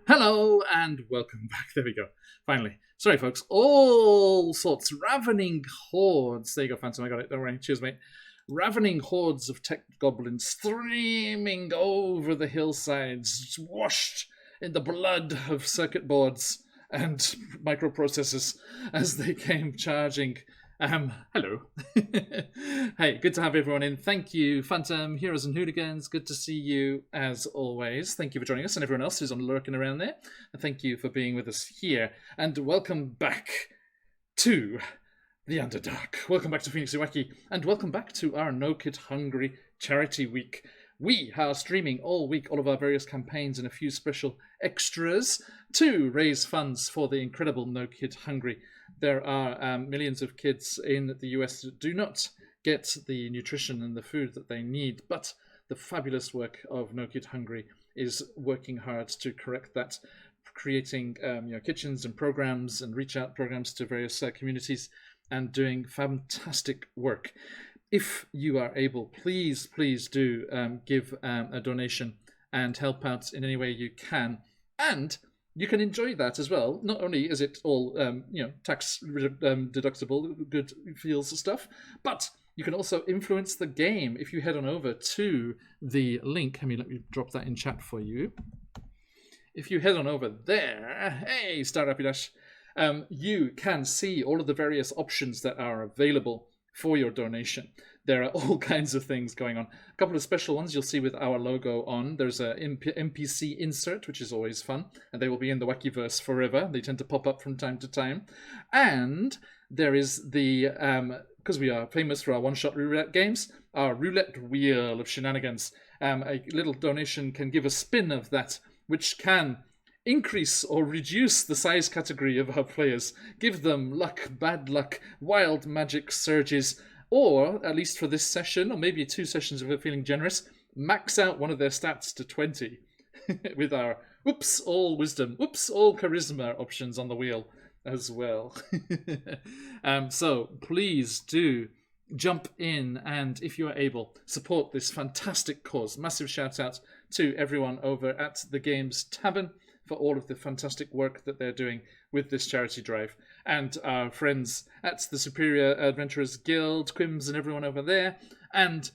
Hello and welcome back. There we go. Finally. Sorry, folks. All sorts. Ravening hordes. There you go, Phantom. I got it. Don't worry. Cheers, mate. Ravening hordes of tech goblins streaming over the hillsides, washed in the blood of circuit boards and microprocessors as they came charging. Hello. Hey, good to have everyone in. Thank you, Phantom, Heroes and Hooligans. Good to see you as always. Thank you for joining us and everyone else who's on lurking around there. And thank you for being with us here. And welcome back to the Underdark. Welcome back to Phoenix Iwaki. And welcome back to our No Kid Hungry Charity Week. We are streaming all week all of our various campaigns and a few special extras to raise funds for the incredible No Kid Hungry. There are millions of kids in the US that do not get the nutrition and the food that they need, but the fabulous work of No Kid Hungry is working hard to correct that, creating kitchens and programs and reach out programs to various communities and doing fantastic work. If you are able, please do give a donation and help out in any way you can. And you can enjoy that as well. Not only is it all tax deductible, good feels stuff, but you can also influence the game if you head on over to the link. Let me drop that in chat for you. If you head on over there, hey, Star Rapidash, you can see all of the various options that are available for your donation. There are all kinds of things going on. A couple of special ones you'll see with our logo on. There's a NPC insert, which is always fun, and they will be in the Wackyverse forever. They tend to pop up from time to time. And there is the, because we are famous for our one-shot roulette games, our roulette wheel of shenanigans. A little donation can give a spin of that, which can increase or reduce the size category of our players, give them luck, bad luck, wild magic surges, or, at least for this session, or maybe 2 sessions if we're feeling generous, max out one of their stats to 20 with our whoops, all wisdom, whoops, all charisma options on the wheel as well. So please do jump in and, if you are able, support this fantastic cause. Massive shout out to everyone over at the Games Tavern for all of the fantastic work that they're doing with this charity drive. And our friends at the Superior Adventurers Guild, Quims and everyone over there, and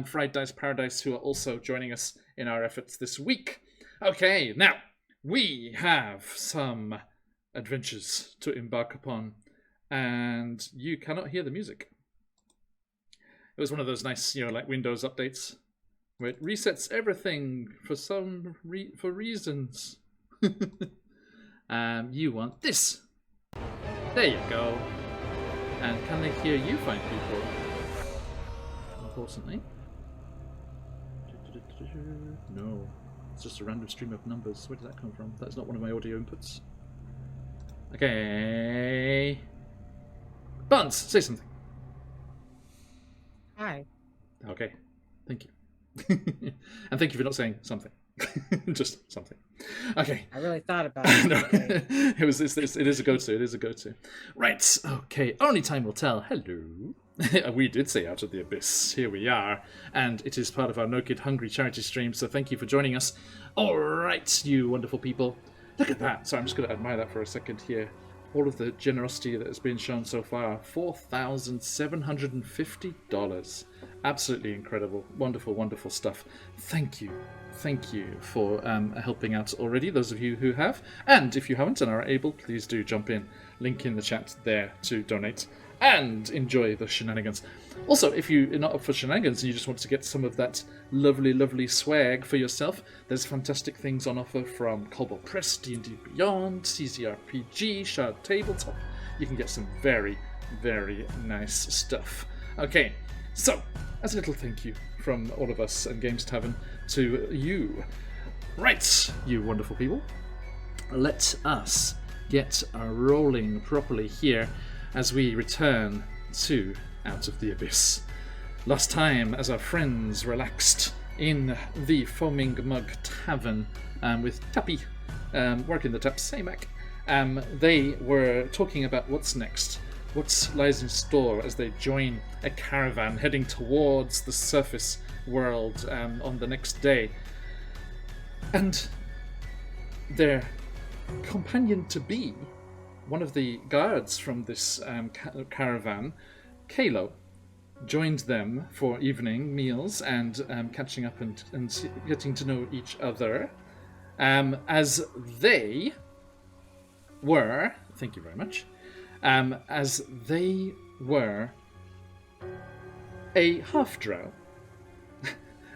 Fried Dice Paradise, who are also joining us in our efforts this week. Okay, now, we have some adventures to embark upon, and you cannot hear the music. It was one of those nice, like Windows updates, where it resets everything for reasons. You want this. There you go. And can they hear you, fine people? Unfortunately. No. It's just a random stream of numbers. Where did that come from? That's not one of my audio inputs. Okay. Buns, say something. Hi. Okay. Thank you. And thank you for not saying something. Just something. Okay. I really thought about it. No. It is a go-to. It is a go-to. Right. Okay. Only time will tell. Hello. We did say Out of the Abyss. Here we are. And it is part of our No Kid Hungry charity stream, so thank you for joining us. All right, you wonderful people. Look at that. So I'm just going to admire that for a second here. All of the generosity that has been shown so far. $4,750. Absolutely incredible. Wonderful, wonderful stuff. Thank you. Thank you for helping out already, those of you who have. And if you haven't and are able, please do jump in. Link in the chat there to donate and enjoy the shenanigans. Also, if you're not up for shenanigans and you just want to get some of that lovely, lovely swag for yourself, there's fantastic things on offer from Cobalt Press, D&D Beyond, CZRPG, Shard Tabletop. You can get some very, very nice stuff. Okay, so, as a little thank you from all of us and Games Tavern to you. Right, you wonderful people. Let us get rolling properly here as we return to Out of the Abyss. Last time, as our friends relaxed in the Foaming Mug Tavern with Tappy working the tap, say Mac, they were talking about what's next, what lies in store as they join a caravan heading towards the surface world on the next day. And their companion-to-be, one of the guards from this caravan, Kalo, joined them for evening meals and catching up and getting to know each other, as they were, thank you very much, as they were a half-drow.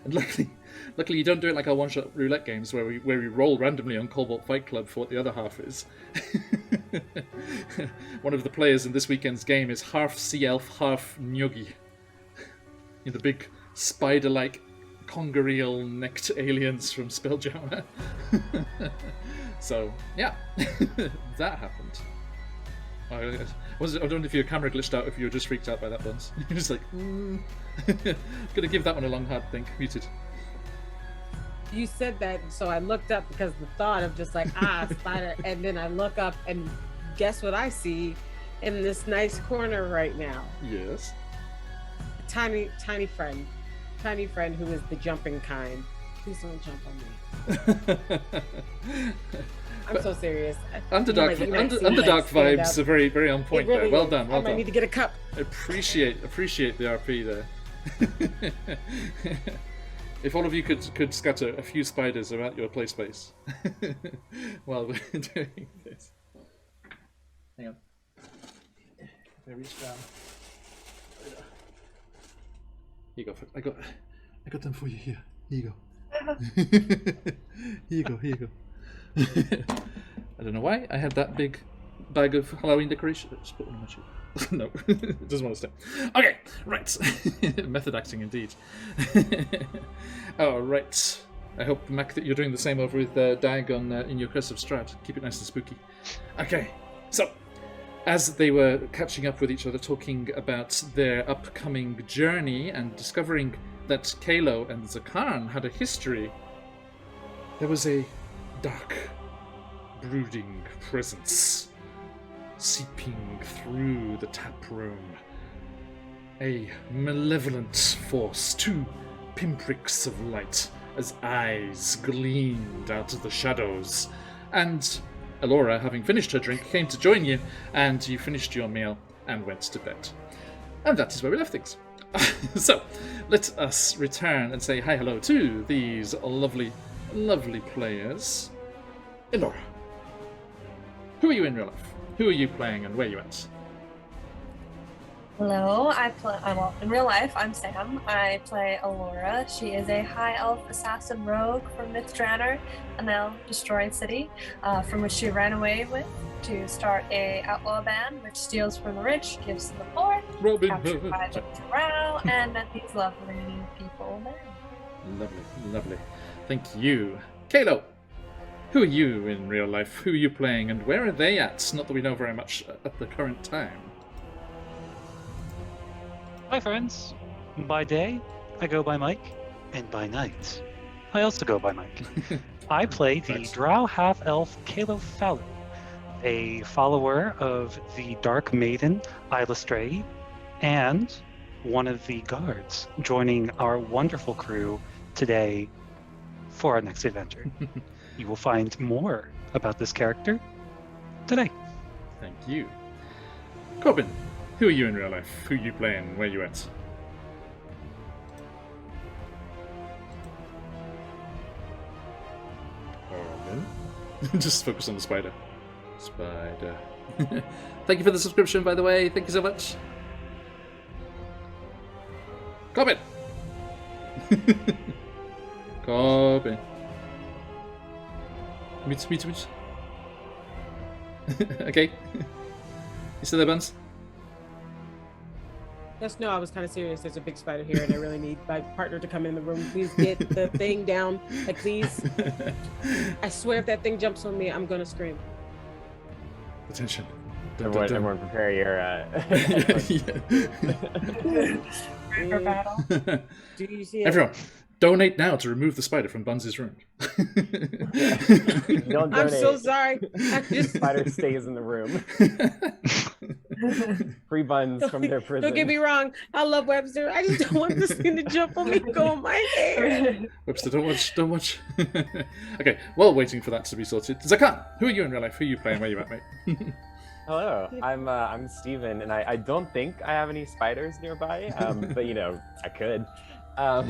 And luckily you don't do it like our one-shot roulette games where we roll randomly on Cobalt Fight Club for what the other half is. One of the players in this weekend's game is half sea elf, half Nyogi. The big spider-like conger eel-necked aliens from Spelljammer. So, yeah, that happened. I don't know if your camera glitched out, if you were just freaked out by that, Buns. You're just like, Gonna give that one a long, hard think. Muted. You said that, so I looked up because the thought of just like, spider, and then I look up and guess what I see in this nice corner right now? Yes. Tiny friend who is the jumping kind. Please don't jump on me. I'm so serious. Underdark vibes are very, very on point really there. Well done. Well done. I need to get a cup. Appreciate the RP there. If all of you could scatter a few spiders about your play space while we're doing this. Hang on. I reach down. Here you go. I got them for you here. Here you go. Here you go. I don't know why I had that big bag of Halloween decoration. Just put one in my shoe. No, it doesn't want to stay. Okay, right. Method acting indeed. Oh, right. I hope, Mac, that you're doing the same over with Dag in your Curse of Strahd. Keep it nice and spooky. Okay, so as they were catching up with each other, talking about their upcoming journey and discovering that Kalo and Zakarn had a history, there was a dark, brooding presence seeping through the tap room. A malevolent force, two pinpricks of light as eyes gleamed out of the shadows. And Elora, having finished her drink, came to join you, and you finished your meal and went to bed. And that is where we left things. So, let us return and say hello to these lovely, lovely players. Elora, who are you in real life? Who are you playing and where are you at? Hello, well, in real life, I'm Sam. I play Elora. She is a high elf assassin rogue from Mythdraenor, a now destroyed city, from which she ran away with to start a outlaw band, which steals from the rich, gives to the poor, captured by the drow, and met these lovely people there. Lovely. Thank you. Kalo, who are you in real life? Who are you playing and where are they at? Not that we know very much at the current time. Hi friends. By day, I go by Mike, and by night, I also go by Mike. I play the drow half-elf Kalo Fallow, a follower of the Dark Maiden Illustrae, and one of the guards joining our wonderful crew today for our next adventure. You will find more about this character today. Thank you. Corbin, who are you in real life? Who are you playing? Where are you at? Corbin. Just focus on the spider. Spider. Thank you for the subscription, by the way. Thank you so much. Corbin! Corbin. Meet. Okay. You still there, Buns? Yes, no, I was kind of serious. There's a big spider here, and I really need my partner to come in the room. Please get the thing down. Like, please. I swear if that thing jumps on me, I'm going to scream. Attention. Everyone prepare your... Ready for battle. Do you see it? Everyone, donate now to remove the spider from Buns' room. Don't donate. I'm so sorry. The spider stays in the room. free buns from their prison. Don't get me wrong. I love Webster. I just don't want this thing to jump on me and go on my hair. Webster, don't watch. Okay, while waiting for that to be sorted, Zakan, who are you in real life? Who are you playing? Where are you at, mate? Hello, I'm Steven, and I don't think I have any spiders nearby, but you know, I could. I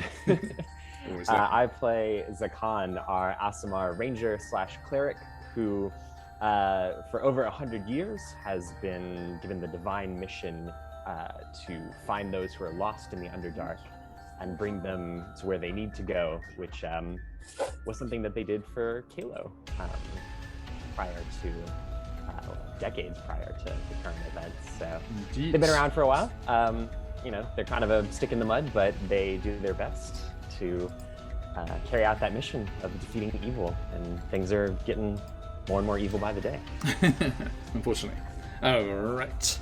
play Zakan, our Aasimar ranger / cleric, who for over 100 years has been given the divine mission to find those who are lost in the Underdark and bring them to where they need to go, which was something that they did for Kalo prior to decades prior to the current events. So they've been around for a while. You know, they're kind of a stick in the mud, but they do their best to carry out that mission of defeating evil, and things are getting more and more evil by the day. Unfortunately. All right.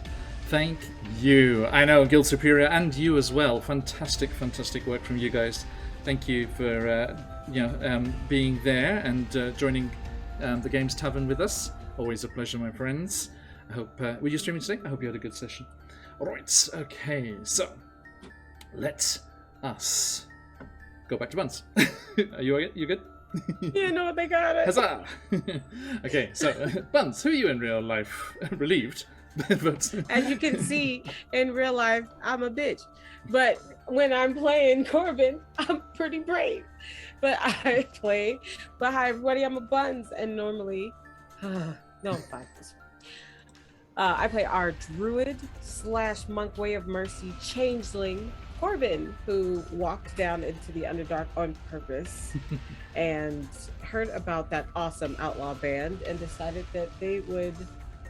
Thank you. I know, Guild Superior, and you as well. Fantastic work from you guys. Thank you for being there and joining the Games Tavern with us. Always a pleasure, my friends. I hope were you streaming today? I hope you had a good session. All right. Okay. So let us go back to Buns. Are you good? You know they got it. Huzzah! Okay, so Buns, who are you in real life? Relieved, but as you can see, in real life, I'm a bitch. But when I'm playing Corbin, I'm pretty brave. But I play behind everybody. I'm a Buns, and normally, no, I'm fine. I play our druid / monk way of mercy changeling Corbin, who walked down into the Underdark on purpose and heard about that awesome outlaw band and decided that they would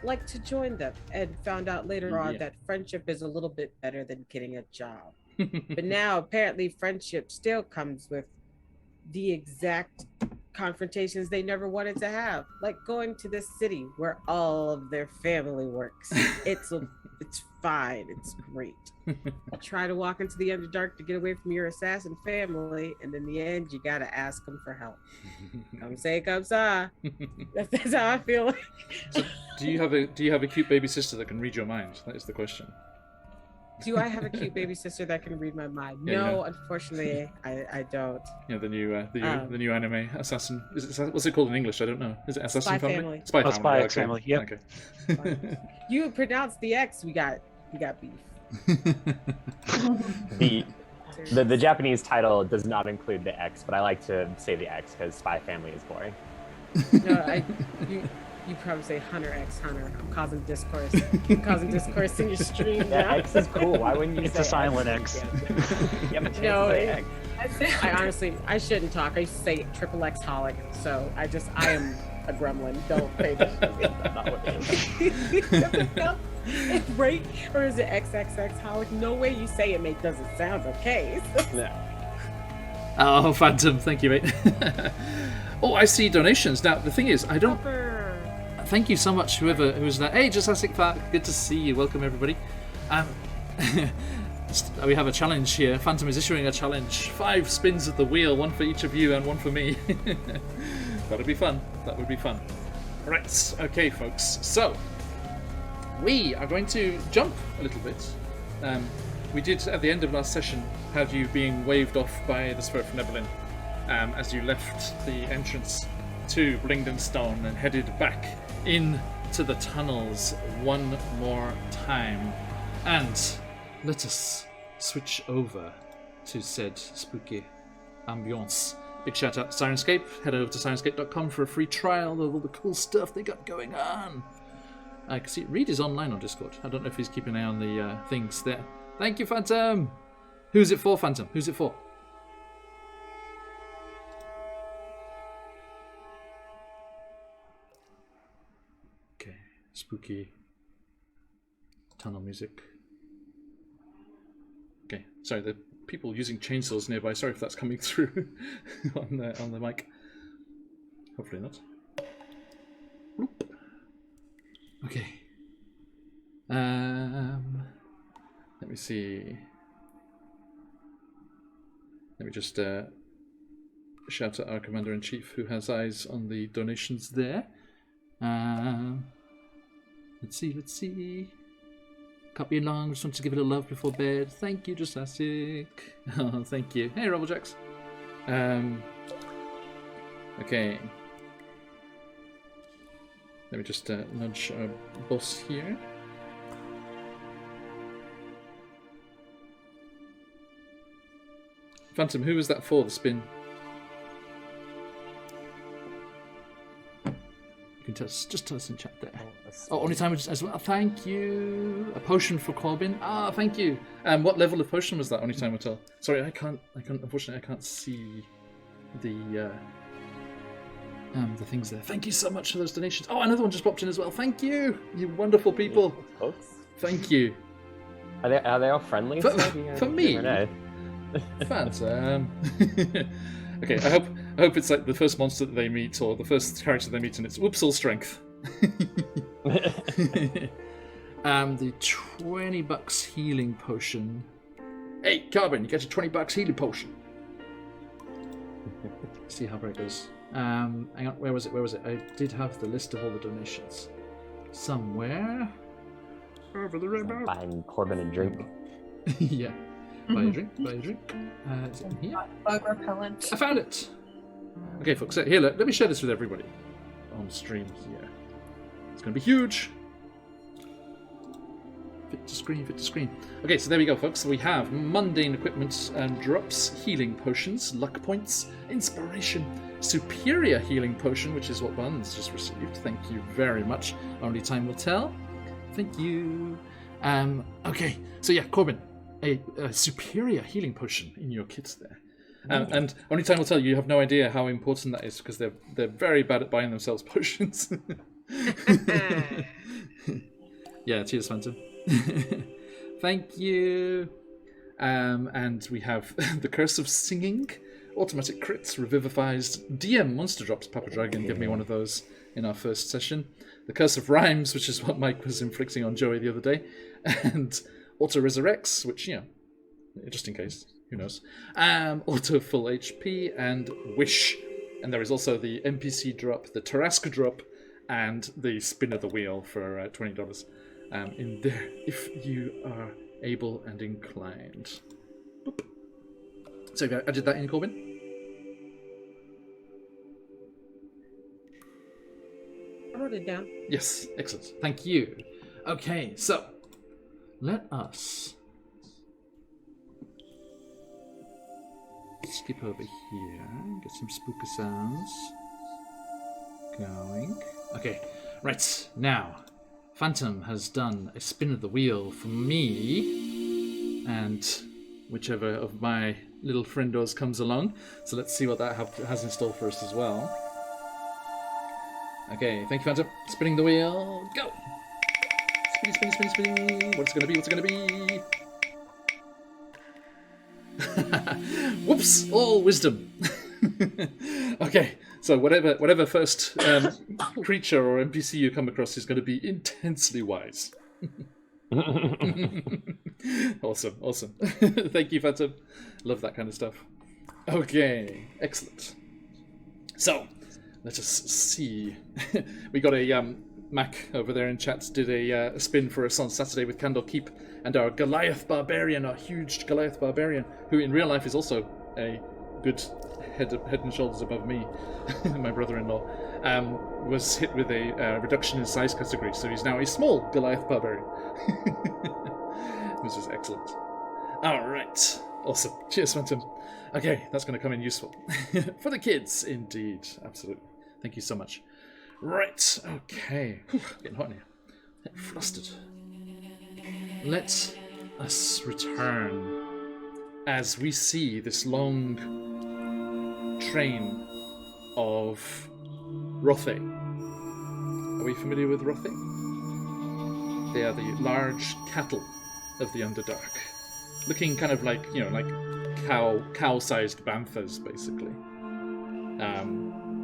like to join them, and found out later on that friendship is a little bit better than getting a job. But now apparently friendship still comes with the exact confrontations they never wanted to have, like going to this city where all of their family works. It's fine, it's great. Try to walk into the Underdark to get away from your assassin family, and in the end you gotta ask them for help. Come say come sa. That's how I feel like. So do you have a cute baby sister that can read your mind? That is the question. Do I have a cute baby sister that can read my mind? Yeah, no, unfortunately, I don't. Yeah, the new anime assassin. What's it called in English? I don't know. Is it Assassin Spy Family? Family. Spy Family. Spy Okay. X Family. Yep. Okay. You pronounced the X. We got beef. The Japanese title does not include the X, but I like to say the X because Spy Family is boring. No, you probably say Hunter X Hunter. I'm causing discourse. I'm causing discourse in your stream. Yeah, X is cool. Why wouldn't you It's say a silent X. You have a chance No, to say it- X. I honestly, I shouldn't talk. I used to say triple X holic, so I am a gremlin. Don't pay attention to me. That's not what it is. Right? Or is it XXX holic? No way you say it doesn't sound okay. No. Oh, Phantom, thank you, mate. Oh, I see donations. Now, the thing is, I don't... Thank you so much, who's that. Hey, Jurassic Park, good to see you. Welcome, everybody. We have a challenge here. Phantom is issuing a challenge. 5 spins of the wheel, 1 for each of you and 1 for me. That'll be fun. That would be fun. Right, okay, folks. So, we are going to jump a little bit. We did, at the end of last session, have you being waved off by the Spirit from Nebelin as you left the entrance to Blingdenstone and headed back into the tunnels one more time. And let us switch over to said spooky ambience. Big shout out to Sirenscape. Head over to sirenscape.com for a free trial of all the cool stuff they got going on. I can see Reed is online on Discord. I don't know if he's keeping an eye on the things there. Thank you, Phantom. Who's it for, Phantom? Who's it for? Okay, spooky tunnel music. Okay, sorry, the people using chainsaws nearby. Sorry if that's coming through on the mic. Hopefully not. Bloop. Okay. Let me see. Let me just shout at our Commander-in-Chief who has eyes on the donations there. Let's see. Can't be long. Just want to give it a love before bed. Thank you, Jurassic. Oh, thank you. Hey, Rebeljax. Okay. Let me just nudge our boss here. Phantom, who was that for, the spin? You can just tell us in chat there. Oh, only time as well. Thank you. A potion for Corbin. Ah, thank you. What level of potion was that? Only time will tell. Sorry, I can't. Unfortunately, I can't see the things there. Thank you so much for those donations. Oh, another one just popped in as well. Thank you, you wonderful people. Thank you. Are they all friendly? For me? Phantom. Okay, I hope it's like the first monster that they meet or the first character they meet and it's whoops all strength. The $20 healing potion. Hey, Carbon, you get a $20 healing potion. See how it goes. Hang on, where was it? I did have the list of all the donations. Somewhere. Over the river. Buying Corbin a drink. Yeah. Buy a drink. Is it in here? Bug repellent. I found it! Okay, folks, here, let me share this with everybody. On stream, yeah. It's going to be huge. Fit to screen. Okay, so there we go, folks. We have mundane equipment and drops, healing potions, luck points, inspiration, superior healing potion, which is what Buns just received. Thank you very much. Only time will tell. Thank you. Okay, so yeah, Corbin. A superior healing potion in your kits there. And only time will tell, you have no idea how important that is because they're very bad at buying themselves potions. Yeah, cheers, Phantom. Thank you. And we have the Curse of Singing, automatic crits, revivifies, DM monster drops. Papa Dragon gave me one of those in our first session. The Curse of Rhymes, which is what Mike was inflicting on Joey the other day, and Auto Resurrects, which, you know, just in case, who knows. Auto Full HP and Wish. And there is also the NPC drop, the Tarrasque drop, and the Spin of the Wheel for $20 in there, if you are able and inclined. Boop. So I did that in, Corbin? I wrote it down. Yes, excellent. Thank you. Okay, so let us skip over here, get some spooky sounds going. Okay, right, now Phantom has done a spin of the wheel for me and whichever of my little friendos comes along. So let's see what that has in store for us as well. Okay, thank you, Phantom. Spinning the wheel, go! Spinning. What's it gonna be? Whoops! All wisdom. Okay, so whatever first creature or NPC you come across is going to be intensely wise. Awesome. Thank you, Phantom. Love that kind of stuff. Okay, excellent. So, let us see. We got a Mac over there in chat did a spin for us on Saturday with Candlekeep, and our Goliath Barbarian, our huge Goliath Barbarian, who in real life is also a good head and shoulders above me, my brother-in-law, was hit with a reduction in size category, so he's now a small Goliath Barbarian. Which is excellent. Alright, awesome. Cheers, Phantom. Okay, that's going to come in useful. For the kids, indeed. Absolutely. Thank you so much. Right, okay. Whew, getting hot in here. Get flustered. Let us return as we see this long train of Rothe. Are we familiar with Rothe? They are the large cattle of the Underdark. Looking kind of like, you know, like cow-sized banthas, basically.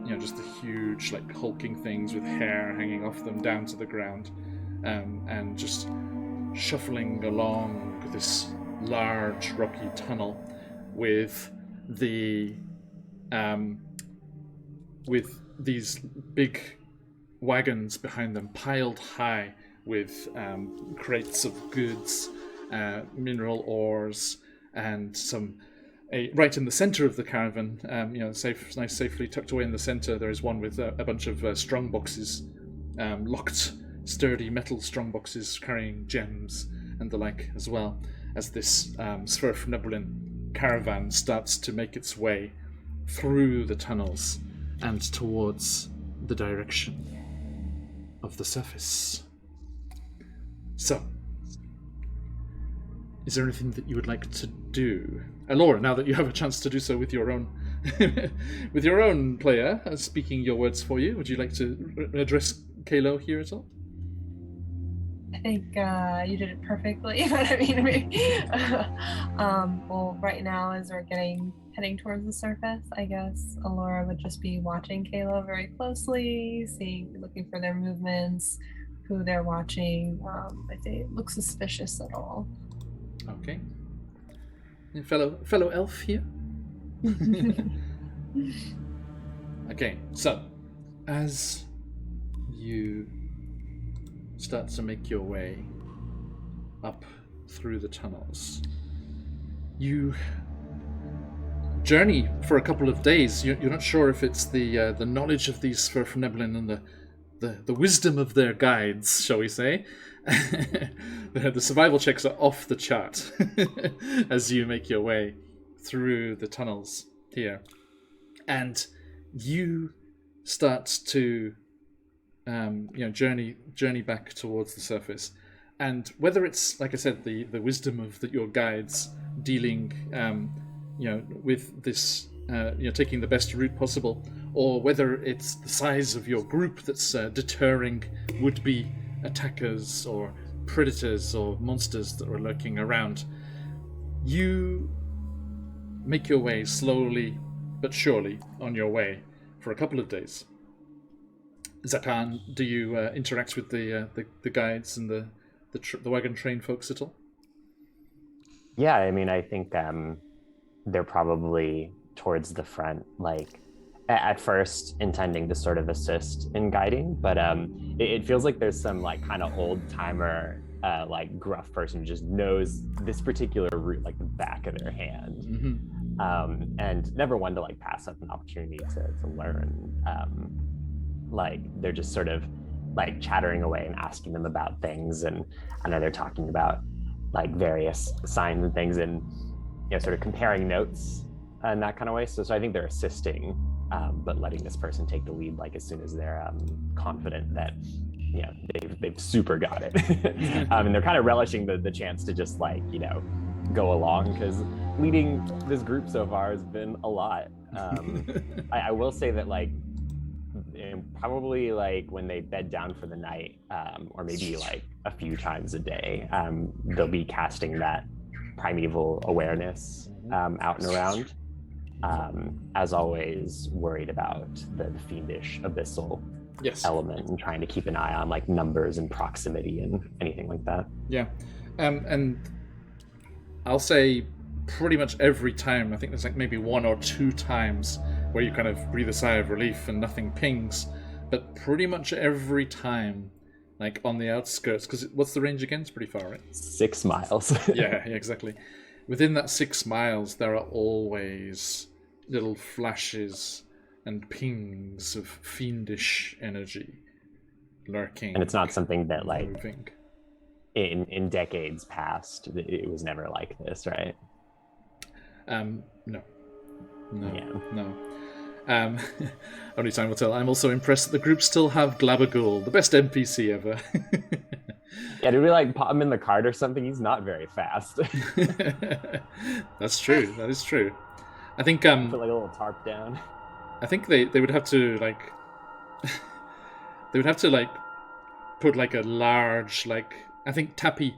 You know, just the huge, like, hulking things with hair hanging off them down to the ground, and just shuffling along this large rocky tunnel with with these big wagons behind them piled high with crates of goods, mineral ores, and right in the center of the caravan, safely tucked away in the center, there is one with a bunch of strong boxes, locked, sturdy metal strong boxes carrying gems and the like, as well as this Sverfneblin caravan starts to make its way through the tunnels and towards the direction of the surface. So, is there anything that you would like to do, Laura? Now that you have a chance to do so with your own, with your own player speaking your words for you, would you like to address Kalo here at all? I think you did it perfectly. But I mean, well, right now as we're heading towards the surface, I guess Alora would just be watching Kalo very closely, looking for their movements, who they're watching, if they look suspicious at all. Okay. And fellow elf here. Okay, so as you start to make your way up through the tunnels, you journey for a couple of days. You're not sure if it's the knowledge of these Sverfneblin and the wisdom of their guides, shall we say. The survival checks are off the chart as you make your way through the tunnels here, and you start to journey back towards the surface. And whether it's, like I said, the wisdom of your guides dealing with this, taking the best route possible, or whether it's the size of your group that's deterring would-be attackers or predators or monsters that are lurking around, you make your way slowly but surely on your way for a couple of days. Zakan, do you interact with the guides and the wagon train folks at all? Yeah, I mean, I think they're probably towards the front, like at first intending to sort of assist in guiding, but it feels like there's some like kind of old timer like gruff person who just knows this particular route like the back of their hand. Mm-hmm. And never one to like pass up an opportunity to learn. Like they're just sort of like chattering away and asking them about things, and I know they're talking about like various signs and things, and sort of comparing notes in that kind of way. So I think they're assisting, but letting this person take the lead, like as soon as they're confident that they've super got it. And they're kind of relishing the chance to just like go along, because leading this group so far has been a lot. I will say that like probably like when they bed down for the night, or maybe like a few times a day, they'll be casting that primeval awareness out and around. As always, worried about the fiendish abyssal element and trying to keep an eye on like numbers and proximity and anything like that. Yeah. And I'll say pretty much every time, I think there's like maybe 1 or 2 times where you kind of breathe a sigh of relief and nothing pings, but pretty much every time, like on the outskirts, because what's the range again? It's pretty far, right? 6 miles. yeah, exactly. Within that 6 miles, there are always little flashes and pings of fiendish energy lurking. And it's not something that like moving. In decades past, it was never like this, right? No. Only time will tell. I'm also impressed that the group still have Glabagool, the best NPC ever. Yeah, did we like pop him in the cart or something? He's not very fast. That's true. That is true. I think put like a little tarp down. I think they would have to like put like a large like, I think Tappy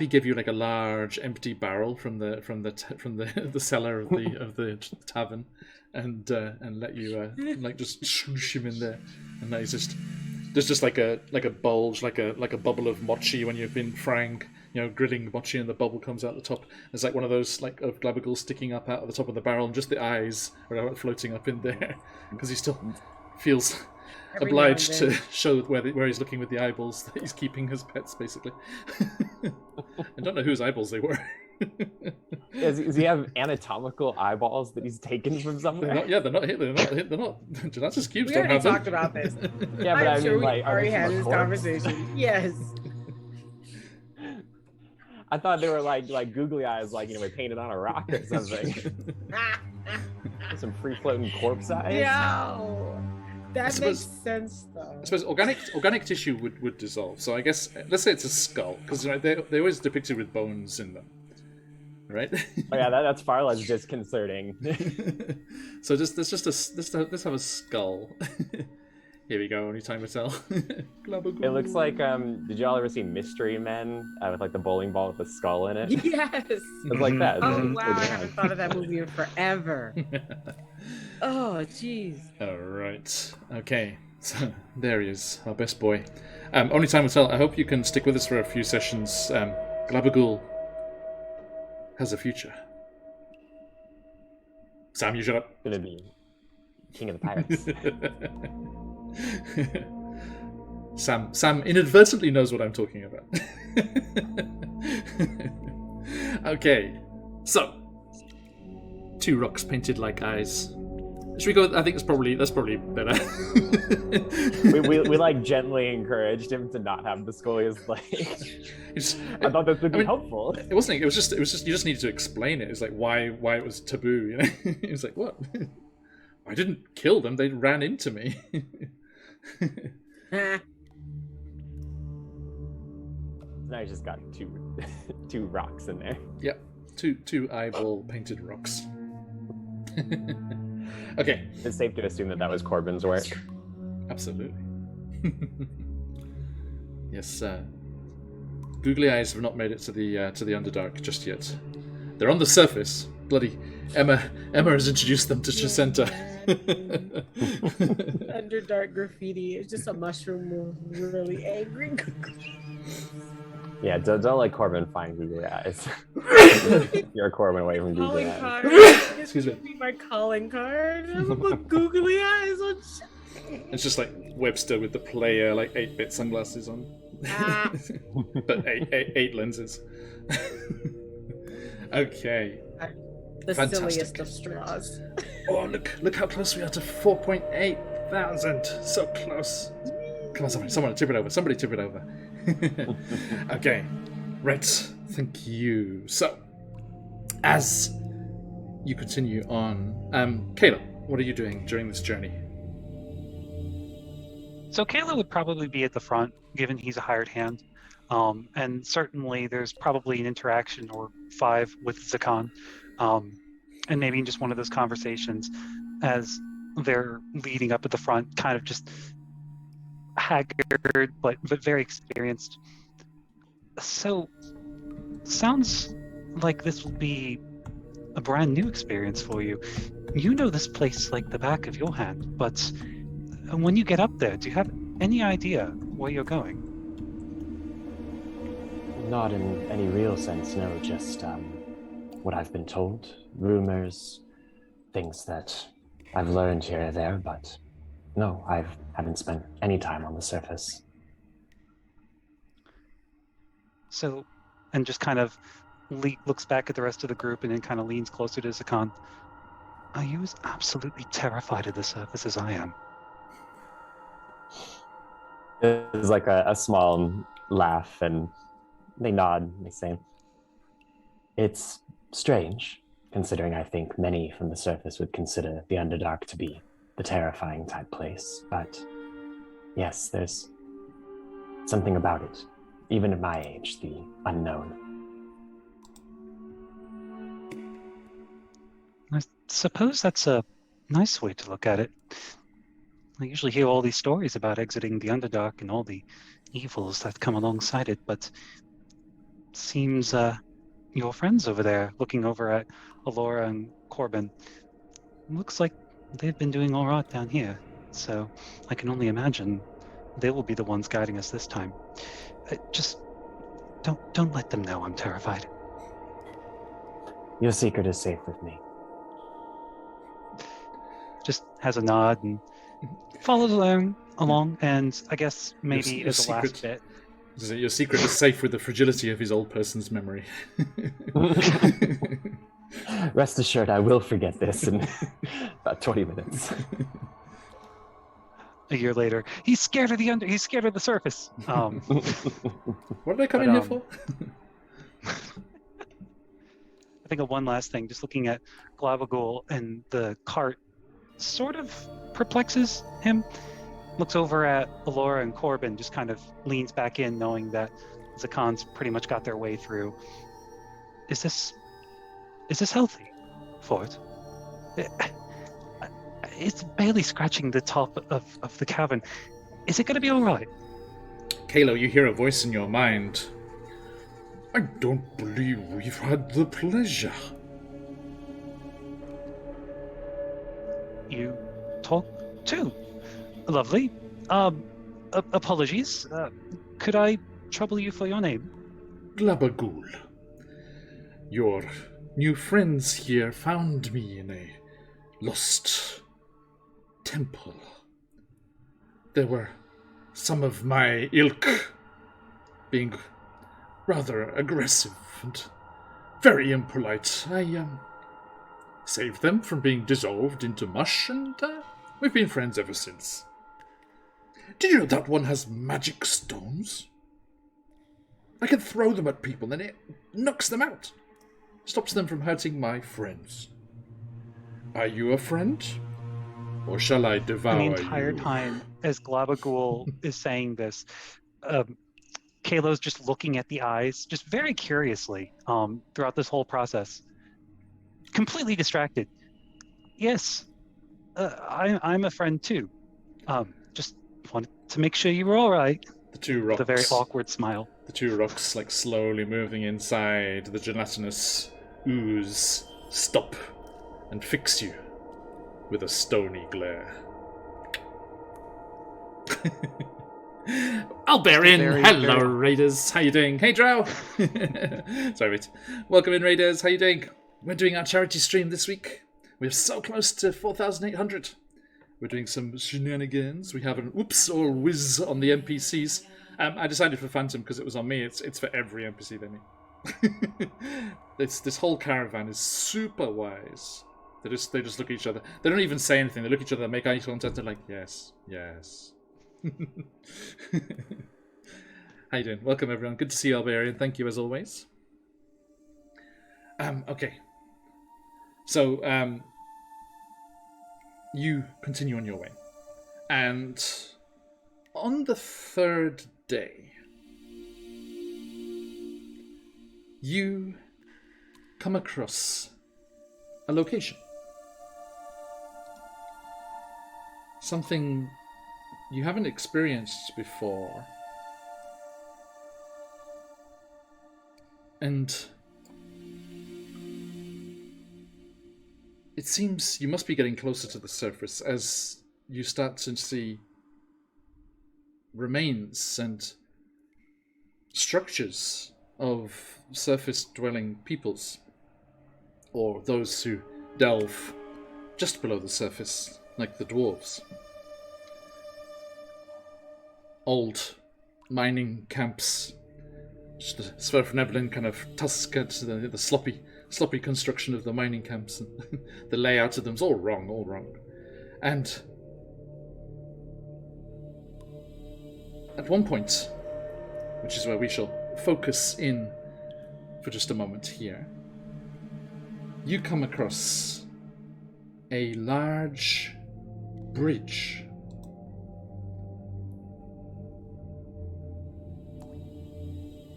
gave you like a large empty barrel from the cellar of the tavern, and let you like just swoosh him in there, and that is just there's just like a bulge, like a bubble of mochi when you've been frying, grilling mochi, and the bubble comes out the top. There's like one of those like of Glabagool sticking up out of the top of the barrel, and just the eyes are floating up in there because he still feels Every now and obliged then. to show where he's looking with the eyeballs that he's keeping as pets, basically. I don't know whose eyeballs they were. Does he have anatomical eyeballs that he's taken from somewhere? They're not here. They're not. Gelatinous cubes We don't already have them. talked about this. Yeah, but I'm I sure mean, we like, are already they from had a this corpse? conversation. Yes. I thought they were like googly eyes, like, you know, painted on a rock or something. Some free floating corpse eyes. Yo, that suppose- makes sense though. I suppose organic tissue would dissolve. So I guess let's say it's a skull, because they always depicted with bones in them, right? Oh yeah, that's far less disconcerting. So let's have a skull. Here we go. Only time will tell. It looks like did y'all ever see Mystery Men with like the bowling ball with the skull in it? Yes. It's like that. Oh It's wow, like I that. haven't thought of that movie in forever. Oh jeez. All right. Okay. So there he is, our best boy. Only time will tell. I hope you can stick with us for a few sessions. Glabagool has a future. Sam, you shut up. Gonna be king of the pirates. Sam inadvertently knows what I'm talking about. Okay, so 2 rocks painted like eyes. Should we go? I think that's probably better. we like gently encouraged him to not have the scoliosis leg. I thought this would be helpful. It wasn't. It was just. You just needed to explain it. It's like why it was taboo. You know. It was like what? I didn't kill them. They ran into me. Now he's just got two rocks in there. Yep, two eyeball painted rocks. Okay. It's safe to assume that was Corbin's work. Absolutely. Yes. Googly eyes have not made it to the Underdark just yet. They're on the surface. Bloody Emma has introduced them to Chacenta. Underdark graffiti. It's just a mushroom with really angry. Yeah, don't let Corbin find googly eyes. You're Corbin away from googly Calling eyes. card. Excuse me. This be my calling card. I'm gonna put googly eyes on. It's just like Webster with the player, like 8-bit sunglasses on. Ah. But eight lenses. Okay. The Fantastic. silliest of straws. Oh, look how close we are to 4.8 thousand. So close. Come on, someone tip it over. Somebody tip it over. Okay. Right. Thank you. So, as you continue on, Kayla, what are you doing during this journey? So Kayla would probably be at the front, given he's a hired hand. And certainly there's probably an interaction or 5 with Zakan. And maybe in just one of those conversations as they're leading up at the front, kind of just haggard, but very experienced. So, sounds like this will be a brand new experience for you. You know this place like the back of your hand, but when you get up there, do you have any idea where you're going? Not in any real sense, no. Just what I've been told, rumors, things that I've learned here or there, but no, I haven't spent any time on the surface. So, and just kind of looks back at the rest of the group and then kind of leans closer to Zakan. Are you as absolutely terrified of the surface as I am? There's like a small laugh, and they nod, and they say, It's strange, considering I think many from the surface would consider the Underdark to be the terrifying type place. But yes, there's something about it, even at my age, the unknown. I suppose that's a nice way to look at it. I usually hear all these stories about exiting the Underdark and all the evils that come alongside it, but seems your friends over there, looking over at Alora and Corbin, looks like they've been doing all right down here. So I can only imagine they will be the ones guiding us this time. Just don't let them know I'm terrified. Your secret is safe with me. Just has a nod and follows along, and I guess Your maybe as the last secret. bit. Your secret is safe with the fragility of his old person's memory. Rest assured, I will forget this in about 20 minutes. A year later, he's scared of he's scared of the surface. What did I come in here for? I think of one last thing, just looking at Glabagul and the cart sort of perplexes him. Looks over at Alora and Corbin, just kind of leans back in, knowing that Zakan's pretty much got their way through. Is this healthy, Fort? It's barely scratching the top of the cavern. Is it going to be all right? Kalo, you hear a voice in your mind. I don't believe we've had the pleasure. You talk too. Lovely. Apologies. Could I trouble you for your name? Glabagul. Your new friends here found me in a lost temple. There were some of my ilk being rather aggressive and very impolite. I saved them from being dissolved into mush, and we've been friends ever since. Did you know that one has magic stones? I can throw them at people and it knocks them out. Stops them from hurting my friends. Are you a friend? Or shall I devour you? The entire time, as Glabagul is saying this, Kalo's just looking at the eyes, just very curiously, throughout this whole process. Completely distracted. Yes, I'm a friend too. Just wanted to make sure you were all right. The two rocks. With a very awkward smile. The two rocks, like slowly moving inside the gelatinous ooze, stop and fix you with a stony glare. Albarian, hello Raiders, how you doing? Hey Drow! Sorry mate. Welcome in Raiders, how you doing? We're doing our charity stream this week. We're so close to 4,800. We're doing some shenanigans. We have an oops or whiz on the NPCs. I decided for Phantom because it was on me. It's for every NPC they need. This whole caravan is super wise. They just look at each other. They don't even say anything. They look at each other, make eye contact, they're like, yes, yes. How you doing? Welcome everyone. Good to see you, Albarian. Thank you as always. Okay. So, you continue on your way. And on the third day, you come across a location. Something you haven't experienced before. And it seems you must be getting closer to the surface as you start to see remains and structures of surface-dwelling peoples, or those who delve just below the surface, like the dwarves. Old mining camps, just the Sverfneblin kind of tusk at the sloppy construction of the mining camps, and the layout of them's all wrong. And at one point, which is where we shall focus in for just a moment here, you come across a large bridge.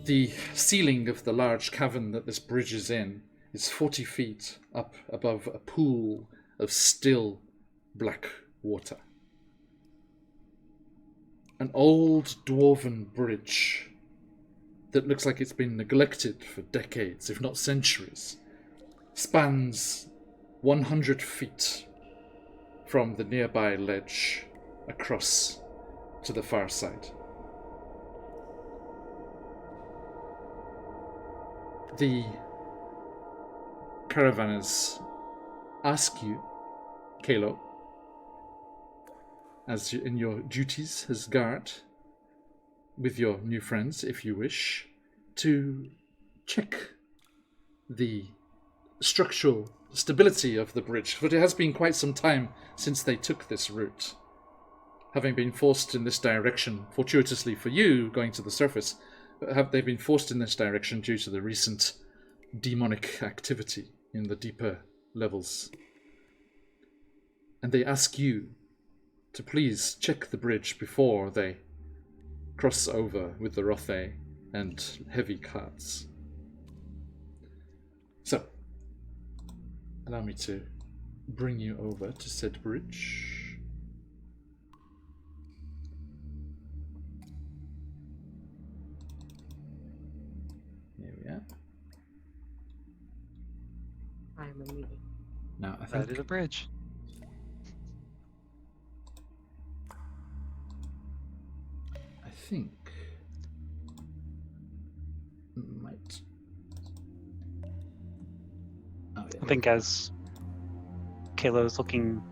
The ceiling of the large cavern that this bridge is in is 40 feet up above a pool of still black water. An old dwarven bridge that looks like it's been neglected for decades, if not centuries, spans 100 feet from the nearby ledge across to the far side. The caravanners ask you, Kalo, as in your duties as guard with your new friends, if you wish, to check the structural stability of the bridge, but it has been quite some time since they took this route. Having been forced in this direction, fortuitously for you, going to the surface, have they been forced in this direction due to the recent demonic activity in the deeper levels. And they ask you to please check the bridge before they cross over with the Rothe and heavy carts. So, allow me to bring you over to said bridge. There we are. I'm a meeting. Now, I That think is a bridge. might. Oh, yeah. I think as Kayla's looking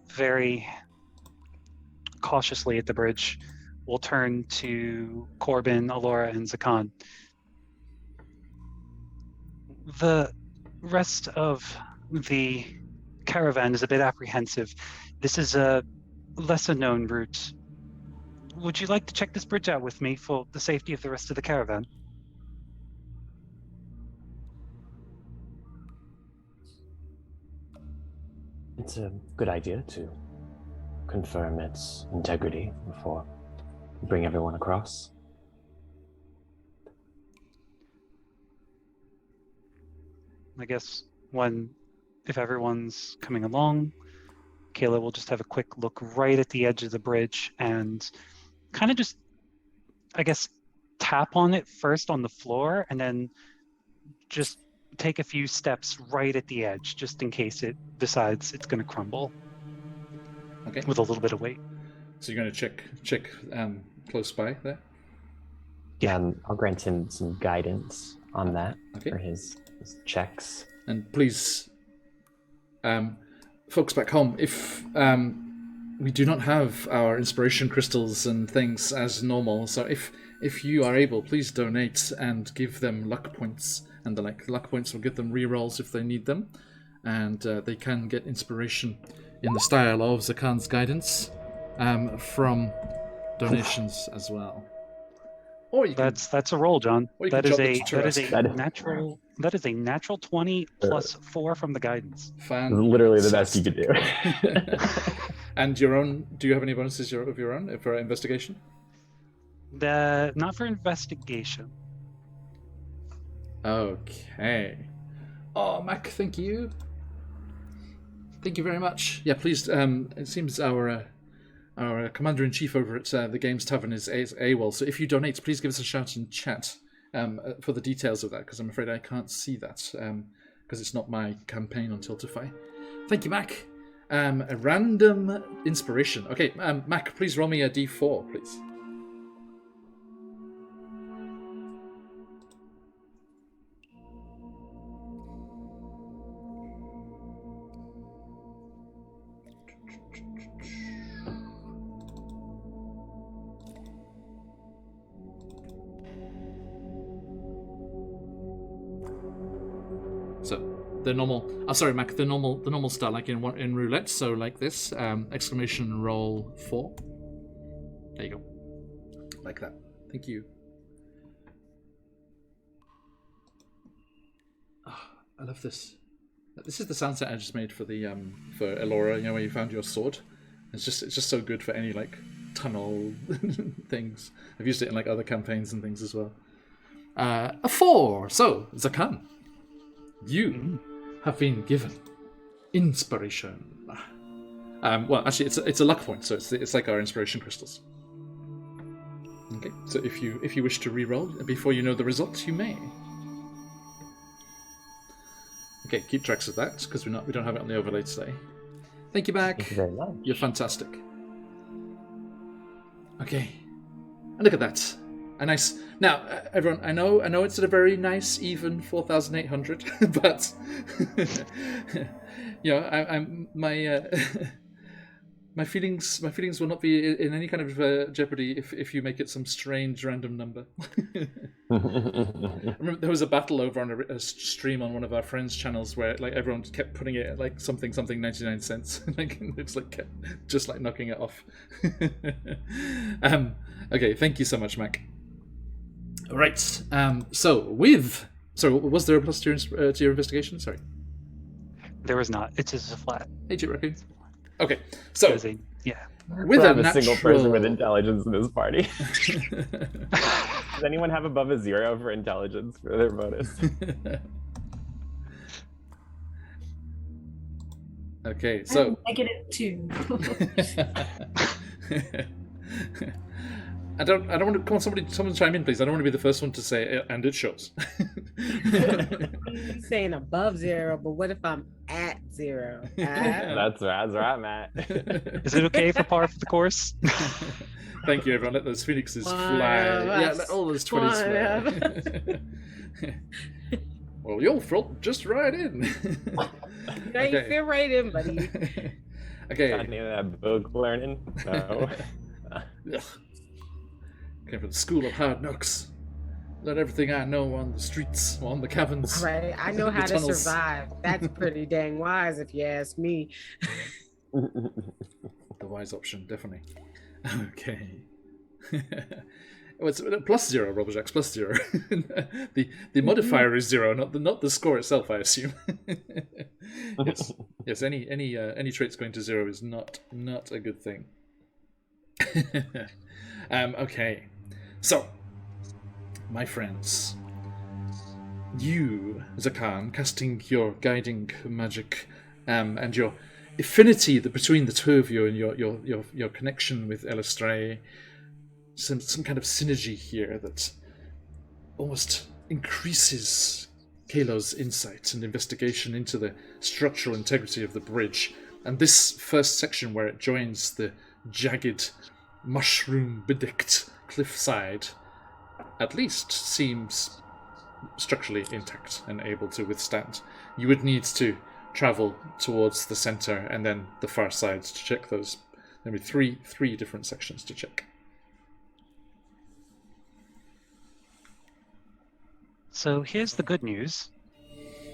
very cautiously at the bridge, we'll turn to Corbin, Alora, and Zakan. The rest of the caravan is a bit apprehensive. This is a lesser known route. Would you like to check this bridge out with me for the safety of the rest of the caravan? It's a good idea to confirm its integrity before we bring everyone across. I guess if everyone's coming along, Kayla will just have a quick look right at the edge of the bridge and kind of just, I guess, tap on it first on the floor and then just take a few steps right at the edge just in case it decides it's going to crumble. Okay. With a little bit of weight. So you're going to check close by there? Yeah. I'll grant him some guidance on that Okay. for his checks. And please, folks back home, if we do not have our inspiration crystals and things as normal, so if you are able, please donate and give them luck points, and the luck points will give them rerolls if they need them, and they can get inspiration in the style of Zakan's guidance from donations as well. Or you can, That's a roll, John. or you That can is drop a it to that is Turesk. a natural 20 plus 4 from the guidance. Literally the best you could do. And your own? Do you have any bonuses of your own for investigation? Not for investigation. Okay. Oh, Mac, thank you. Thank you very much. Yeah, please. It seems our commander-in-chief over at the Games Tavern is AWOL. So if you donate, please give us a shout in chat for the details of that, because I'm afraid I can't see that because it's not my campaign on Tiltify. Thank you, Mac. A random inspiration. Okay, Mac, please roll me a d4, please. So the normal. Oh, sorry, Mac. The normal style, like in roulette. So like this, exclamation roll 4. There you go. Like that. Thank you. Oh, I love this. This is the sound set I just made for the for Elora. You know, where you found your sword. It's just so good for any like tunnel things. I've used it in like other campaigns and things as well. A 4. So Zakan, you have been given inspiration. Well, actually, it's a luck point, so it's like our inspiration crystals. Okay, so if you wish to re-roll before you know the results, you may. Okay, keep tracks of that because we don't have it on the overlay today. Thank you, back. Thank you very much. You're fantastic. Okay, and look at that. A nice. Now, everyone, I know it's at a very nice, even 4,800, but you know, I'm my My feelings will not be in any kind of jeopardy if you make it some strange random number. I remember there was a battle over on a stream on one of our friends' channels where like everyone kept putting it at like something 99 cents. Like it's like kept just like knocking it off. Okay, thank you so much, Mac. All right. Was there a plus to your investigation? Sorry. There was not. It's just a flat. Hey, Chip Raccoon. Okay, so yeah. with I a have a single person with intelligence in this party. Does anyone have above a 0 for intelligence for their bonus? Okay, so -2. I don't want to. Come on, someone chime in, please. I don't want to be the first one to say it, and it shows. He's saying above 0, but what if I'm at 0? That's right, Matt. Is it okay for par for the course? Thank you, everyone. Let those phoenixes fly. Yeah, let all those 20s fly. Well, you'll float just right in. Now you fit right in, buddy. Okay. Got any of that book learning? No. Came from the school of hard knocks. Learned everything I know on the streets, on the caverns. Right, I know the how to tunnels. survive. That's pretty dang wise, if you ask me. The wise option, definitely. Okay. Oh, it's +0, Robojax, +0. the modifier is 0, not the score itself, I assume. Yes. Any traits going to 0 is not a good thing. Okay, so my friends, you, Zakan, casting your guiding magic, and your affinity between the two of you, and your connection with Elistray, some kind of synergy here that almost increases Kalo's insight and investigation into the structural integrity of the bridge. And this first section where it joins the jagged, mushroom-bedecked cliffside at least seems structurally intact and able to withstand. You would need to travel towards the center and then the far sides to check those. There will be three different sections to check. So here's the good news.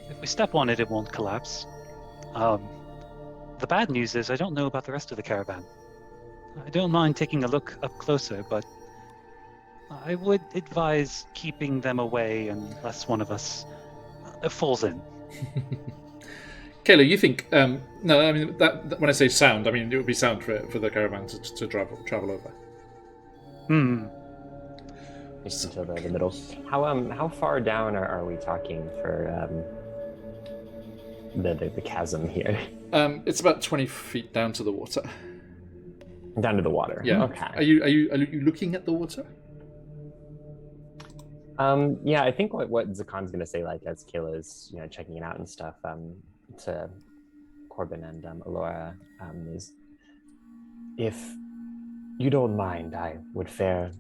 If we step on it, it won't collapse. The bad news is I don't know about the rest of the caravan. I don't mind taking a look up closer, but I would advise keeping them away unless one of us falls in. Kayla, you think? No, I mean that when I say sound, I mean it would be sound for the caravan to travel over. Just until the middle. How far down are we talking for the chasm here? It's about 20 feet down to the water. Down to the water. Yeah. Okay. Are you looking at the water? Yeah, I think what Zakan's gonna say, like as Kayla's checking it out and stuff, to Corbin and Alora, is if you don't mind, I would fare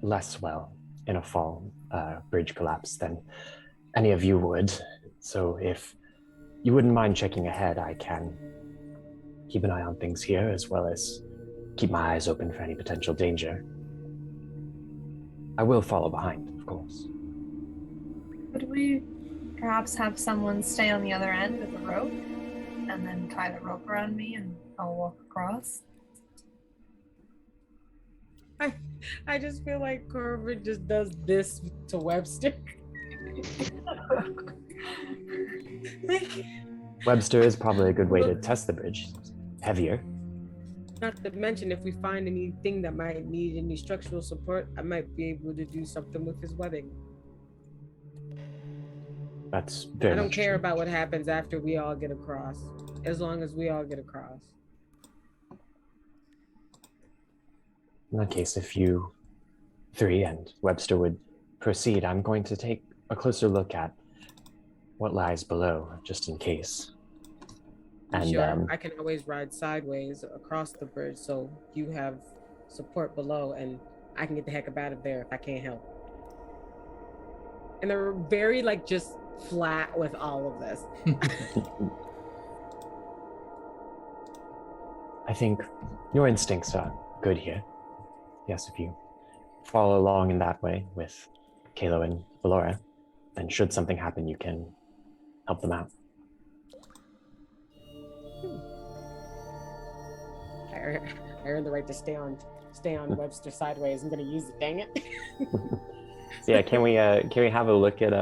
less well in a fall bridge collapse than any of you would. So if you wouldn't mind checking ahead, I can keep an eye on things here as well as keep my eyes open for any potential danger. I will follow behind, of course. Would we perhaps have someone stay on the other end with the rope and then tie the rope around me and I'll walk across? I just feel like Corbin just does this to Webster. Webster is probably a good way to test the bridge. Heavier. Not to mention, if we find anything that might need any structural support, I might be able to do something with his webbing. That's very I don't much care true. about what happens after we all get across, as long as we all get across. In that case, if you three and Webster would proceed, I'm going to take a closer look at what lies below, just in case. And Sure, I can always ride sideways across the bridge, so you have support below, and I can get the heck up out of there if I can't help. And they're very just flat with all of this. I think your instincts are good here. Yes, if you follow along in that way with Kalo and Valora, then should something happen, you can help them out. I earned the right to stay on Webster sideways. I'm gonna use it. Dang it. So yeah, can we have a look at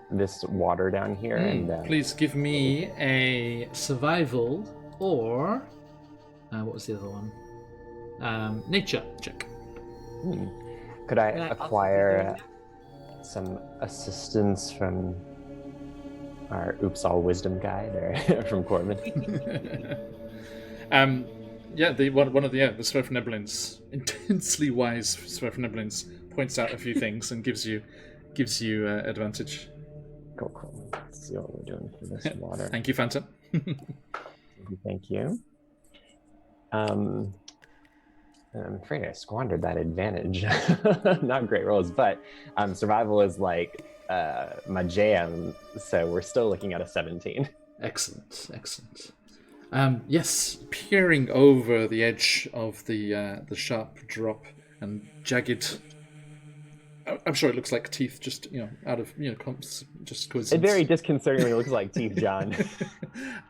this water down here? And please give me a survival or what was the other one? Nature check. Could I acquire some assistance from our Oops All Wisdom guide or from Corbin? Yeah, one of the Swerfneblins, intensely wise Swerfneblins, points out a few things and gives you advantage. Cool. Let's see what we're doing for this water. Thank you, Phantom. Thank you. I'm afraid I squandered that advantage. Not great rolls, but survival is like my jam, so we're still looking at a 17. Excellent. Yes, peering over the edge of the sharp drop and jagged. I'm sure it looks like teeth, just out of just coincidence. It very disconcertingly looks like teeth, John.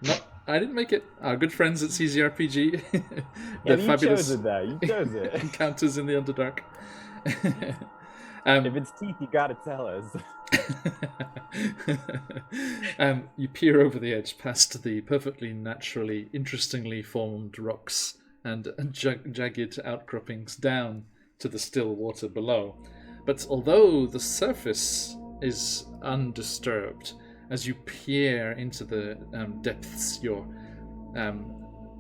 No, I didn't make it. Our good friends at CZRPG. Yeah, you chose it though. You chose it. Encounters in the Underdark. If it's teeth, you gotta tell us. You peer over the edge past the perfectly naturally, interestingly formed rocks and jagged outcroppings down to the still water below. But although the surface is undisturbed, as you peer into the depths, your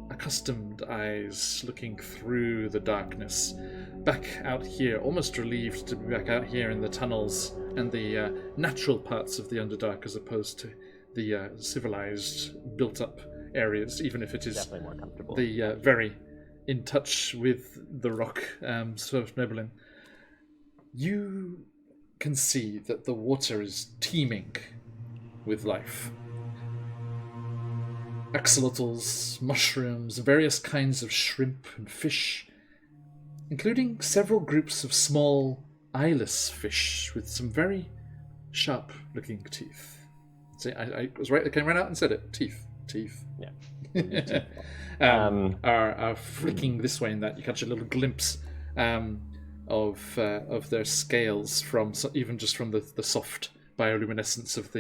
accustomed eyes looking through the darkness, back out here, almost relieved to be back out here in the tunnels and the natural parts of the Underdark as opposed to the civilized, built-up areas, even if it is definitely more comfortable. The very in touch with the rock Swerfneblin. You can see that the water is teeming with life. Axolotls, mushrooms, various kinds of shrimp and fish, including several groups of small eyeless fish with some very sharp-looking teeth. See, I was right. I came right out and said it. Teeth. Yeah. Are flicking this way and that. You catch a little glimpse of their scales from even just from the soft bioluminescence of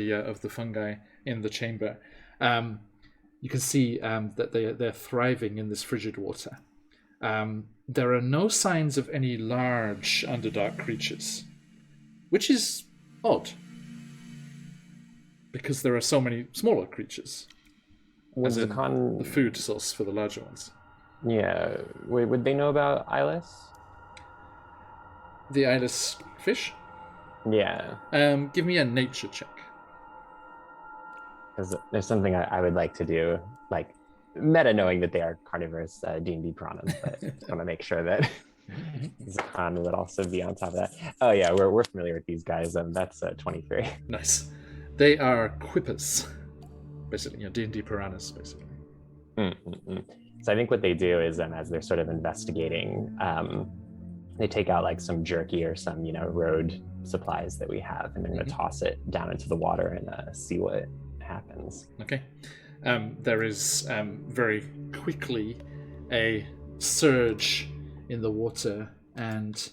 the fungi in the chamber. You can see that they're thriving in this frigid water. There are no signs of any large Underdark creatures, which is odd, because there are so many smaller creatures. Was as in the the food source for the larger ones. Yeah. Would they know about eyeless? The eyeless fish? Yeah. Give me a nature check. Because there's something I would like to do, like meta knowing that they are carnivorous D&D piranhas, but just want to make sure that Zakan would also be on top of that. Oh yeah, we're familiar with these guys. That's 23. Nice. They are quippers, basically, D&D piranhas, basically. So I think what they do is, as they're sort of investigating, they take out like some jerky or some road supplies that we have, and they're going to toss it down into the water and see what happens. Okay. There is very quickly a surge in the water, and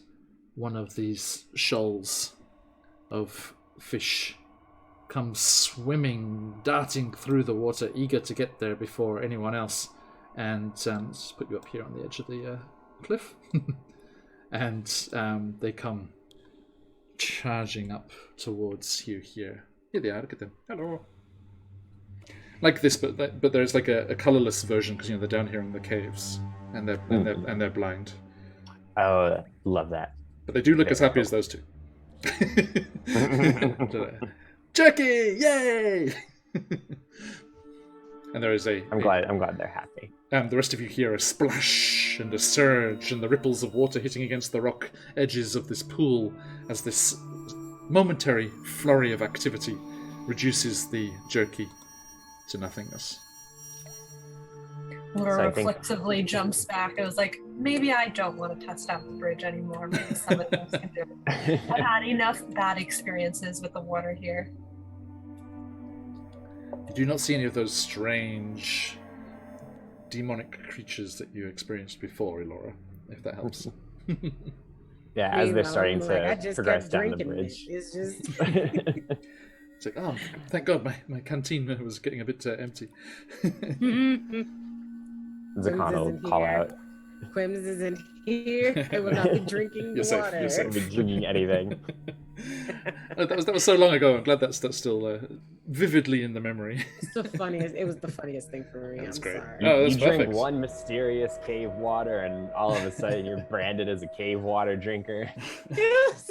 one of these shoals of fish comes swimming, darting through the water, eager to get there before anyone else. And let's just put you up here on the edge of the cliff. And they come charging up towards you here. Here they are, look at them. Hello. Like this, but there's like a colorless version because they're down here in the caves and they're blind. Oh, love that. But they do look as happy as those two. Jerky, yay! And there is I'm glad they're happy. The rest of you hear a splash and a surge and the ripples of water hitting against the rock edges of this pool as this momentary flurry of activity reduces the jerky to nothingness. Laura So I think- reflexively jumps back. It was like, maybe I don't want to test out the bridge anymore. Maybe somebody else can do it. I've had enough bad experiences with the water here. You do not see any of those strange demonic creatures that you experienced before, Elora, if that helps. Yeah, as they're Meanwhile, starting I'm like, I to just progress kept down the drinking it. bridge. It's just It's like, oh, thank God, my canteen was getting a bit empty. Zakan will isn't call here. out. Quims isn't here. I will not be drinking You're safe, water. you're safe. Will be drinking anything. that was so long ago. I'm glad that's still vividly in the memory. It's the funniest. It was the funniest thing for me. That's I'm great. sorry. Oh, You that's drink perfect. one mysterious cave water, and all of a sudden you're branded as a cave water drinker. Yes.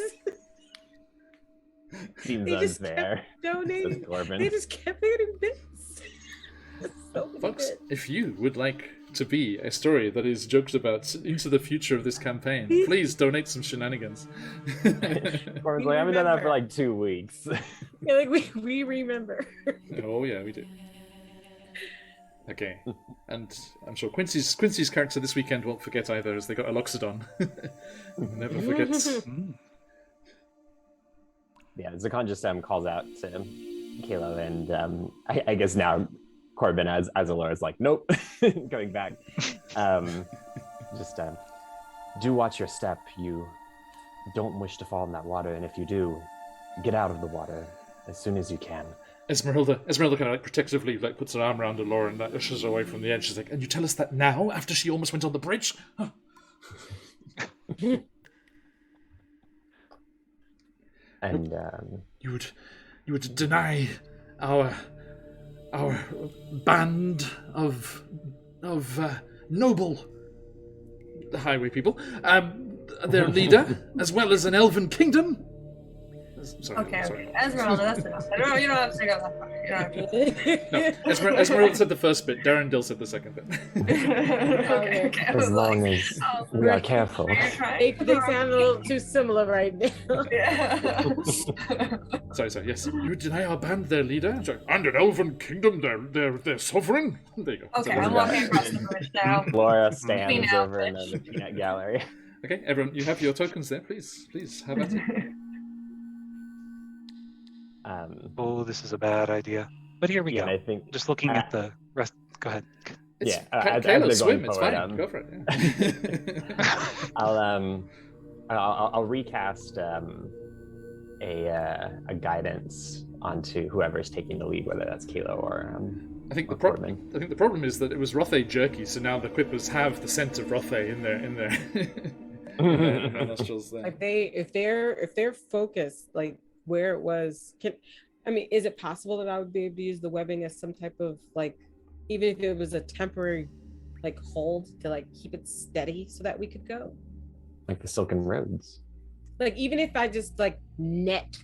Seems They just unfair. kept donating. Says Corbin. They just kept getting bits. So many Folks, bits. if you would like to be a story that is joked about into the future of this campaign, please donate some shenanigans. Corbin's like, I haven't done that for like 2 weeks. Yeah, like we remember. Oh yeah, we do. Okay, and I'm sure Quincy's character this weekend won't forget either, as they got Aloxodon. Never forgets. Yeah, Zakan just calls out to Kalo, and I guess now Corbin as Alora's like, nope, going back. Just do watch your step. You don't wish to fall in that water, and if you do, get out of the water as soon as you can. Esmeralda kind of like protectively like puts her arm around Elora and like, ushers her away from the edge. She's like, "And you tell us that now, after she almost went on the bridge?" Huh. And You would deny our band of noble highway people, their leader, as well as an elven kingdom. Sorry, Okay, sorry. okay. Esmeralda, that's enough. You don't have to go that far. You don't have to. No, Esmeralda said the first bit. Darren Dill said the second bit. Okay. I As was long like, as oh, we are careful. You're trying. They sound a little too similar right now. Yeah. Sorry. Yes, you deny our band their leader, and an elven kingdom, their sovereign. There you go. Okay, I'm walking across the bridge now. Laura stands Peanut over in bitch. the peanut gallery. Okay, everyone, you have your tokens there. Please have at it. Oh, this is a bad idea. But here we Yeah, go. and I think Just looking at the rest. Go ahead. It's, as Kayla, they're swim. going It's forward, fine. Go for it. Yeah. I'll recast a guidance onto whoever's taking the lead, whether that's Kilo or I think the Corbin. problem is that it was Rothe jerky, so now the quippers have the scent of Rothe in their in their nostrils there. Like if they're focused, like where it was, is it possible that I would be able to use the webbing as some type of like, even if it was a temporary like hold to like keep it steady so that we could go? Like the Silken Roads. Like even if I just like net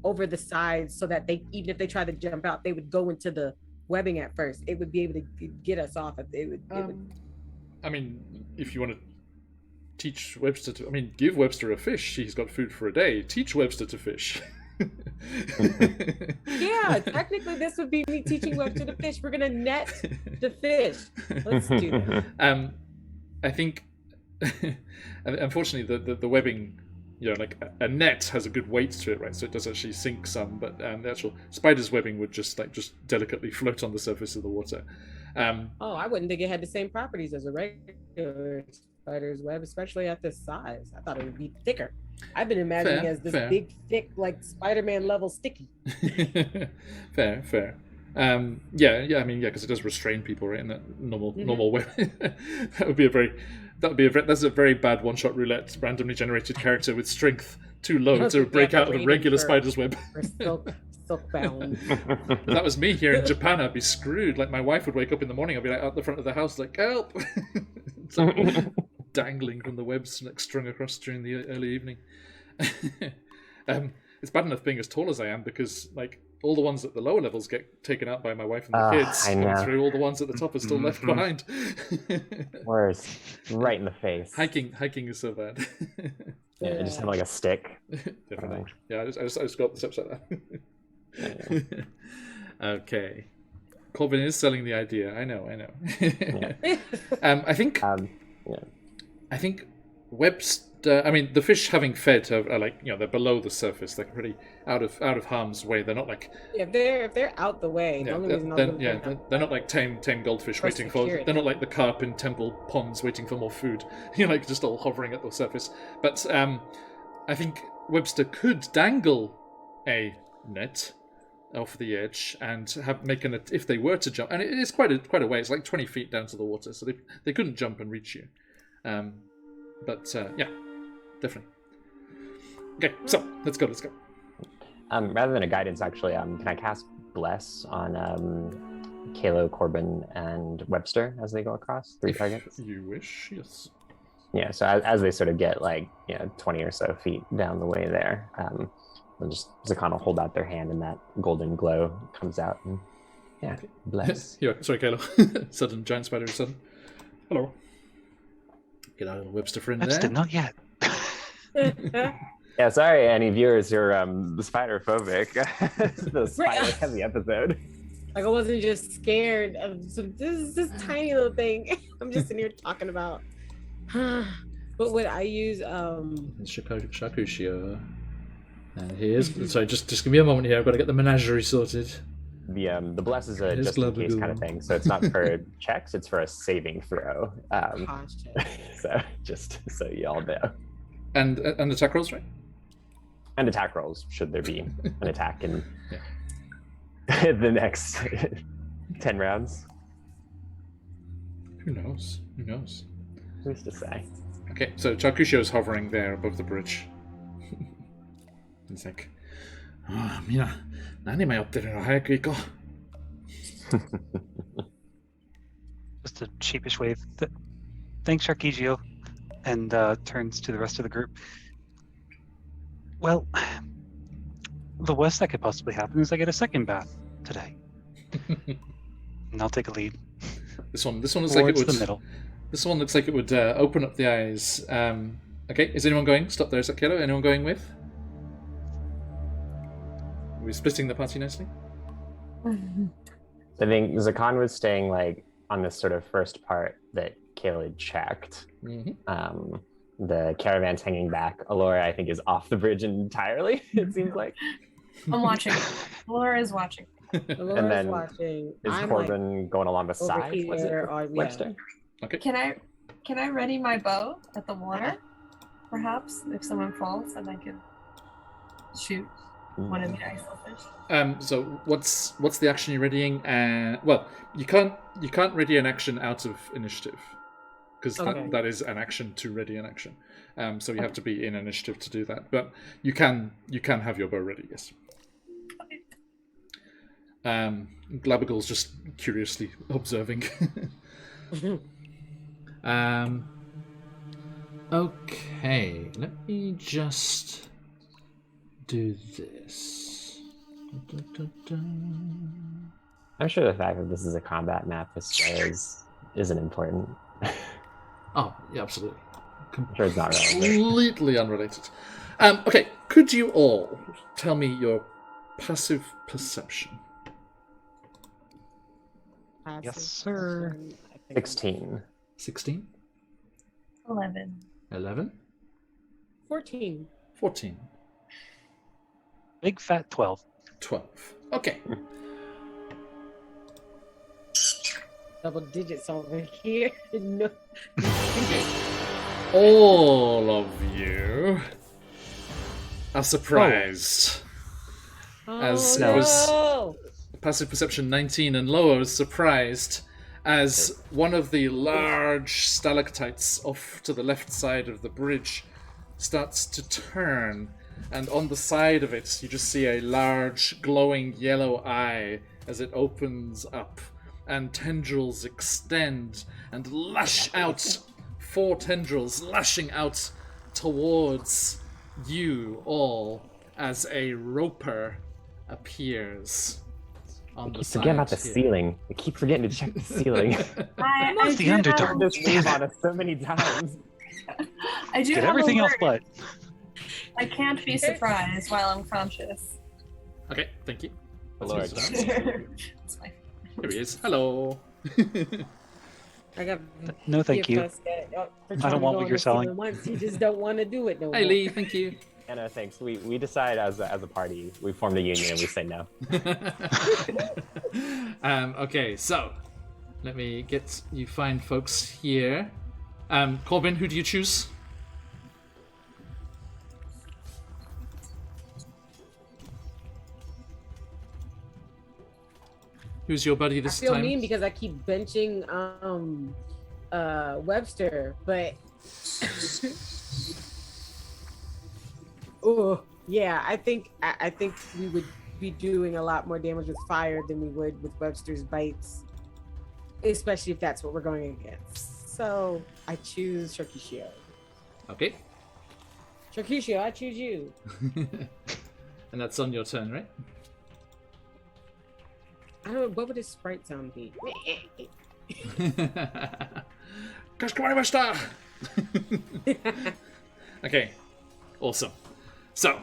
over the sides so that even if they try to jump out, they would go into the webbing at first. It would be able to get us off. It would. I mean, if you want to teach Webster give Webster a fish. He's got food for a day. Teach Webster to fish. Yeah, technically this would be me teaching Webster to fish. We're gonna net the fish. Let's do that. I think, unfortunately, the webbing, like a net has a good weight to it, right? So it does actually sink some, but the actual spider's webbing would just delicately float on the surface of the water. Oh, I wouldn't think it had the same properties as a regular spider's web, especially at this size. I thought it would be thicker. I've been imagining as this big, thick, like Spider-Man level sticky. Fair. Because it does restrain people, right? In that normal way. That's a very bad one-shot roulette. Randomly generated character with strength too low to break out of a regular spider's web. Or silk bound. If that was me here in Japan, I'd be screwed. Like my wife would wake up in the morning, I'd be like out the front of the house, like help, it's like dangling from the webs, like strung across during the early evening. It's bad enough being as tall as I am, because like all the ones at the lower levels get taken out by my wife and the kids, and through all the ones at the top are still left behind. Worse, right in the face. Hiking is so bad. Yeah, just have like a stick. Definitely. Yeah, I just got the steps like that. Okay. Corbin is selling the idea. I know. I think. I think Webster. I mean, the fish having fed are like they're below the surface. They're pretty out of harm's way. They're not like if they're out the way. they're not like tame goldfish waiting for. They're not like the carp in temple ponds waiting for more food. Like just all hovering at the surface. But I think Webster could dangle a net off the edge and make an if they were to jump, and it is quite a way. It's like 20 feet down to the water, so they couldn't jump and reach you. But yeah, definitely. Okay, so let's go. Rather than a guidance, actually, can I cast Bless on Kalo, Corbin, and Webster as they go across 3 targets? If you wish, yes. Yeah, so as they sort of get 20 or so feet down the way there, Zakan will hold out their hand and that golden glow comes out and bless. Sorry, Kalo. Sudden giant spider is sudden. Hello. Get out of the Webster friend Webster, there. not yet. Yeah, sorry, any viewers who are spider phobic. The spider heavy episode. Like I wasn't just scared of this tiny little thing. I'm just sitting here talking about. But would I use Shakushia? And here's sorry, just give me a moment here. I've got to get the menagerie sorted. The bless is a just in case kind of thing, so it's not for checks; it's for a saving throw. So just so you all know. And attack rolls, right? And attack rolls, should there be an attack in the next 10 rounds. Who knows? Who's to say? Okay, so Chakushio is hovering there above the bridge. It's like, mina, nani mayotte no hayaku iko. Just a sheepish wave. Thanks, Sharkigio. And turns to the rest of the group. Well, the worst that could possibly happen is I get a second bath today. And I'll take a lead. This one looks like it would. The middle. This one looks like it would open up the eyes. Okay, is anyone going? Stop there, Kilo. Anyone going with? Are we splitting the party nicely? I think Zakan was staying on this sort of first part that Caleb checked. Mm-hmm. The caravan's hanging back. Alora, I think, is off the bridge entirely, it seems like. I'm watching. Laura is watching. And then watching. Is Corbin going along the side? Was it Webster? Okay. Can I ready my bow at the water? Perhaps if someone falls, then I can shoot one of the ice fish. So what's the action you're readying? Well, you can't ready an action out of initiative because that is an action to ready an action. So you have to be in initiative to do that. But you can have your bow ready. Yes. Okay. Glabagal's just curiously observing. Okay, let me just do this. I'm sure the fact that this is a combat map isn't important. Oh, yeah, absolutely. I'm sure it's not relevant. Completely unrelated. Okay, could you all tell me your passive perception? Yes, sir. 16. 16? 11. 11? 14. 14. Big fat 12. 12. Okay. Double digits over here. No. All of you are surprised. As was passive perception 19 and lower is surprised as one of the large stalactites off to the left side of the bridge starts to turn, and on the side of it you just see a large glowing yellow eye as it opens up, and tendrils extend and lash out. 4 tendrils lashing out towards you all as a roper appears on the side. Forget about the here. ceiling. I keep forgetting to check the ceiling. I the underdog. This move on us so many times. I do Get have everything a else word. but. I can't be surprised while I'm conscious. Okay, thank you. Lord. It's fine. Here he is. Hello. I got No, thank you. I don't want what you're selling. Once you just don't want to do it no more. Hey, Lee. Thank you. And thanks. We decide as a party. We formed a union and we say no. Okay, so let me get you fine folks here. Corbin, who do you choose? Who's your buddy this I feel time? mean because I keep benching Webster, but oh yeah, I think we would be doing a lot more damage with fire than we would with Webster's bites, especially if that's what we're going against. So I choose Sharkishio. Okay. Sharkishio, I choose you. And that's on your turn, right? I don't know, what would his sprite sound be? Kashikarimashita! Okay, awesome. So,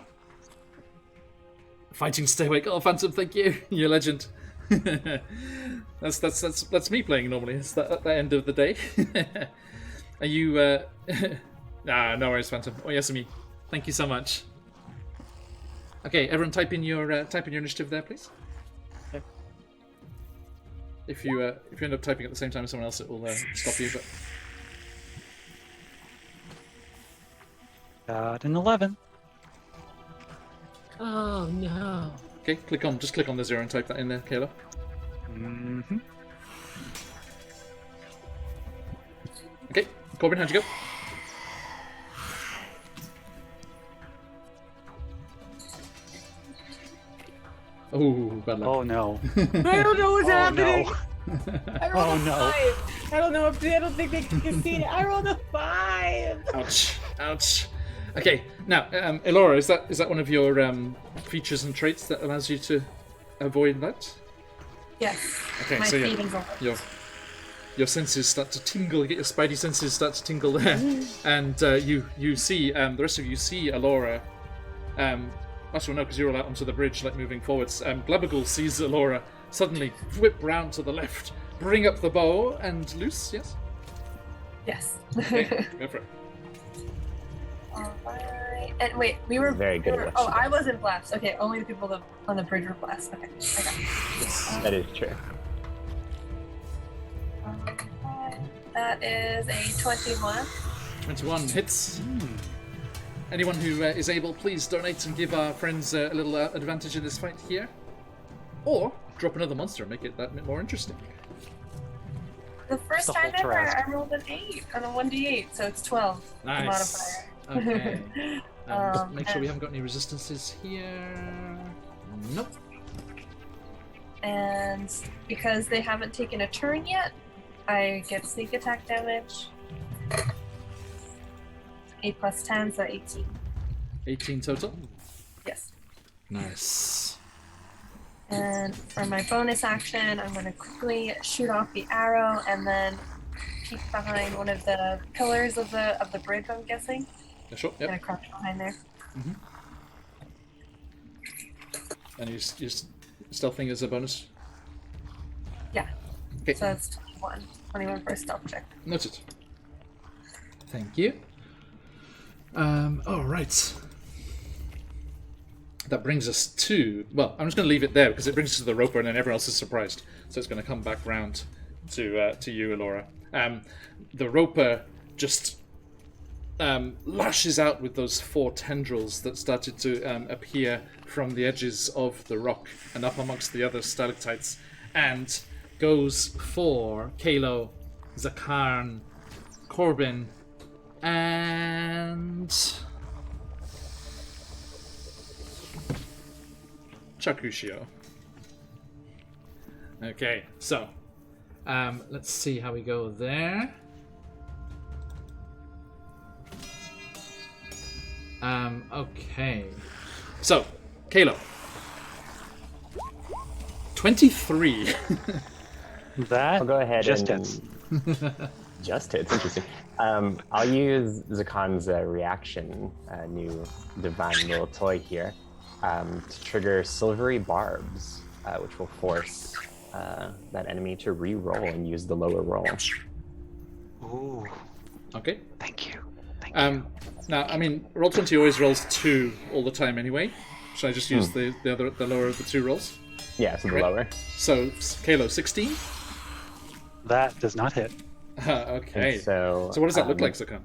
fighting stay awake. Oh, Phantom, thank you. You're a legend. That's me playing normally. It's at the end of the day. Are you? No worries, Phantom. Oh, yes, me. Thank you so much. Okay, everyone, type in your initiative there, please. Okay. If you end up typing at the same time as someone else, it will stop you. But Got an 11. Oh no. okay, just click on the 0 and type that in there, Kayla. Mm-hmm. Okay, Corbin, how'd you go? Oh, bad luck. Oh no. I don't know what's happening. No. I rolled Oh, a no. 5. I don't know if I don't think they can see it. I rolled a 5. Ouch! Ouch! Okay, now, Elora, is that one of your features and traits that allows you to avoid that? Yes. Okay, My so feelings are your senses start to tingle. You get your spidey senses start to tingle there, and you see the rest of you see Elora. Actually, no, because you're all out onto the bridge, like moving forwards. Glabagool sees Elora suddenly whip round to the left, bring up the bow, and loose. Yes. Yes. Okay, go for it. Alright. And wait, we were Very good at what she Oh, I does. wasn't blessed. Okay, only the people on the bridge were blessed. Okay, I got it. That is true. That is a 21. 21 hits. Anyone who is able, please donate and give our friends a little advantage in this fight here. Or drop another monster and make it that bit more interesting. The first The time whole ever, Trask. I rolled an 8 on a 1d8, so it's 12. The Nice. modifier. Okay. Just make sure we and- haven't got any resistances here. Nope. And because they haven't taken a turn yet, I get sneak attack damage. 8 plus 10, so 18. 18 total. Yes. Nice. And for my bonus action, I'm going to quickly shoot off the arrow and then peek behind one of the pillars of the bridge, I'm guessing. Yeah, sure. I'm going Yep. to crouch behind there. And you stealthing as a bonus. Yeah. Okay. So that's 21. 21 for a stealth check. Noted. Thank you. All right. That brings us to... Well, I'm just going to leave it there because it brings us to the roper and then everyone else is surprised. So it's going to come back round to you, Elora. The roper just lashes out with those 4 tendrils that started to appear from the edges of the rock and up amongst the other stalactites and goes for Kalo, Zakarn, Corbin, and Chakushio. Okay, so let's see how we go there. Okay, so Kalo, 23. That I'll go ahead just and hits. just hits. Interesting. I'll use Zakan's reaction, new divine little toy here, to trigger silvery barbs, which will force that enemy to re-roll and use the lower roll. Ooh, Okay. thank you. Thank you. Now, I mean, Roll20 always rolls 2 all the time anyway. Should I just use the lower of the 2 rolls? Yeah, so the Right. lower. So, Kalo, 16? That does not hit. Okay. And so what does that look like, Sakan?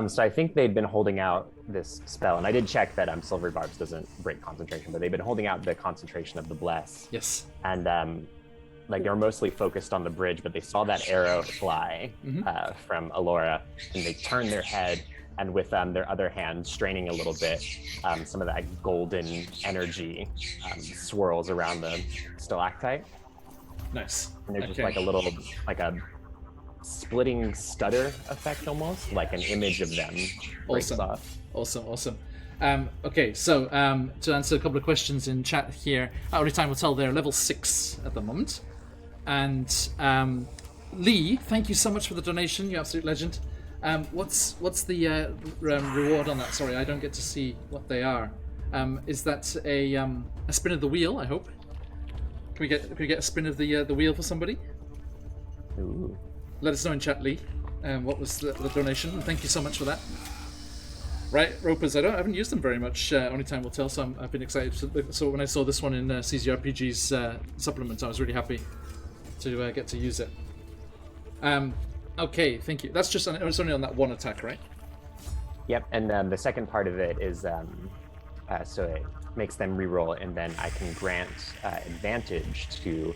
So I think they'd been holding out this spell, and I did check that Silver Barbs doesn't break concentration, but they've been holding out the concentration of the Bless. Yes. And like they were mostly focused on the bridge, but they saw that arrow fly from Alora, and they turned their head, and with their other hand straining a little bit, some of that golden energy swirls around the stalactite. Nice. And there's just like a little, like a splitting stutter effect almost, like an image of them breaks Awesome. off. Awesome. Okay, so to answer a couple of questions in chat here, Only Time Will Tell, they're level 6 at the moment. And Lee, thank you so much for the donation, you absolute legend. What's the reward on that? Sorry, I don't get to see what they are. Is that a spin of the wheel, I hope? Can we get a spin of the wheel for somebody? Ooh. Let us know in chat, Lee. What was the donation? Thank you so much for that. Right, ropers. I haven't used them very much. Only Time Will Tell. So I've been excited. So when I saw this one in CZRPG's supplement, I was really happy to get to use it. Okay, thank you. That's just it's only on that one attack, right? Yep, and the second part of it is so it makes them reroll, and then I can grant advantage to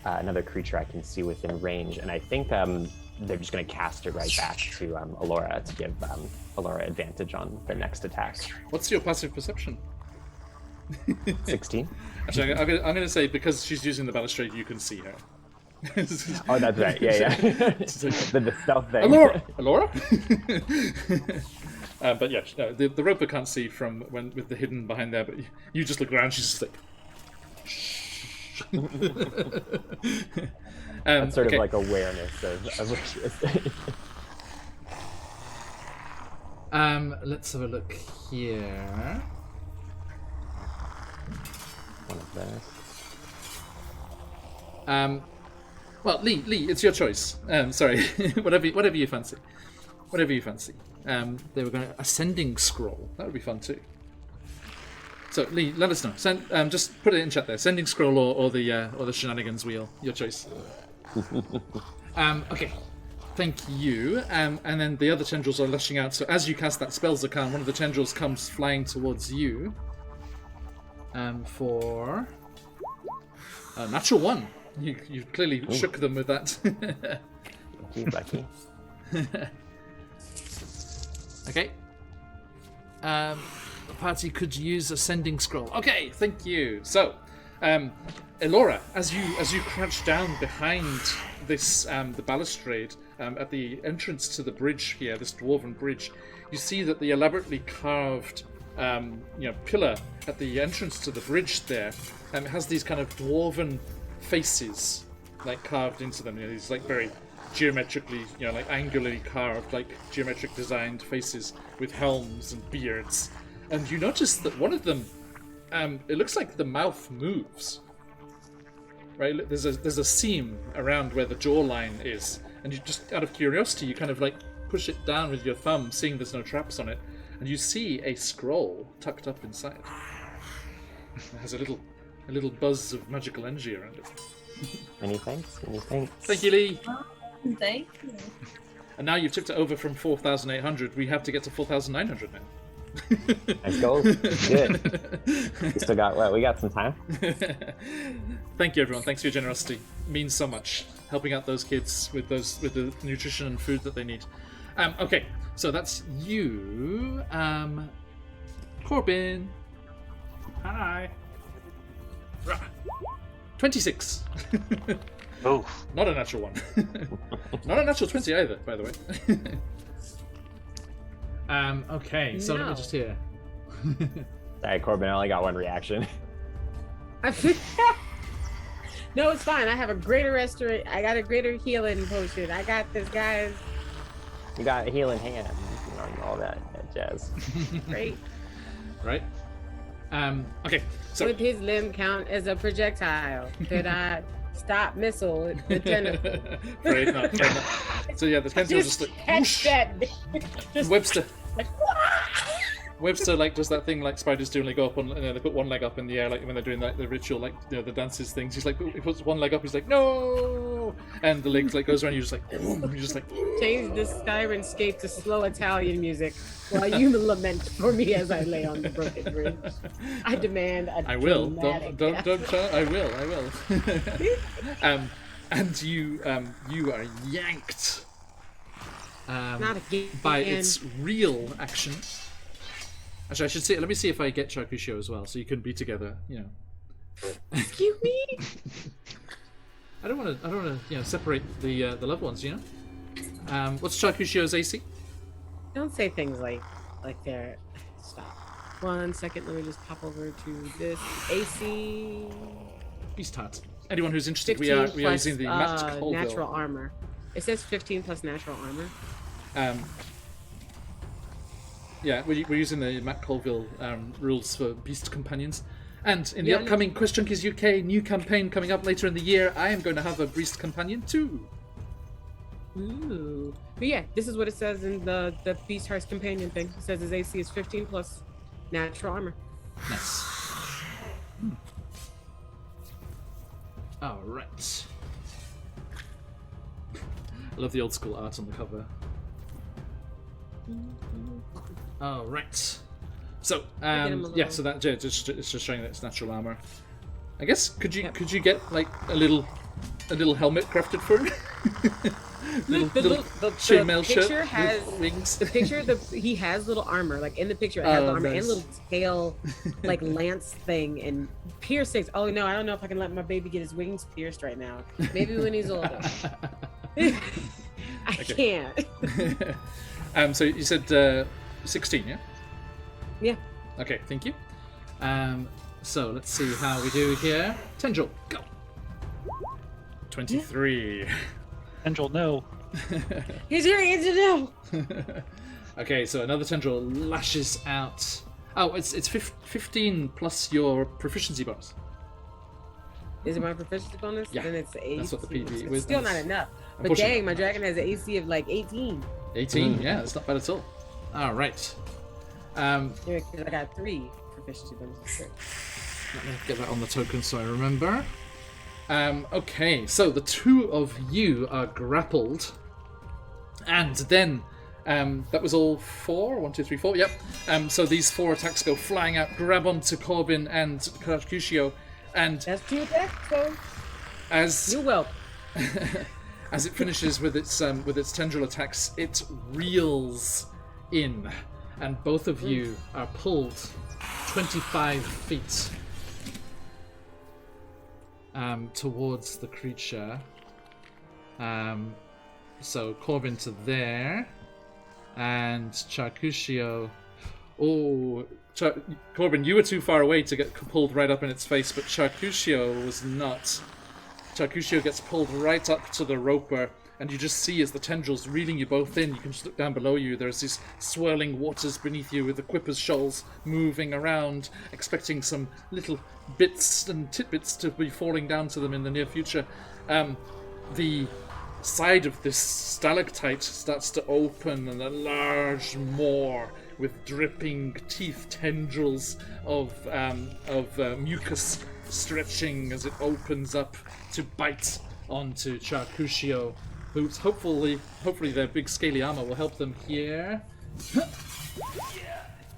another creature I can see within range, and I think they're just going to cast it right back to Alora to give Alora advantage on the next attack. What's your passive perception? 16. Actually, I'm going to say because she's using the balustrade, you can see her. Oh, that's right. Yeah. the stealth thing. Alora? But yeah, no, the roper can't see from with the hidden behind there, but you just look around, she's just like... That's sort okay. of like awareness of what she is saying. Let's have a look here. One of those. Well, Lee, it's your choice. Sorry, whatever you fancy. Whatever you fancy. They were going to ascending scroll. That would be fun too. So Lee, let us know. Just put it in chat there. Ascending scroll or the shenanigans wheel. Your choice. Okay. Thank you. And then the other tendrils are lashing out. So as you cast that spell, Zakan, one of the tendrils comes flying towards you. For a natural 1. You clearly shook them with that. Lucky. Okay. The party could use ascending scroll. Okay, thank you. So, Elora, as you crouch down behind this the balustrade at the entrance to the bridge here, this dwarven bridge, you see that the elaborately carved pillar at the entrance to the bridge there has these kind of dwarven faces like carved into them. These like very geometrically, like angularly carved, like geometric designed faces with helms and beards. And you notice that one of them, it looks like the mouth moves. Right? There's a seam around where the jawline is, and you just, out of curiosity, you kind of like push it down with your thumb, seeing there's no traps on it, and you see a scroll tucked up inside. It has a little buzz of magical energy around it. Many thanks. Thank you, Lee. Thank you. And now you've tipped it over from 4,800. We have to get to 4,900 now. Let's go. Good. We still got we got some time. Thank you, everyone. Thanks for your generosity. It means so much. Helping out those kids with the nutrition and food that they need. Okay, so that's you. Corbin. Hi. 26. Oh, Not a natural 1. Not a natural 20 either, by the way. Okay, so let me just hear. Sorry, Corbin, I only got one reaction. No, it's fine. I have a greater restoration. I got a greater healing potion. I got this, guys. You got a healing hand and all that jazz. Great. Right. Okay, so Would his limb count as a projectile? Could I stop missile the tentacle? Afraid not, afraid not. So yeah, the tentacle just like catch whoosh. that. Just Webster like, like does that thing like spiders do when they go up on, they put one leg up in the air, like when they're doing like the ritual, like the dances things. He's like, he puts one leg up, he's like no, and the leg like goes around. You're just like, you're just like. change the Sirenscape to slow Italian music while you lament for me as I lay on the broken bridge. I demand a I will. dramatic Don't. death. I will. And you are yanked. Not again. By its real action. Actually, I should see. Let me see if I get Charcuterie as well, so you can be together. You know. Excuse me. I don't want to. Separate the loved ones. You know. What's Charcuterie's AC? Don't say things like they're. Stop. 1 second. Let me just pop over to this AC. Beast Heart. Anyone who's interested, 15 we are plus, using the Matt Colville. natural armor. It says 15 plus natural armor. Yeah, we're using the Matt Colville rules for Beast Companions. And in the upcoming Quest Junkies UK new campaign coming up later in the year, I am going to have a Beast Companion too. Ooh. But yeah, this is what it says in the Beast Heart's companion thing. It says his AC is 15 plus natural armor. Nice. Alright. I love the old school art on the cover. Alright. So, so that it's just showing that it's natural armor. I guess could you get like a little helmet crafted for him? little chainmail shirt has with wings. The picture, he has little armor. Like in the picture, it has the armor nice. and little tail, like lance thing, and piercings. Oh no, I don't know if I can let my baby get his wings pierced right now. Maybe when he's older. I can't. So you said 16, yeah? Yeah. Okay, thank you. So let's see how we do here. Tendril, go. 23. Angel, no. He's your angel now. Okay, so another tendril lashes out. Oh, it's 15 plus your proficiency bonus. Is it my proficiency bonus? Yeah, Then it's 8. that's what the PV It's was. still not enough. But Unfortunately. dang, my dragon has an AC of like 18. 18, yeah, that's not bad at all. All right. Yeah, 'cause I got 3 proficiency bonuses. Let me get that on the token so I remember. Okay, so the two of you are grappled. And then, that was all 4? 1, 2, 3, 4, yep. So these 4 attacks go flying out, grab onto Corbin and Karakushio, and That's 2 attacks, so as you're welcome. as it finishes with its tendril attacks, it reels in, and both of you are pulled 25 feet towards the creature. So Corbin to there, and Charcushio. Oh, Corbin, you were too far away to get pulled right up in its face, but Charcushio was not. Charcushio gets pulled right up to the roper, and you just see as the tendrils reeling you both in. You can just look down below you. There's these swirling waters beneath you with the Quipper's shoals moving around, expecting some little bits and tidbits to be falling down to them in the near future. The side of this stalactite starts to open, and a large maw with dripping teeth tendrils of mucus stretching as it opens up to bite onto Charcushio, who's hopefully their big scaly armor will help them here.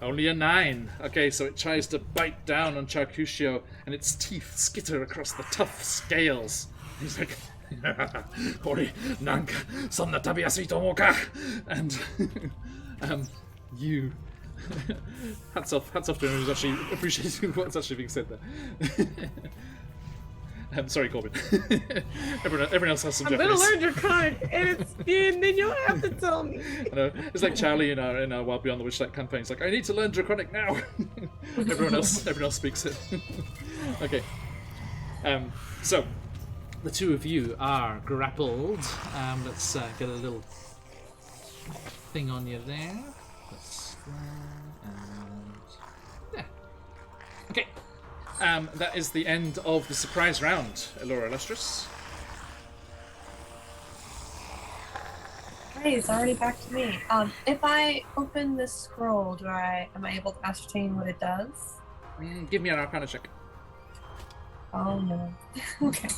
Only a 9. Okay, so it tries to bite down on Charcushio, and its teeth skitter across the tough scales. He's like, Hori, Nanka, Sonna Tabiasi Tomoka! And you. hats off to anyone who's actually appreciating what's actually being said there. I'm sorry, Corbin. everyone else has some I'm Japanese. gonna learn Draconic, and then you'll have to tell me. I know. It's like Charlie in our Wild Beyond the Witchlight campaign. It's like, I need to learn Draconic now. everyone else speaks it. Okay. So the two of you are grappled. Let's get a little thing on you there. That's and yeah. that is the end of the surprise round, Elora Lustrous. Hey, it's already back to me. If I open this scroll, am I able to ascertain what it does? Give me an Arcana check. Oh no. Okay.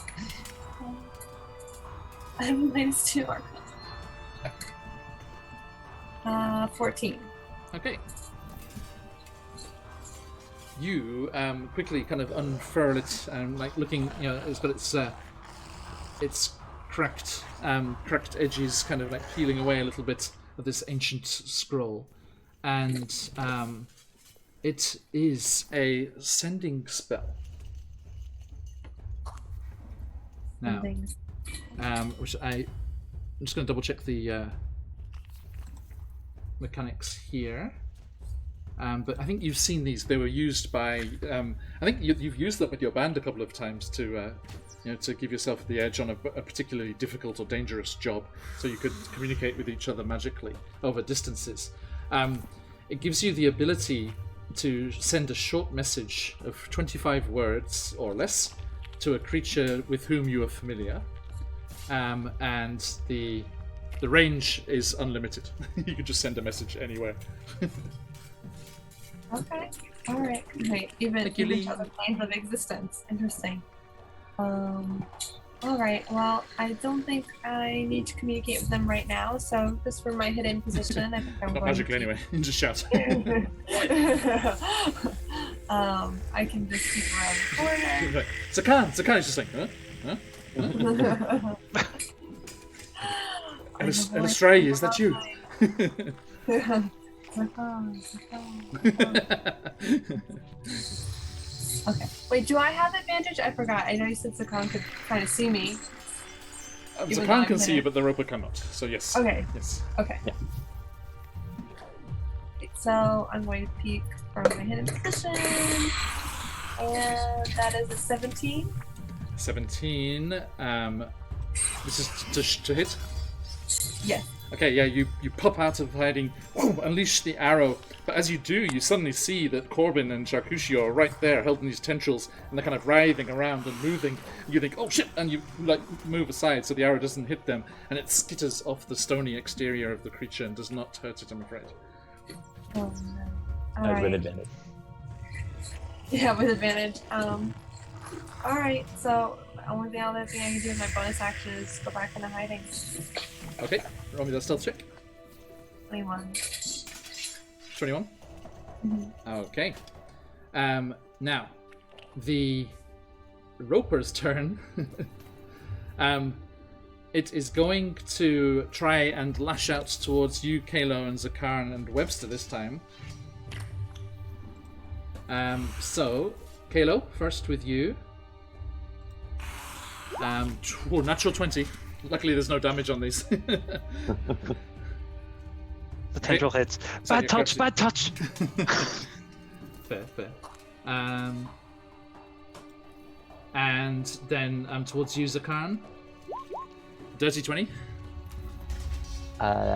I have -2 Arcana. 14. Okay. You quickly kind of unfurl it and like looking, it's got its cracked edges kind of like peeling away a little bit of this ancient scroll, and it is a sending spell. Now, which I'm just going to double check the mechanics here. But I think you've seen these. They were used by. I think you've used them with your band a couple of times to give yourself the edge on a particularly difficult or dangerous job, so you could communicate with each other magically over distances. It gives you the ability to send a short message of 25 words or less to a creature with whom you are familiar, and the range is unlimited. You can just send a message anywhere. Okay. All right. Great. Even to other planes of existence. Interesting. All right. Well, I don't think I need to communicate with them right now. So just for my hidden position, I think I'm Not going magically anyway. Just shout. I can just keep around the corner. Zakan is just like, huh? Elistray, is that you? Okay. Wait, do I have advantage? I forgot. I know you said Zakan could kind of see me. Zakan can see you, but the roper cannot. So yes. Okay. Yes. Okay. Yeah. So I'm going to peek from my hidden position, and that is a 17. 17. This is to hit. Yes. Okay, yeah, you pop out of hiding, unleash the arrow, but as you do, you suddenly see that Corbin and Charcuccio are right there, holding these tendrils, and they're kind of writhing around and moving. You think, oh shit, and you like move aside so the arrow doesn't hit them, and it skitters off the stony exterior of the creature and does not hurt it, I'm afraid. Oh no. With advantage. Yeah, with advantage. Alright, so the only other thing I can do with my bonus action is go back into hiding. Okay, roll me that stealth check. 21. 21? Mm-hmm. Okay. Now, the roper's turn. It is going to try and lash out towards you, Kalo, and Zakarn, and Webster this time. So, Kalo, first with you. Natural 20. Luckily, there's no damage on these. The tendril hits. Bad touch, bad touch! Fair. And then towards you, Zakarn. Dirty 20.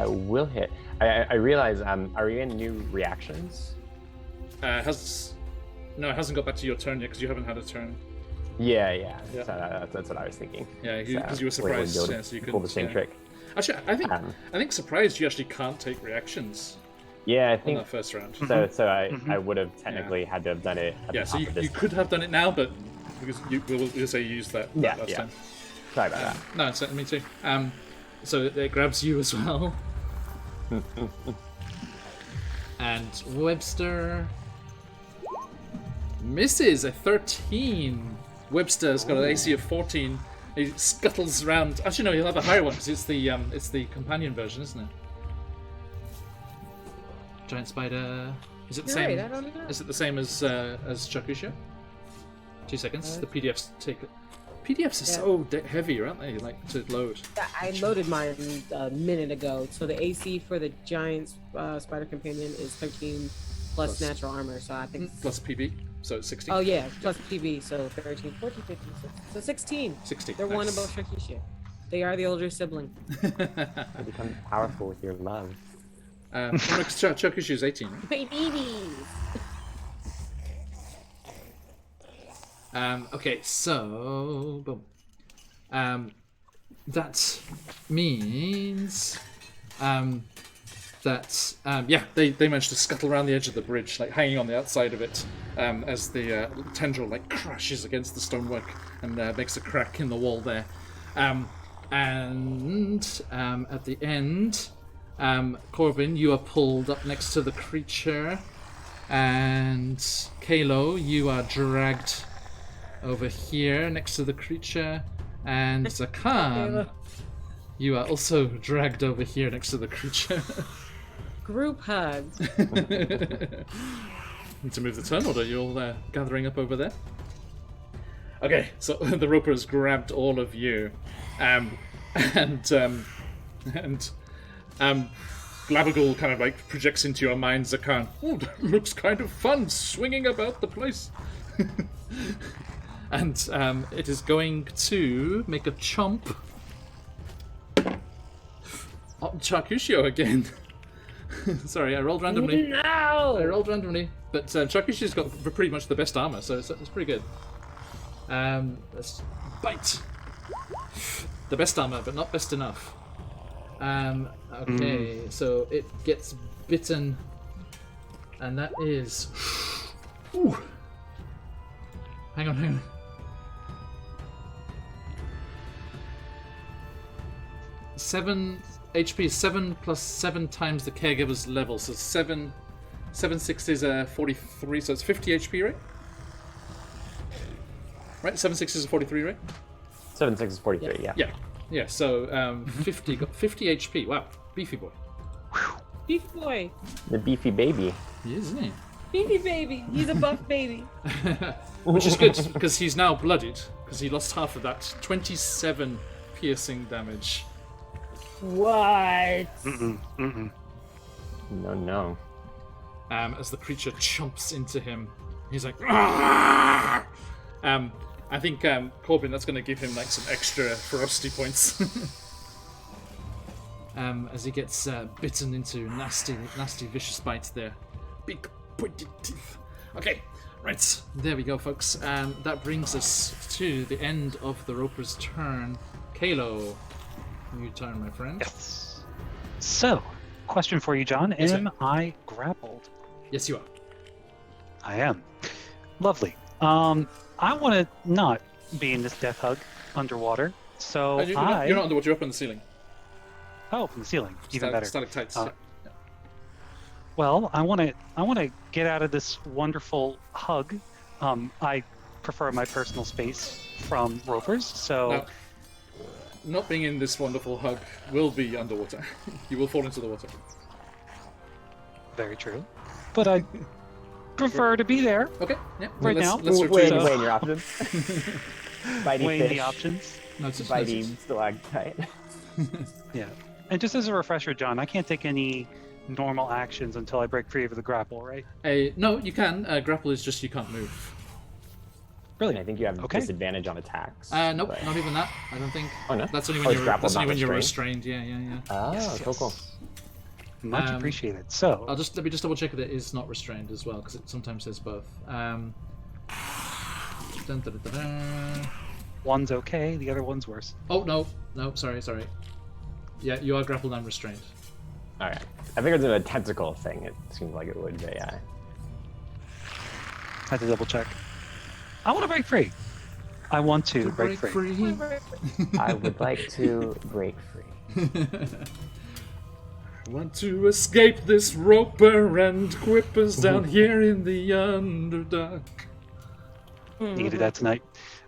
Will hit. I realize, are we in new reactions? It hasn't got back to your turn yet because you haven't had a turn. Yeah. So that's what I was thinking. Yeah, because you were surprised. So you could pull the same trick. Actually, I think surprised you actually can't take reactions. Yeah, I think on that first round. So I would have technically had to have done it. At the so top of this you could have done it now, but because we'll say you used that last time. Sorry about that. No, it's me too. So it grabs you as well. And Webster misses a 13. Webster's got an AC of 14. He scuttles around. Actually, no, he'll have a higher one because it's the companion version, isn't it? Giant spider. Is it the same? Right, I don't know. Is it the same as Chakusha? 2 seconds. The PDFs take it. PDFs are so heavy, aren't they? Like to load. I loaded mine a minute ago. So the AC for the giant spider companion is 13 plus natural armor. So I think plus PB, so it's 16. Oh yeah, plus PB, so 13, 14, 15, so 16. 16. They're one above Shakisha. They are the older sibling. You become powerful with your love. Chakusha is 18. Babies. Okay, so boom. That means that they managed to scuttle around the edge of the bridge, like hanging on the outside of it, as the tendril like crashes against the stonework and makes a crack in the wall there. And at the end, Corbin, you are pulled up next to the creature, and Kalo, you are dragged over here next to the creature, and Zakan, you are also dragged over here next to the creature. Group hug. Need to move the turn order. You're all gathering up over there. Okay, so the roper has grabbed all of you, and Glabagal kind of like projects into your mind, Zakan. Oh, that looks kind of fun, swinging about the place. And it is going to make a chomp on Charcushio again. Sorry, I rolled randomly. No! I rolled randomly, but Charcushio's got pretty much the best armor, so it's pretty good. Let's bite. The best armor, but not best enough. Okay, so it gets bitten, and that is. Ooh. Hang on. 7 HP, 7 plus 7 times the caregiver's level, so 7 6s are 43, so it's 50 HP, right? Right, 7 6s are 43, right? 7 6 is 43. Yeah. So 50 got 50 HP. Wow, beefy boy. Beefy boy. The beefy baby. He is, isn't he? Beefy baby. He's a buff baby. Which is good because he's now bloodied because he lost half of that. 27 piercing damage. What? No. As the creature chomps into him, he's like, "Argh!" I think Corbin, that's going to give him like some extra ferocity points. As he gets bitten into nasty, vicious bites there. Big pointed teeth. Okay, right, there we go, folks. And that brings us to the end of the Roper's turn. Kalo, your turn, my friend. Yes. So, question for you, John. Yes, Am sir. I grappled? Yes, you are. I am. Lovely. I want to not be in this death hug underwater, so You're not underwater, you're up on the ceiling. Oh, from the ceiling, even better. Stalactites. Uh, Yeah. Well, I want to get out of this wonderful hug. I prefer my personal space from ropers, so Now, not being in this wonderful hug will be underwater. You will fall into the water. very true. But I prefer to be there. Okay, yeah. Right now? Let's Weighing retreat. your options. Biting Weighing fish. the options. No, it's just Biting stalactite. Yeah. And just as a refresher, John, I can't take any normal actions until I break free of the grapple, right? No, you can. Grapple is just you can't move. Really? I think you have Okay. disadvantage on attacks. Nope, but- not even that. I don't think. Oh no. That's only Oh, when it's you're. grappled, That's only not when you're restrained? restrained. Yeah. Oh, Yes, cool. Much Um, appreciated. So, Let me just double check that it is not restrained as well, because it sometimes says both. Dun, dun, dun, dun, dun. one's okay, the other one's worse. Oh no, sorry. Yeah, you are grappled and restrained. All right. I figured it was a tentacle thing. It seemed like it would be. I had to double check. I want to break free. I want to break free. I would like to break free. Want to escape this roper and quippers down here in the Underdark. Needed that tonight.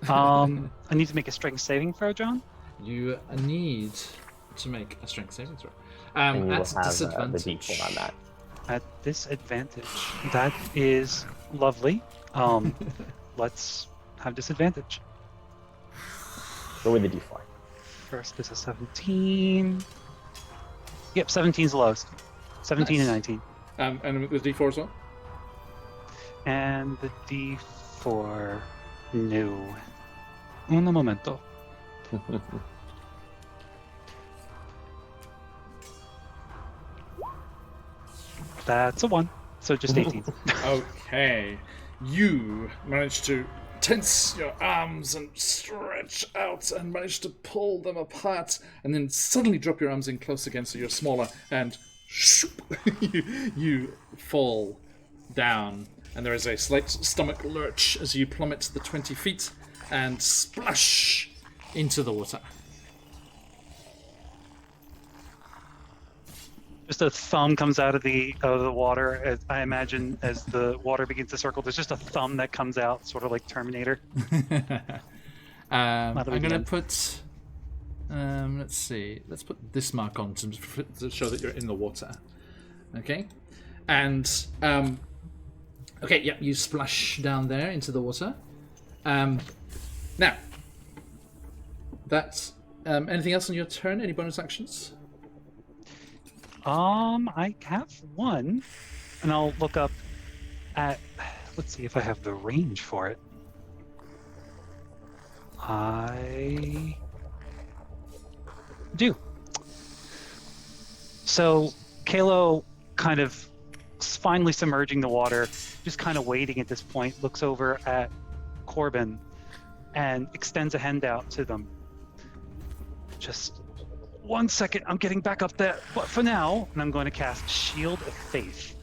I need to make a strength saving throw, John. You need to make a strength saving throw. And you will At have the disadvantage. default on that. At disadvantage. That is lovely. Let's have disadvantage. Go with the d4. First is a 17. Yep, 17's the lowest. 17 Nice. and 19. And with D4 as well? And the D4. No. Un momento. That's a 1. So just 18. Okay. You managed to tense your arms and stretch out and manage to pull them apart, and then suddenly drop your arms in close again so you're smaller, and you fall down. And there is a slight stomach lurch as you plummet the 20 feet and splash into the water. Just a thumb comes out of the water, as I imagine, as the water begins to circle. There's just a thumb that comes out, sort of like Terminator. I'm going to put... let's see. Let's put this mark on to show that you're in the water. Okay? And... okay, yeah, you splash down there into the water. Now, that's... anything else on your turn? Any bonus actions? I have one, and I'll look up at, let's see if I have the range for it. I do. So, Kalo kind of finally submerging the water, just kind of waiting at this point, looks over at Corbin and extends a hand out to them. Just 1 second, I'm getting back up there, but for now, and I'm going to cast Shield of Faith,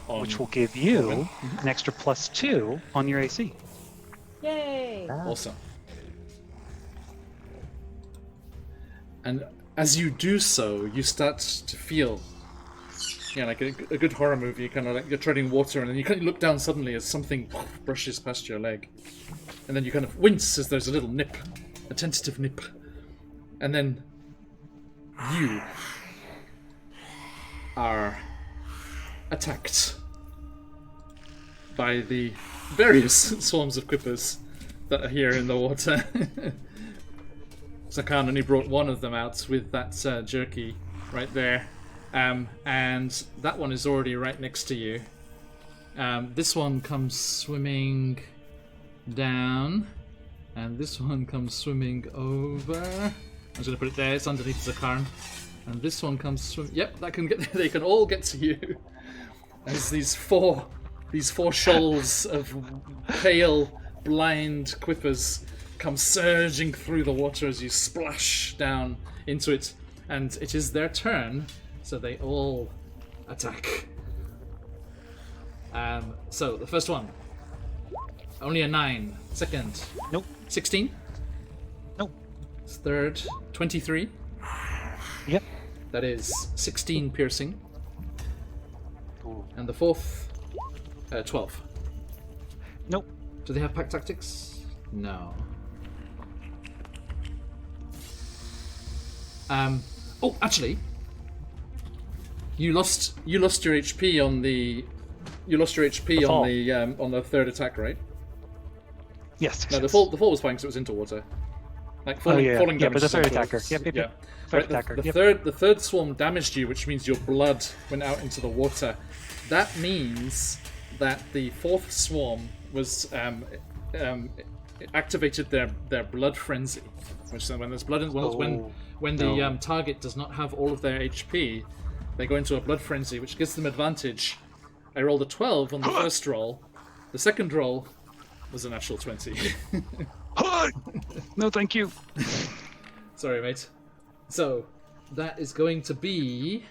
which will give you an extra +2 on your AC. Yay! Awesome. And as you do so, you start to feel, like a good horror movie, kind of like you're treading water, and then you kind of look down suddenly as something brushes past your leg, and then you kind of wince as there's a little nip, a tentative nip, and then you are attacked by the various swarms of quippers that are here in the water. Zakan only brought one of them out with that jerky right there. And that one is already right next to you. This one comes swimming down, and this one comes swimming over. I'm just gonna put it there. It's underneath the cairn, and this one comes swim. Yep, that can get. They can all get to you. As these four shoals of pale, blind quippers come surging through the water as you splash down into it, and it is their turn, so they all attack. So the first one, only a 9. Second, Nope. 16. Nope. Third, 23. Yep. That is 16 piercing. Ooh. And the fourth, 12. Nope. Do they have pack tactics? No. Oh, actually, you lost your HP on the on the third attack, right? Yes. No, the fall was fine because it was into water. Like falling damage. Yeah, but the third is attacker. afterwards. Yep. Yeah. Third Right, attacker. The third swarm damaged you, which means your blood went out into the water. That means that the fourth swarm was activated their blood frenzy, which when there's blood when the target does not have all of their HP, they go into a blood frenzy, which gives them advantage. I rolled a 12 on the first roll. The second roll was a natural 20. No, thank you. Sorry, mate. So, that is going to be...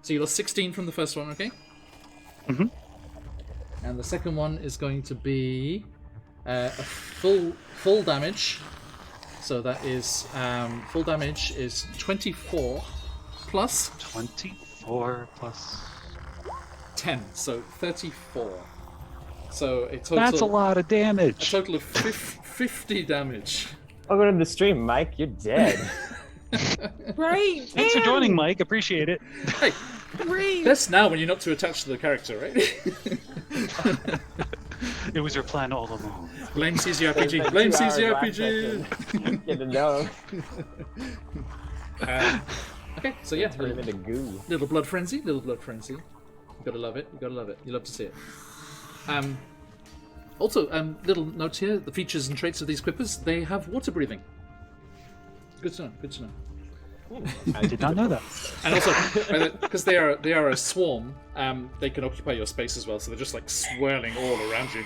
So you lost 16 from the first one, okay? Mm-hmm. And the second one is going to be a full damage. So that is... full damage is 24 plus... 24 plus... 10, so 34. So a total... That's a lot of damage. A total of 50 damage. Welcome to the stream, Mike. You're dead. Right. Thanks for joining, Mike. Appreciate it. Hey, Great. that's now when you're not too attached to the character, right? It was your plan all along. Blame CZRPG. Blame CZRPG. Get to know. Okay, so yeah, Turn him into goo. little blood frenzy. You gotta love it. You love to see it. Also, little note here: the features and traits of these quippers, they have water breathing. Good to know. I did not know that. And also, because they are a swarm, they can occupy your space as well. So they're just like swirling all around you.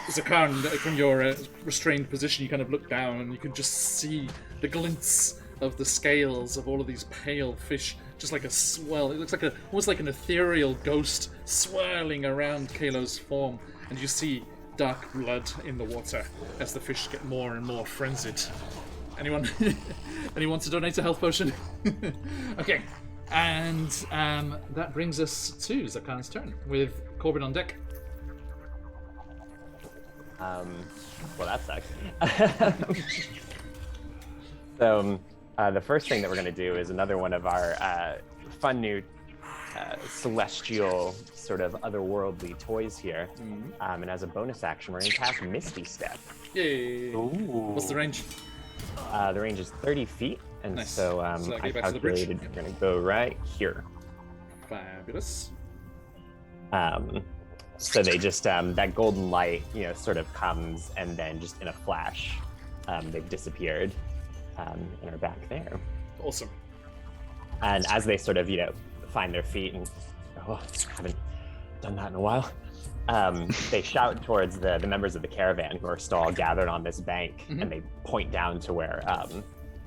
Zakan, from your restrained position, you kind of look down and you can just see the glints of the scales of all of these pale fish, just like a swirl. It looks like almost like an ethereal ghost swirling around Kalo's form, and you see dark blood in the water as the fish get more and more frenzied. Anyone want to donate a health potion? Okay, and that brings us to Zakan's turn with Corbin on deck. Well, that sucks. So the first thing that we're going to do is another one of our fun new celestial sort of otherworldly toys here. And as a bonus action, we're going to cast Misty Step. Yay! Ooh. What's the range? The range is 30 feet, and Nice. so So I get back to the bridge. calculated we're going to go right here. Fabulous. So they just that golden light, sort of comes, and then just in a flash, they've disappeared and are back there. Awesome. And as they sort of find their feet and haven't done that in a while, they shout towards the members of the caravan who are still all gathered on this bank, and they point down to where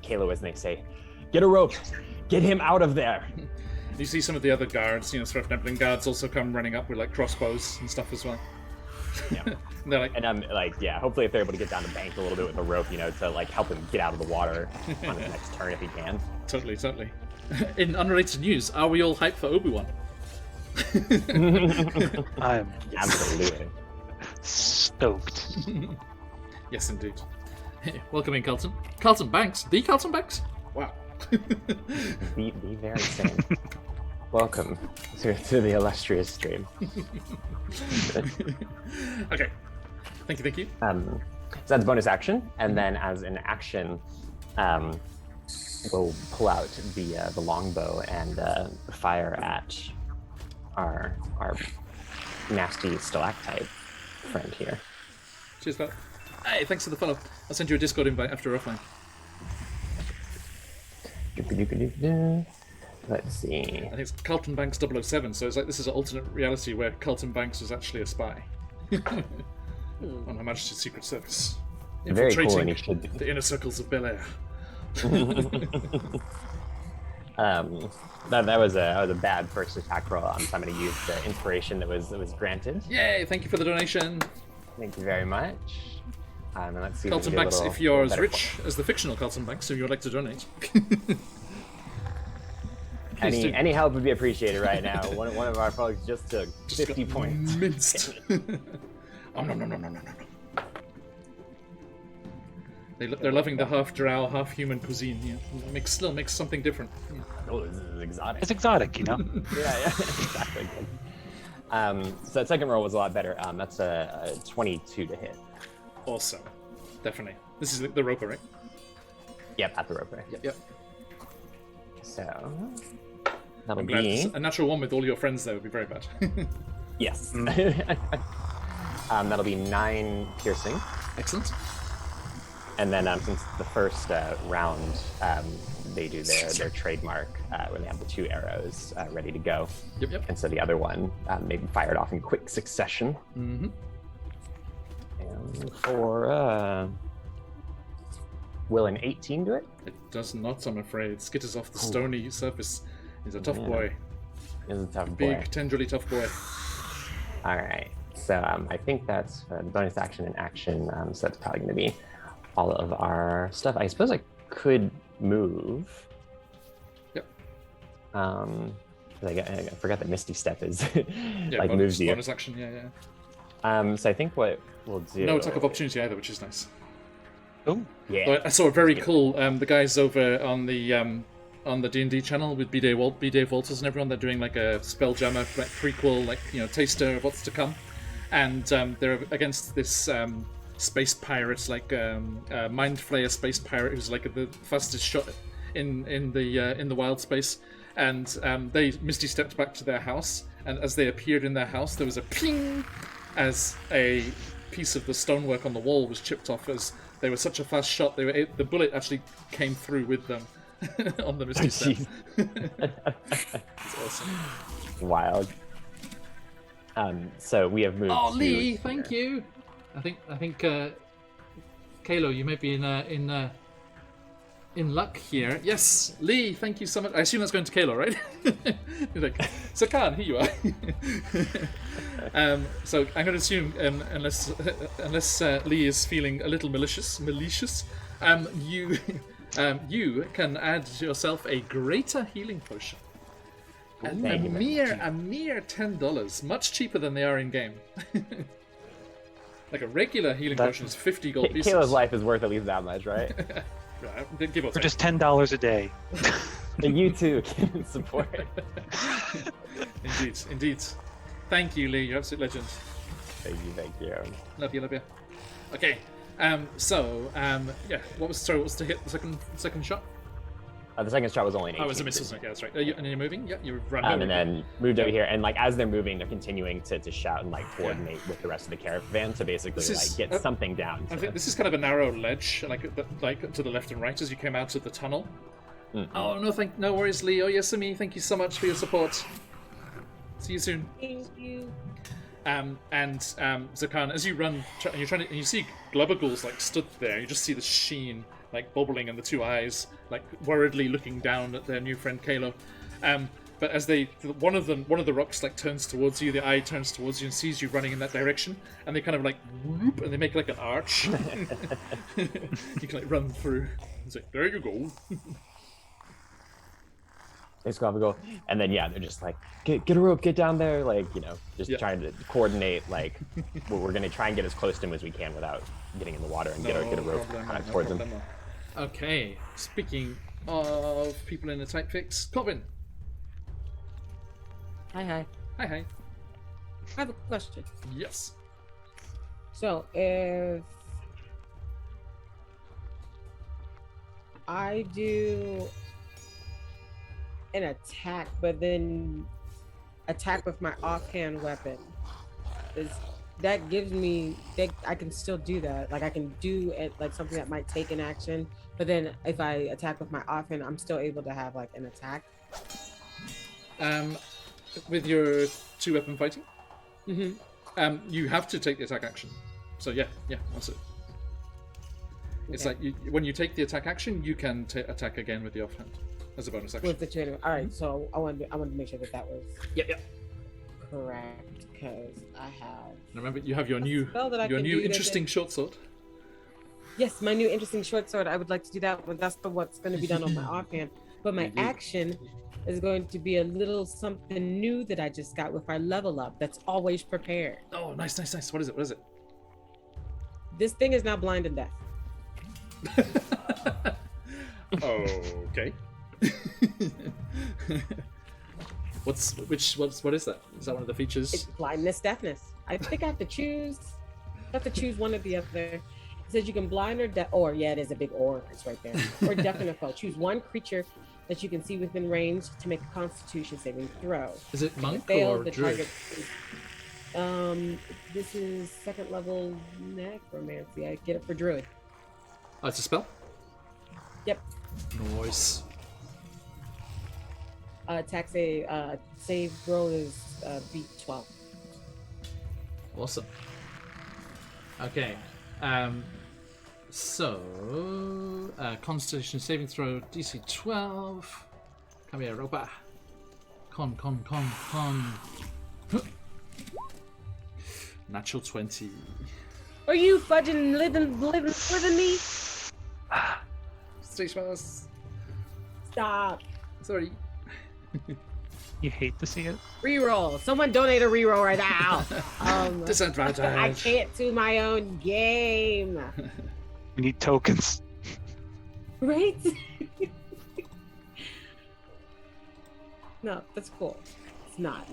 Kalo is, and they say, "Get a rope, get him out of there." You see some of the other guards, sort of Neblin guards, also come running up with like crossbows and stuff as well. Yeah. And they're like, And I'm hopefully if they're able to get down the bank a little bit with the rope, to like help him get out of the water on his next turn if he can. totally. In unrelated news, are we all hyped for Obi-Wan? I am Absolutely. stoked. Yes, indeed. Welcome in, Carlton. Carlton Banks. The Carlton Banks? Wow. Be very same. Welcome to the illustrious stream. Okay. Thank you. So that's bonus action, and then as an action, we'll pull out the longbow and fire at our nasty stalactite friend here. Cheers, pal. Hey, thanks for the follow. I'll send you a Discord invite after offline. Let's see. I think it's Carlton Banks 007, so it's like this is an alternate reality where Carlton Banks was actually a spy on Her Majesty's Secret Service, Very cool, and infiltrating he should be. the inner circles of Bel Air. That was a bad first attack roll. So I'm going to use the inspiration that was granted. Yay! Thank you for the donation, Thank you very much. And let's see. Carlton if we can Banks. do a If you're as better rich as the fictional Carlton Banks, so you would like to donate. Any help would be appreciated right now. One of our folks just took 50 got points. Minced. No. They're loving the half drow, half human cuisine here. Still makes something different. Yeah. Oh, this is exotic. It's exotic, Yeah, exactly. So that second roll was a lot better. That's a 22 to hit. Awesome. Definitely. This is the roper, right? Yep, at the rope. Yep. So that'll I'm glad. be A natural one with all your friends there would be very bad. yes. That'll be 9 piercing. Excellent. And then since the first round, they do their trademark where they have the 2 arrows ready to go. Yep. And so the other one, they fired off in quick succession. Mm-hmm. And for will an 18 do it? It does not, I'm afraid. Skitters off the stony surface. He's a tough Yeah. boy. Is a tough Big, boy. tenderly tough boy. All right. So I think that's bonus action and action. So that's probably going to be all of our stuff. I suppose I could move. Yep. I forgot that Misty Step is Yeah, like moves you. bonus action, yeah. So I think what we'll do. No attack of opportunity either, which is nice. Oh, Yeah. But I saw a very cool. The guys over on the D&D channel with B-Day Walters and everyone. They're doing like a Spelljammer like prequel, taster of what's to come, and they're against this space pirate, Mind Flayer space pirate, who's like the fastest shot in the wild space. And they Misty stepped back to their house, and as they appeared in their house, there was a ping as a piece of the stonework on the wall was chipped off. As they were such a fast shot, the bullet actually came through with them on the Misty Step. Jeez. It's awesome. Wild. So we have moved. Oh, to Lee, thank you. I think Kalo, you might be in luck here. Yes, Lee, thank you so much. I assume that's going to Kalo, right? He's like, Sakan, here you are. So I'm going to assume, unless Lee is feeling a little malicious, you you can add yourself a greater healing potion. A mere $10, much cheaper than they are in game. Like a regular healing potion is 50 gold pieces. Kayla's life is worth at least that much, right? Right, give or For take. just $10 a day. And you too can support. Indeed. Thank you, Lee. You're absolute legend. Thank you. Love you. Okay. Yeah. What was to hit the second shot? The second shot was only an 18. Oh, it was a missile. Yeah, that's right. And you're moving. Yeah, you run. And then moved over here, and like as they're moving, they're continuing to shout and like coordinate with the rest of the caravan to basically get something down. I think this is kind of a narrow ledge, like to the left and right as you came out of the tunnel. Mm-hmm. Oh no worries, Lee. Oh Yasumi, thank you so much for your support. See you soon. Thank you. Zakan, as you run, and you see Glubberghouls like stood there. You just see the sheen like bubbling in the two eyes, like worriedly looking down at their new friend Kalo. But as one of the rocks like turns towards you, the eye turns towards you and sees you running in that direction, and they kind of like whoop, and they make like an arch. You can like run through. It's like, there you go. They go, and then they're just like, get a rope, get down there, like just trying to coordinate. Like we're gonna try and get as close to him as we can without getting in the water and get a rope towards him. Okay, speaking of people in a tight fix, Corbin. Hi. Hi. I have a question. Yes. So if I do an attack, but then attack with my offhand weapon, that gives me that I can still do that. Like I can do it like something that might take an action, but then if I attack with my offhand, I'm still able to have like an attack. With your 2-weapon fighting, Mm-hmm. you have to take the attack action. So yeah, that's it. It's Okay. like when you take the attack action, you can attack again with the offhand as a bonus action. With the two. All right. So I wanted to make sure that was Yep. correct because I have. And remember, you have your new spell that I can do that interesting short sword. Yes, my new interesting short sword. I would like to do that, but that's what's going to be done on my offhand. But my action is going to be a little something new that I just got with our level up. That's always prepared. Oh, nice. What is it? This thing is now blind and deaf. Okay. What is that? Is that one of the features? It's blindness, deafness. I think I have to choose. I have to choose one or the other. It says you can blind or deaf. Or it is a big or. It's right there. Or deafen a foe. Choose one creature that you can see within range to make a Constitution saving throw. Is it monk Fail, or the druid? target. This is second level necromancy. I get it for druid. Oh, it's a spell? Yep. Nice. Attack save roll is beat 12. Awesome. Okay. Constitution saving throw DC 12. Come here, Ropa. Con. Natural 20. Are you fudging living with me? Stay smells. Stop. Sorry. You hate to see it. Reroll. Someone donate a reroll right now. Disadvantage. I can't do my own game. We need tokens. Right? No, that's cool. It's not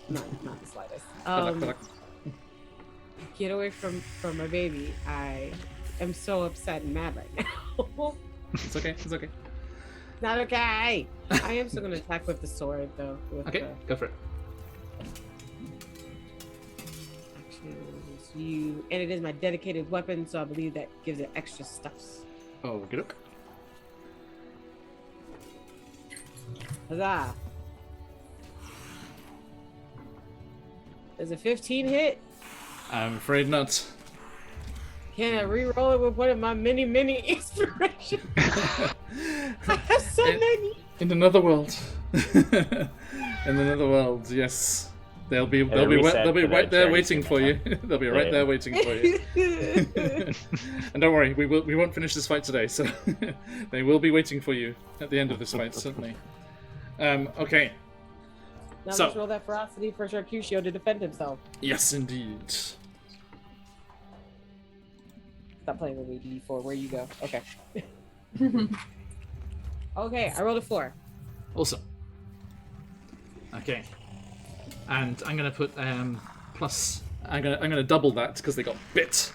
the slightest. Good luck. Get away from my baby. I am so upset and mad right now. It's okay. Not okay. I am still gonna attack with the sword though. Okay, go for it. Actions, and it is my dedicated weapon, so I believe that gives it extra stuffs. Oh, good. Huzzah. Is a 15 hit? I'm afraid not. Can I re-roll it with one of my many inspirations? I have so many. In another world. In another world, yes. They'll be right there waiting for you. They'll be right there waiting for you. And don't worry, we won't finish this fight today, so they will be waiting for you at the end of this fight, certainly. Okay. Now So- let's roll that ferocity for Sharkushio to defend himself. Yes, indeed. Stop playing with me, D4. Where you go? Okay. Okay, I rolled a 4. Awesome. Okay. And I'm gonna put plus. I'm gonna double that because they got bit.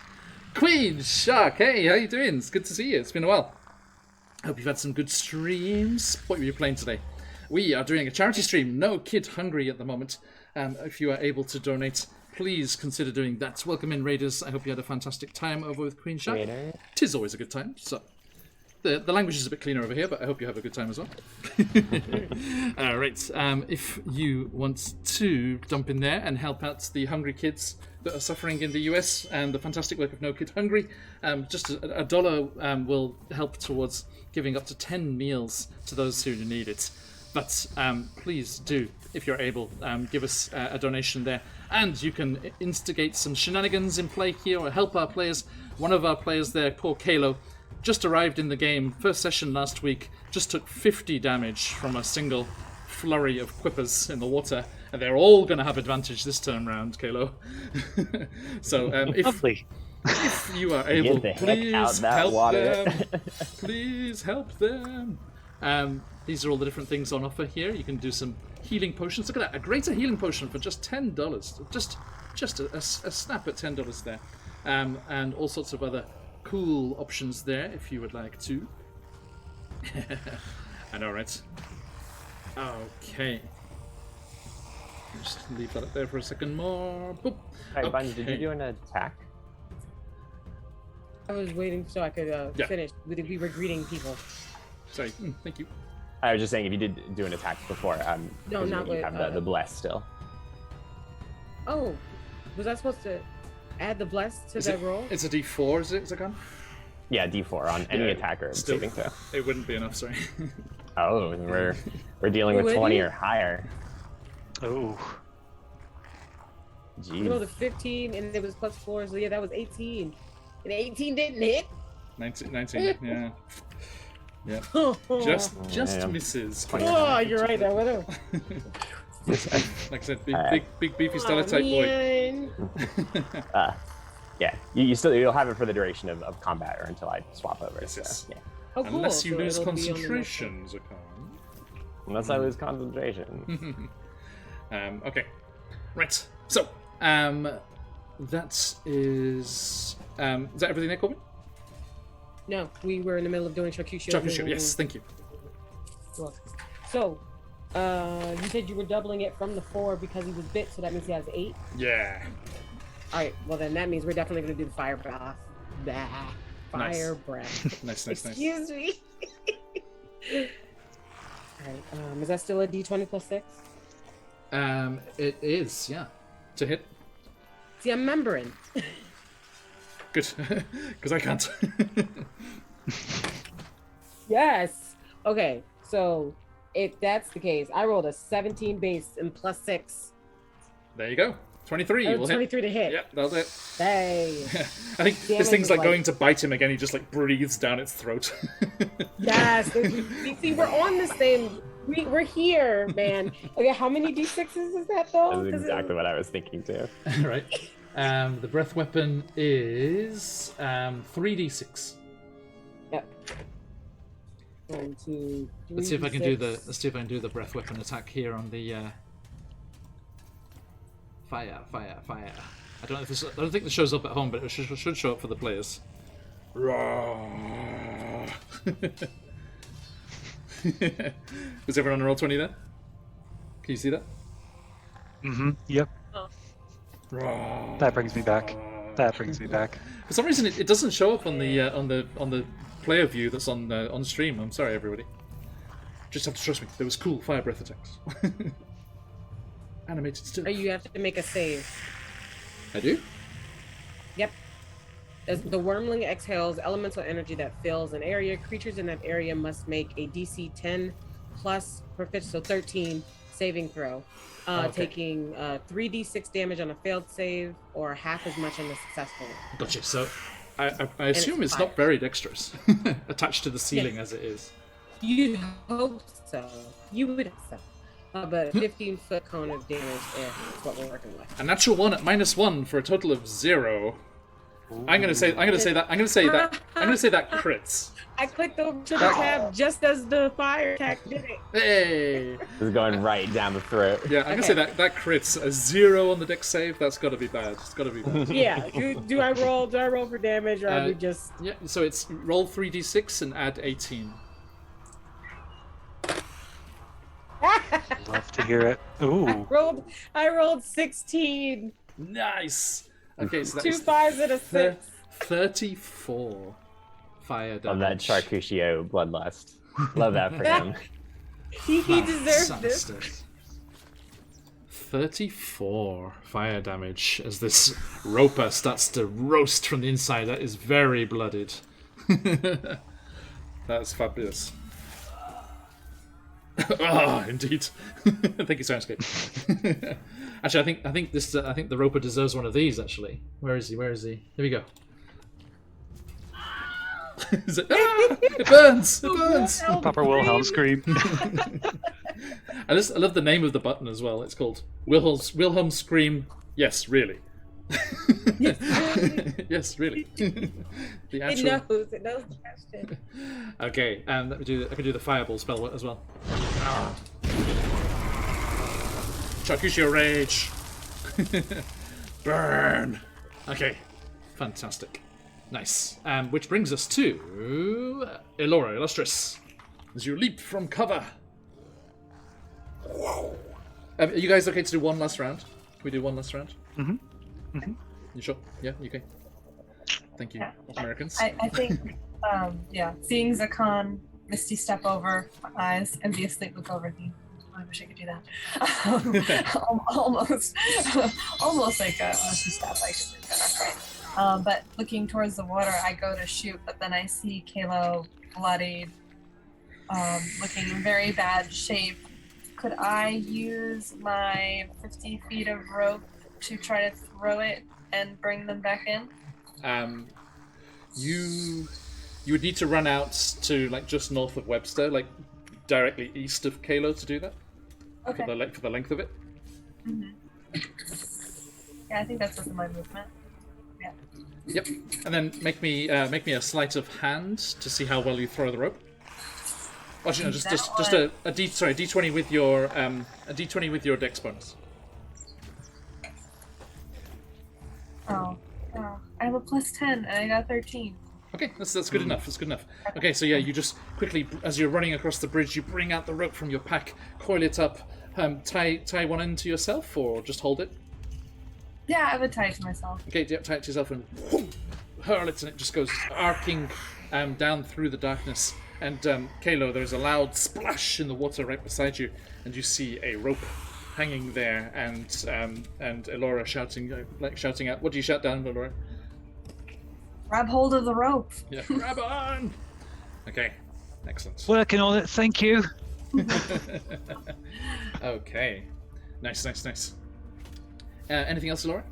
Queen Shark, hey, how you doing? It's good to see you. It's been a while. Hope you've had some good streams. What were you playing today? We are doing a charity stream. No Kid Hungry at the moment. If you are able to donate, please consider doing that. Welcome in, Raiders. I hope you had a fantastic time over with Queen Shark. Raider. Tis always a good time. So the language is a bit cleaner over here, but I hope you have a good time as well. All right. If you want to jump in there and help out the hungry kids that are suffering in the US and the fantastic work of No Kid Hungry, just a dollar will help towards giving up to 10 meals to those who need it. But please do, if you're able, give us a donation there. And you can instigate some shenanigans in play here or help our players. One of our players there, poor Kalo, just arrived in the game, first session last week, just took 50 damage from a single flurry of quippers in the water. And they're all going to have advantage this turn round, Kalo. So Lovely. if you are able, Get the heck out please that help water. them. Please help them. These are all the different things on offer here. You can do some healing potions. Look at that, a greater healing potion for just $10. Just a snap at $10 there. And all sorts of other cool options there if you would like to. I know, right? Okay. Just leave that up there for a second more. Boop. Alright, Bunny, did you Okay. do an attack? I was waiting so I could Yeah. finish. We were greeting people. Sorry. Thank you. I was just saying if you did do an attack before, No, not you with, have the bless still. Oh, was I supposed to add the bless to Is that it- roll? It's a D4, is it, Zakan? Yeah, D4 on any Yeah, attacker still- saving throw. It wouldn't be enough, sorry. Oh, we're dealing with Would 20 you? or higher. Oh, I rolled a Jeez. 15 and it was plus 4, so yeah, that was 18. And 18 didn't hit. 19, yeah. Yeah. Oh, Just Yeah. misses. you're right. That would Like I said, big beefy stalactite boy. man. Yeah, you'll have it for the duration of combat or until I swap over. Yes, so, yes. yeah. Oh, cool. Unless you So lose it'll be on the next concentration, Zakan. Unless I lose concentration. Okay. Right. So, that is that everything there, Corbin? No, we were in the middle of doing Shakusho. Championship, yes, thank you. So, you said you were doubling it from the 4 because he was bit, so that means he has 8. Yeah. Alright, well then that means we're definitely going to do the fire breath. Bah. Nice. Fire breath. Nice. Excuse me. Alright, is that still a d20 plus 6? It is, yeah. To hit. See, I'm remembering. Good. Because I can't. Yes. Okay, so if that's the case, I rolled a 17 base and plus 6. There you go. 23. Oh, Will hit. 23 to hit. Yeah, that'll hit. Hey. I think Damage this thing's is like like- going to bite him again. He just like breathes down its throat. Yes. You see, we're on the same. We're here, man. Okay, how many d6s is that though? That's 'Cause exactly what I was thinking too. Right. The breath weapon is 3d6. Yep. 1, 2, 3. Let's see if I can do the breath weapon attack here on the fire. I don't think this shows up at home, but it should show up for the players. Was everyone on roll 20 there? Can you see that? Yep. That brings me back. For some reason, it doesn't show up on the player view that's on stream. I'm sorry, everybody. Just have to trust me. There was cool fire breath attacks. Animated still. You have to make a save. I do? Yep. As the wormling exhales elemental energy that fills an area, creatures in that area must make a DC 10 plus proficiency, so 13 saving throw, taking 3d6 damage on a failed save or half as much on a successful one. Gotcha. So I assume it's not very dexterous, attached to the ceiling as it is. You'd hope so. You would hope so. But 15-foot cone of damage is what we're working with. A natural 1 at -1 for a total of 0. I'm gonna say that crits. I clicked over to the tab just as the fire attack did it. Hey! This is going right down the throat. Yeah, I'm gonna say that crits. A 0 on the dex save. That's got to be bad. It's got to be bad. Yeah. Do I roll for damage, or are we just? Yeah. So it's roll 3d6 and add 18. Love to hear it. Ooh. I rolled 16. Nice. Okay, so Two that's 5s and a 6. 34 fire damage. On that Charcuterie bloodlust. Love that for him. He deserves this. Fantastic. 34 fire damage as this roper starts to roast from the inside. That is very blooded. That's fabulous. Ah, indeed. Thank you, Soundscape. Actually, I think the roper deserves one of these. Actually, where is he? Here we go. Is it? Ah, it burns! It burns! Proper Wilhelm scream. I love the name of the button as well. It's called Wilhelm Scream. Yes, really. Yes, really. The actual... It knows the question. Okay, and let me do. I can do the fireball spell as well. Charcuterie rage. Burn. Okay, fantastic, nice. Which brings us to Elora Illustris. As you leap from cover. Are you guys okay to do one last round? Can we do one last round? Mm-hmm. You sure? Yeah, you okay? Thank you, Americans. I think, seeing Zakan misty step over my eyes, enviously look over the. I wish I could do that. Almost like a misty step. I could do that, right? But looking towards the water, I go to shoot, but then I see Kalo bloodied, looking in very bad shape. Could I use my 50 feet of rope to try to throw it and bring them back in? You would need to run out to just north of Webster, directly east of Kalo to do that. Okay. For the length of it. Mm-hmm. Yeah, I think that's within my movement. Yeah. Yep. And then make me a sleight of hand to see how well you throw the rope. Actually, no, just a D20 with your a D20 with your dex bonus. Oh, I have a +10 and I got 13. Okay, that's good enough. That's good enough. Okay, so yeah, you just quickly, as you're running across the bridge, you bring out the rope from your pack, coil it up, tie one end to yourself, or just hold it. Yeah, I would tie it to myself. Okay, yeah, tie it to yourself and hurl it, and it just goes arcing down through the darkness. And Kalo, there's a loud splash in the water right beside you, and you see a rope hanging there, and Elora shouting out. What do you shout down, Elora? Grab hold of the rope. Yeah, grab on. Okay, excellent. Working on it, thank you. Okay, nice. Anything else, Elora?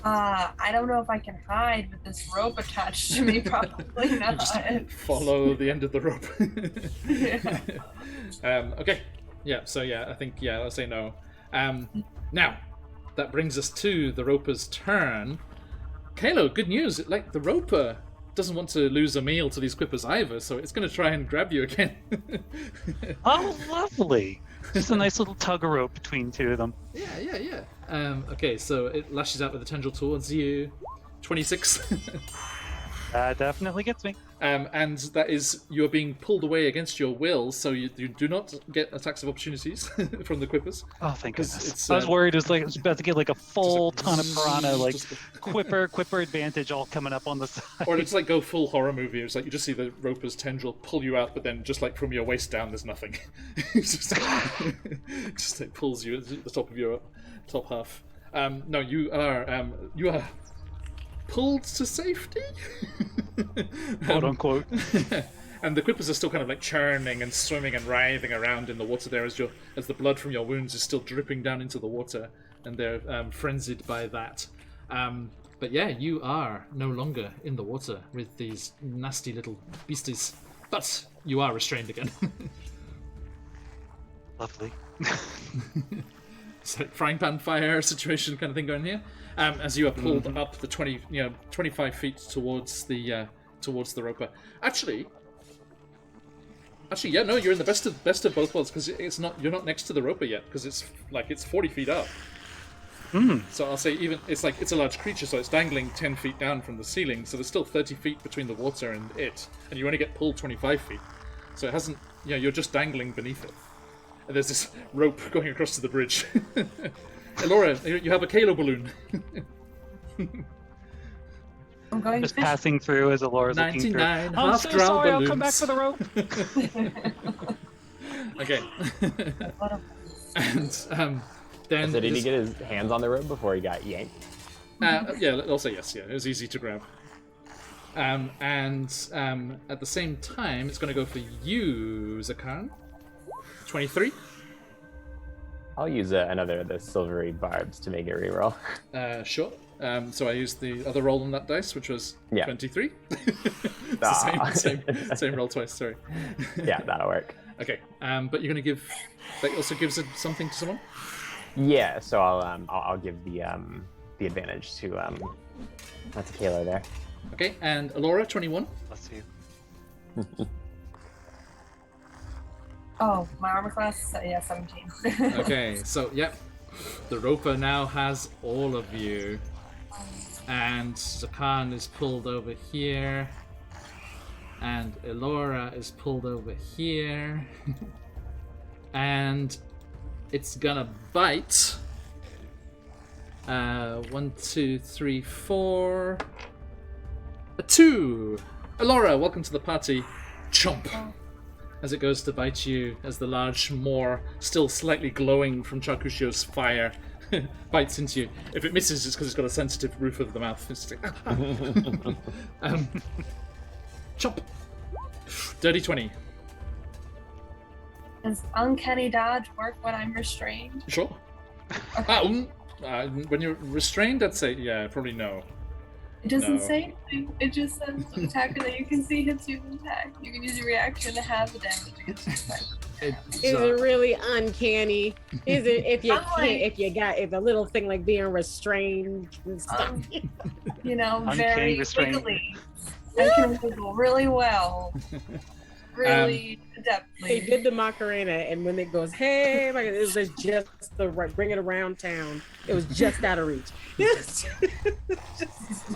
I don't know if I can hide with this rope attached to me. Probably not. Just follow the end of the rope. Okay. Yeah. So I think I'll say no. Now, that brings us to the roper's turn. Kalo, good news. The roper doesn't want to lose a meal to these quippers either, so it's going to try and grab you again. Oh, lovely. Just a nice little tug of rope between two of them. Yeah. Okay, so it lashes out with a tendril towards you. 26. That definitely gets me. And that is, you are being pulled away against your will, so you do not get attacks of opportunities from the quippers. Oh, thank 'Cause goodness. it's, I was worried it was about to get like a full ton of piranha, like just- quipper advantage all coming up on the side. Or it's like go full horror movie. It's like you just see the roper's tendril pull you out, but then just like from your waist down, there's nothing. It's just like pulls you at the top of your top half. No, you are pulled to safety, Quote unquote. and the quippers are still kind of like churning and swimming and writhing around in the water there as the blood from your wounds is still dripping down into the water, and they're frenzied by that. But yeah, you are no longer in the water with these nasty little beasties, but you are restrained again. Lovely. It's like frying pan fire situation kind of thing going here. As you are pulled up the 25 feet towards the roper. Actually, yeah, no, you're in the best of both worlds because you're not next to the roper yet because it's 40 feet up. So I'll say it's a large creature, so it's dangling 10 feet down from the ceiling. So there's still 30 feet between the water and it, and you only get pulled 25 feet. So it hasn't. You're just dangling beneath it. And there's this rope going across to the bridge. Elora, you have a Kalo balloon. I'm going Just fishing. passing through as Alora's looking through. 99 I'm so half-drowned sorry, I'll balloons. come back for the rope. Okay. And then So did he this- get his hands on the rope before he got yanked? yeah, I'll say yes. Yeah, it was easy to grab. And at the same time, it's going to go for you, Zakan. 23. I'll use another of the silvery barbs to make it reroll. Sure. So I used the other roll on that dice, which was 23. It's the same roll twice. Sorry. Yeah, that'll work. Okay. But you're going to give. That also gives something to someone. Yeah, so I'll give the advantage to that's Kayla there. Okay. And Alora, 21. Let's see. Oh, my armor class? Yeah, 17. Okay. So yep. The roper now has all of you. And Zakan is pulled over here. And Elora is pulled over here. And it's gonna bite. 1, 2, 3, 4. A 2! Elora, welcome to the party. Chomp! As it goes to bite you, as the large maw, still slightly glowing from Charcucchio's fire, bites into you. If it misses, it's because it's got a sensitive roof of the mouth. It's just like, chomp! Dirty 20. Does uncanny dodge work when I'm restrained? Sure. When you're restrained, I'd say, yeah, probably no. It doesn't No. say anything. It just says an attacker that you can see hits you with attack. You can use your reaction to have the damage against your attack. It's, Is it really uncanny? Is it if you I'm like- if a little thing like being restrained and stuff? You know, Uncanny very restraint. wiggly. I can wiggle really well. Really They adeptly. did the Macarena, and when it goes, hey, like, it was just the right, bring it around town. It was just out of reach. Yes.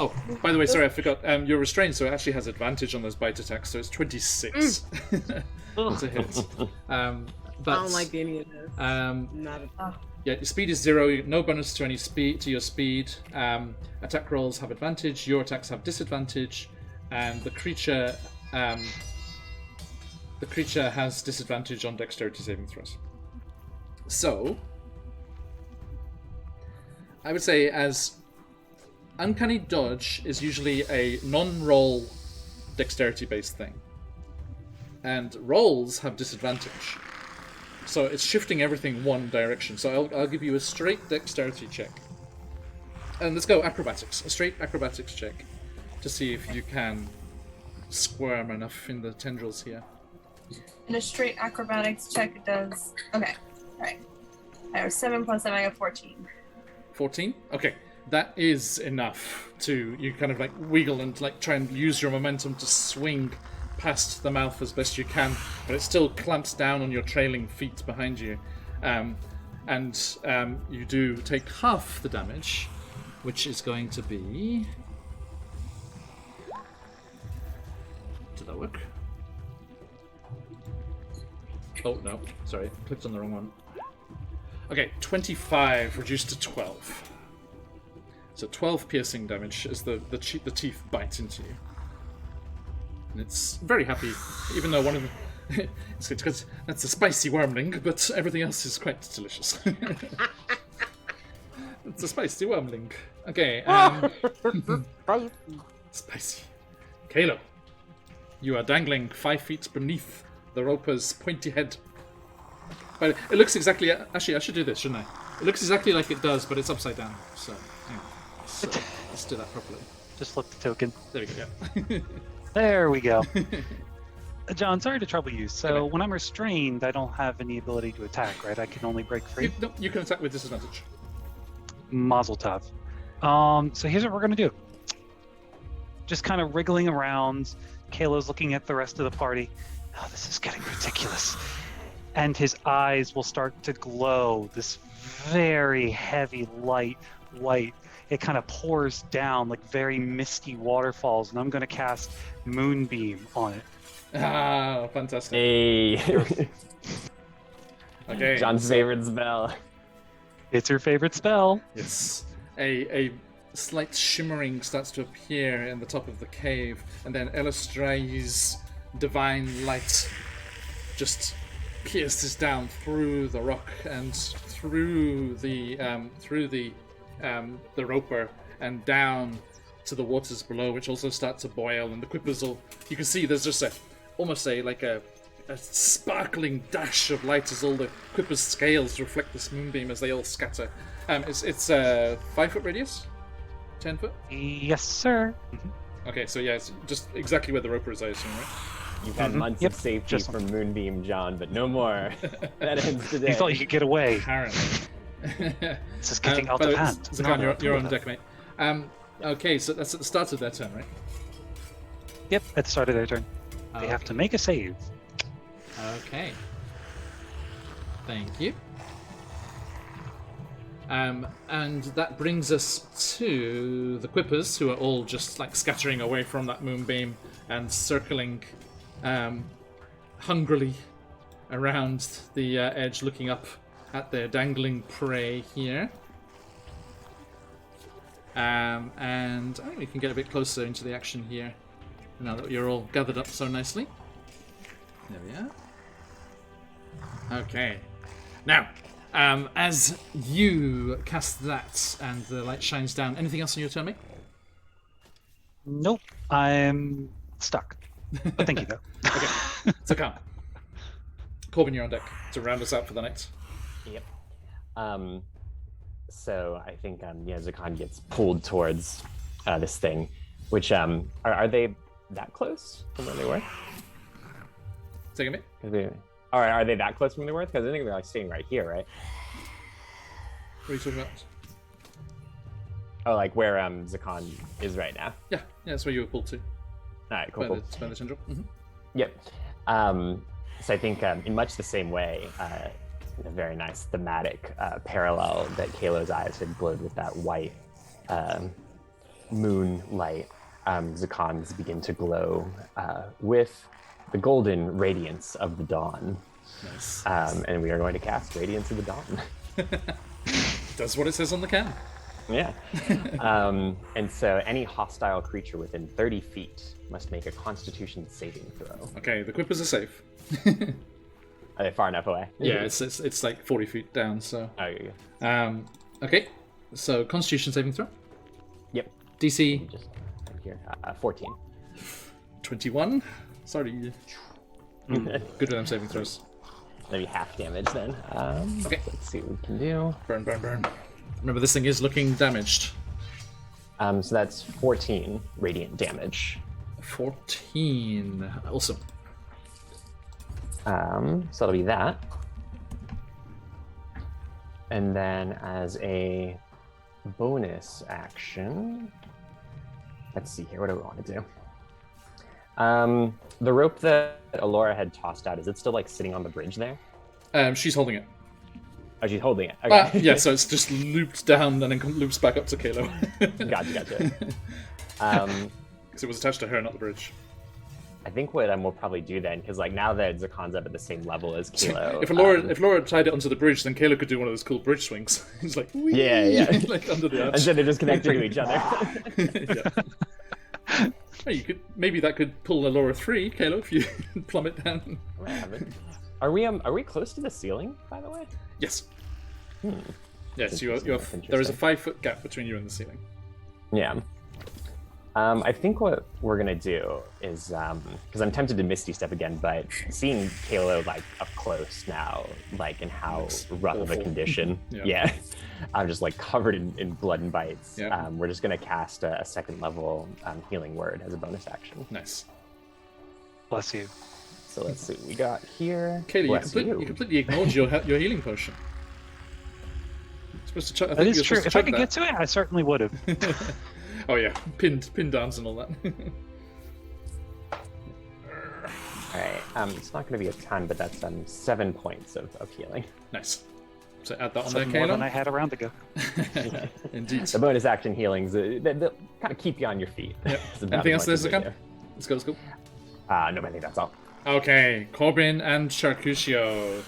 Oh, by the way, sorry, I forgot. You're restrained, so it actually has advantage on those bite attacks, so it's 26. That's a hit. But, I don't like any of this. Not at all. yeah, your speed is 0. No bonus to any speed to your speed. Attack rolls have advantage. Your attacks have disadvantage, and the creature has disadvantage on dexterity saving throws. So, I would say as uncanny dodge is usually a non-roll dexterity-based thing, and rolls have disadvantage. So it's shifting everything one direction. So I'll give you a straight dexterity check. And let's go acrobatics. A straight acrobatics check to see if you can squirm enough in the tendrils here. In a straight acrobatics check, it does. Okay, alright. I have 7 plus 7, I got 14. 14? Okay. That is enough to you kind of like wiggle and like try and use your momentum to swing past the mouth as best you can, but it still clamps down on your trailing feet behind you. And you do take half the damage, which is going to be Did that work? Oh, no. Sorry. Clicked on the wrong one. Okay, 25 reduced to 12. So 12 piercing damage as the teeth bite into you. And it's very happy, even though one of them... it's because that's a spicy wormling, but everything else is quite delicious. It's a spicy wormling. Okay, spicy. Kalo, you are dangling 5 feet beneath the roper's pointy head. But it looks exactly... Actually, I should do this, shouldn't I? It looks exactly like it does, but it's upside down. So, hang on. So, let's do that properly. Just flip the token. There we go, yeah. There we go. John, sorry to trouble you. So when I'm restrained, I don't have any ability to attack, right? I can only break free. You can attack with disadvantage. Mazel tov. So here's what we're gonna do. Just kind of wriggling around. Kalo's looking at the rest of the party. Oh, this is getting ridiculous. And his eyes will start to glow this very heavy light white. It kind of pours down like very misty waterfalls, and I'm going to cast Moonbeam on it. Ah, fantastic. Hey. Okay. John's favorite spell. It's your favorite spell. Yes. A slight shimmering starts to appear in the top of the cave, and then Elistrai's divine light just pierces down through the rock and through the roper and down to the waters below, which also start to boil, and the quippers will... You can see there's just almost a sparkling dash of light as all the quippers' scales reflect this moonbeam as they all scatter. It's 5 foot radius? 10 foot? Yes, sir. Okay, so yeah, it's just exactly where the roper is, I assume, right? You've had months of safety from Moonbeam, John, but no more. That ends today. You thought you could get away. Apparently. This is getting out of hand. Zakan, you're on deck, mate. Okay, so that's at the start of their turn, right? Yep, at the start of their turn. They have to make a save. Okay. Thank you. And that brings us to the quippers, who are all just like scattering away from that moonbeam and circling hungrily around the edge, looking up at their dangling prey here. And I think we can get a bit closer into the action here, now that you're all gathered up so nicely. There we are. Okay. Now, as you cast that and the light shines down, anything else on your turn, mate? Nope, I'm stuck. But thank you, though. Okay, so calm. Corbin, you're on deck to round us out for the night. Yep. So I think Zakan gets pulled towards this thing, which are they that close from where they were? Take a minute. Are they that close from where they were? Because I think they're like staying right here, right? What are you talking about? Oh, like where Zakan is right now. Yeah, that's where you were pulled to. All right, cool. By the tendril. Mm-hmm. Yep. So I think in much the same way, a very nice thematic parallel that Kalo's eyes had glowed with that white moonlight. Zakan's begin to glow with the golden radiance of the dawn. Nice. And we are going to cast Radiance of the Dawn. Does what it says on the can. Yeah. And so any hostile creature within 30 feet must make a Constitution saving throw. Okay, the quippers are safe. Are they far enough away? Yeah, it's like 40 feet down, so... Oh, yeah. Okay, so Constitution saving throw. Yep. DC... Just right here. 14. 21. Sorry. Good with them saving throws. Maybe half damage then. Okay. Let's see what we can do. Burn, burn, burn. Remember, this thing is looking damaged. So that's 14 radiant damage. 14. Awesome. So that'll be that. And then as a bonus action, let's see here. What do we want to do? The rope that Alora had tossed out, is it still like sitting on the bridge there? She's holding it. Oh, she's holding it. Okay. Yeah, so it's just looped down and then loops back up to Kalo. Gotcha. Because it was attached to her, not the bridge. I think what we'll probably do then, because like now that Zakan's up at the same level as Kalo. If Laura tied it onto the bridge, then Kalo could do one of those cool bridge swings. He's like, whee! Yeah. Like under the arch. And then they're just connected to each other. Yeah. Well, maybe that could pull a Laura 3, Kalo, if you plummet down. Are we close to the ceiling, by the way? Yes. Hmm. Yes, there is a 5-foot gap between you and the ceiling. Yeah. I think what we're gonna do is, because I'm tempted to Misty Step again, but seeing Kalo like up close now, like in how rough of a condition, yeah, I'm just like covered in blood and bites. Yeah. We're just gonna cast a second level healing word as a bonus action. Nice. Bless you. So let's see what we got here. Kalo, you completely ignored your healing potion. Supposed to That is true. If I could get to it, I certainly would have. Oh yeah, pinned downs and all that. Alright, it's not going to be a ton, but that's 7 points of healing. Nice. So add that on Some there, more Kalo. than I had a round ago. Indeed. The bonus action healings, they'll kind of keep you on your feet. Yep. Anything else there's again? Let's go. No, I think that's all. Okay, Corbin and Charcucio.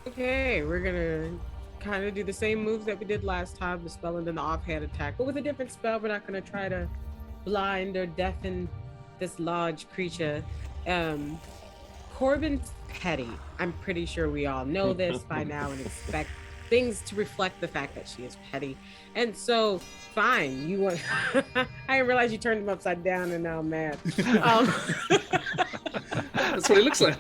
Okay, we're gonna kind of do the same moves that we did last time, the spell and then the offhand attack, but with a different spell. We're not gonna try to blind or deafen this large creature. Corbin's petty. I'm pretty sure we all know this by now and expect things to reflect the fact that she is petty. And so, fine, you want... I didn't realize you turned him upside down and now I'm mad. That's what it looks like.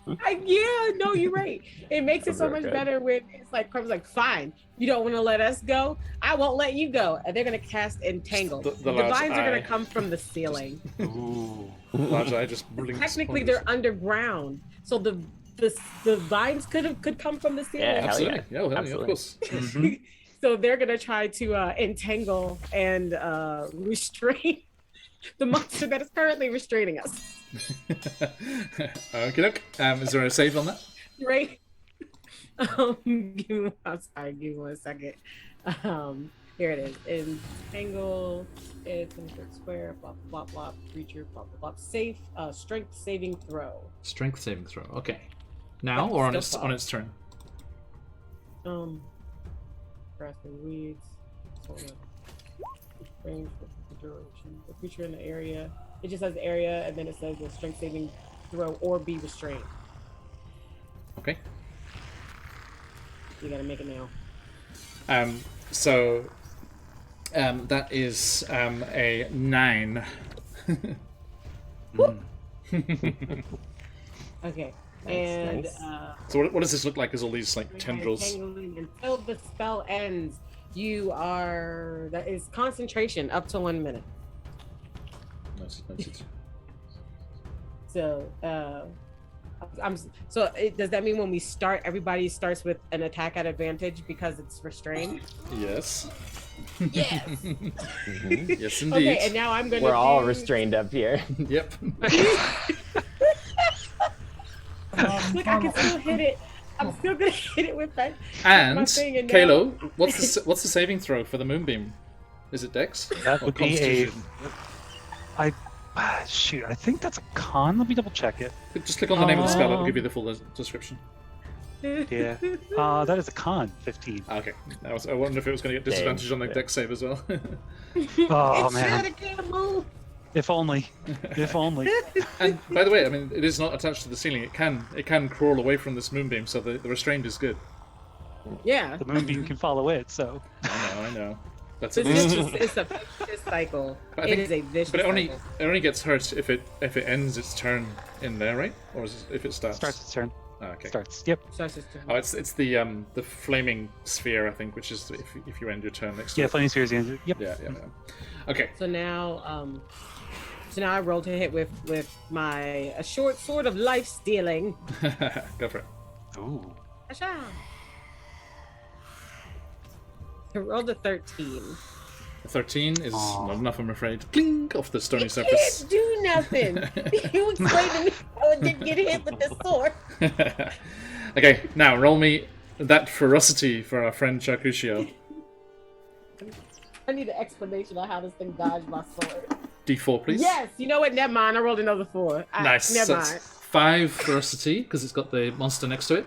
Yeah, no, you're right. It makes it so much better when it's like Corbin's like, fine, you don't want to let us go, I won't let you go. And they're gonna cast Entangle. The vines are gonna come from the ceiling. Ooh. Large eye just technically they're underground, so the vines could come from the ceiling. Yeah, absolutely. Yeah, Absolutely. Of course. So they're gonna try to entangle and restrain the monster that is currently restraining us. Okay, is there a save on that? Right. Give me 1 second. Here it is. Entangle. It's in a square. Blah blah blah. Creature. Blah blah blah. Safe. Strength saving throw. Strength saving throw. Okay. Now or on its turn. Grass and weeds. Sort of range for the duration. The creature in the area. It just says area, and then it says the strength saving throw or be restrained. Okay. You gotta make it now. So that is a 9. Okay. Nice. So what does this look like as all these like tendrils? Until the spell ends, that is concentration up to 1 minute. Nice. So does that mean when we start, everybody starts with an attack at advantage because it's restrained? Yes. Yes. Yes, indeed. Okay, and now I'm gonna. We're all restrained up here. Yep. Look, I can still hit it. I'm still gonna hit it with that. And thing, and Kalo, what's the saving throw for the moonbeam? Is it Dex? That Or would be a. Constitution? Shoot, I think that's a con. Let me double check it. Just click on the name of the spell. It'll give you the full description. Yeah. That is a con. 15. Okay. I wonder if it was going to get disadvantage on the Dex save as well. Oh It's man. It can't move. If only. If only. And by the way, I mean it is not attached to the ceiling. It can crawl away from this moonbeam, so the restraint is good. Yeah. The moonbeam can follow it, so. I know. That's It's it. it's a vicious cycle. But I It think- is a vicious But it cycle. only gets hurt if it ends its turn in there, right? Or is it, if it starts? Starts its turn. Ah, okay. Starts. Yep. Starts its turn. Oh, it's the flaming sphere, I think, which is if you end your turn next. Yeah, to Flaming Sphere's the end. Yep. Yeah. Okay. So now I roll to hit with my a short sword of life stealing. Go for it. Ooh. Asha. I rolled a 13. A 13 is Aw. not enough, I'm afraid. Clink off the stony You surface. can't do nothing. You explained to me how it didn't get hit with the sword. Okay, now roll me that ferocity for our friend Charcucio. I need an explanation on how this thing dodged my sword. D4, please. Yes. You know what? Never mind. I rolled another 4. Nice. Never So mind. it's 5 ferocity because it's got the monster next to it.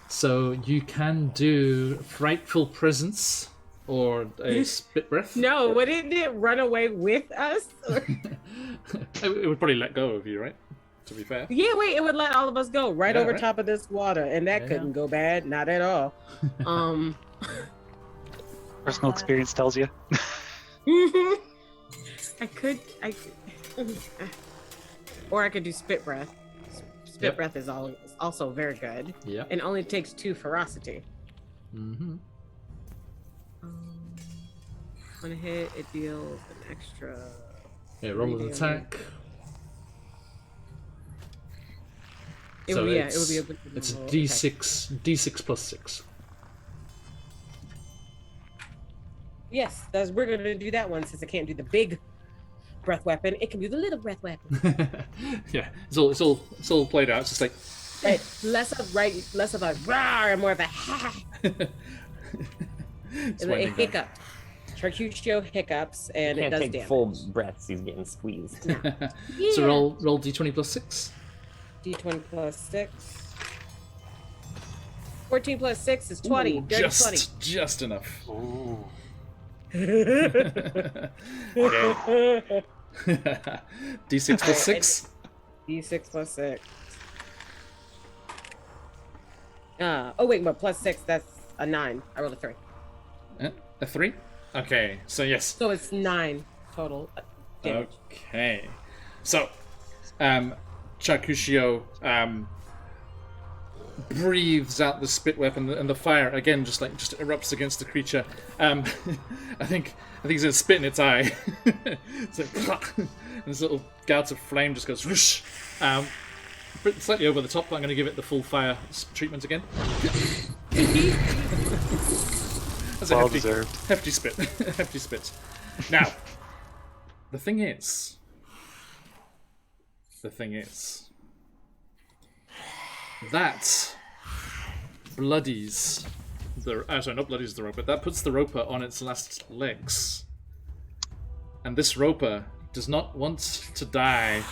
So you can do frightful presence or a spit breath. No, wouldn't it run away with us? It would probably let go of you, right? To be fair. Yeah, wait, it would let all of us go right Yeah, over right. top of this water, and that Yeah. couldn't go bad, not at all. Personal experience tells you. I could, or I could do spit breath. Spit Yep. breath is also very good, Yeah. and only takes 2 ferocity. Mm-hmm. On a hit, it deals an extra. Yeah, roll an 3 attack. It So would, yeah, it it's- would be a good It's a roll. D6 plus 6. Yes, we're gonna do that one since I can't do the big breath weapon. It can do the little breath weapon. Yeah, it's all played out. It's just like Right, less of a rawr and more of a ha. it's A winding down. hiccup. Charcuterie hiccups, and it Can't does take damage. full breaths. He's getting squeezed. So roll D20 plus 6. D20 plus 6. 14 plus 6 is 20. Ooh, Dirty just enough. Ooh. 20. D6 plus 6. D6 plus 6. Oh wait, but plus 6, that's a 9. I rolled a 3. A 3. Okay, so yes. So it's 9 total damage. Okay, so Chakushio breathes out the spit weapon, and the fire again just erupts against the creature. I think it's gonna spit in its eye. It's like, and this little gouts of flame just goes whoosh. Slightly over the top, but I'm going to give it the full fire treatment again. That's a Well hefty, deserved. hefty spit. Hefty spit. Now, the thing is, that bloodies the. Sorry, not bloodies the roper. That puts the roper on its last legs, and this roper does not want to die,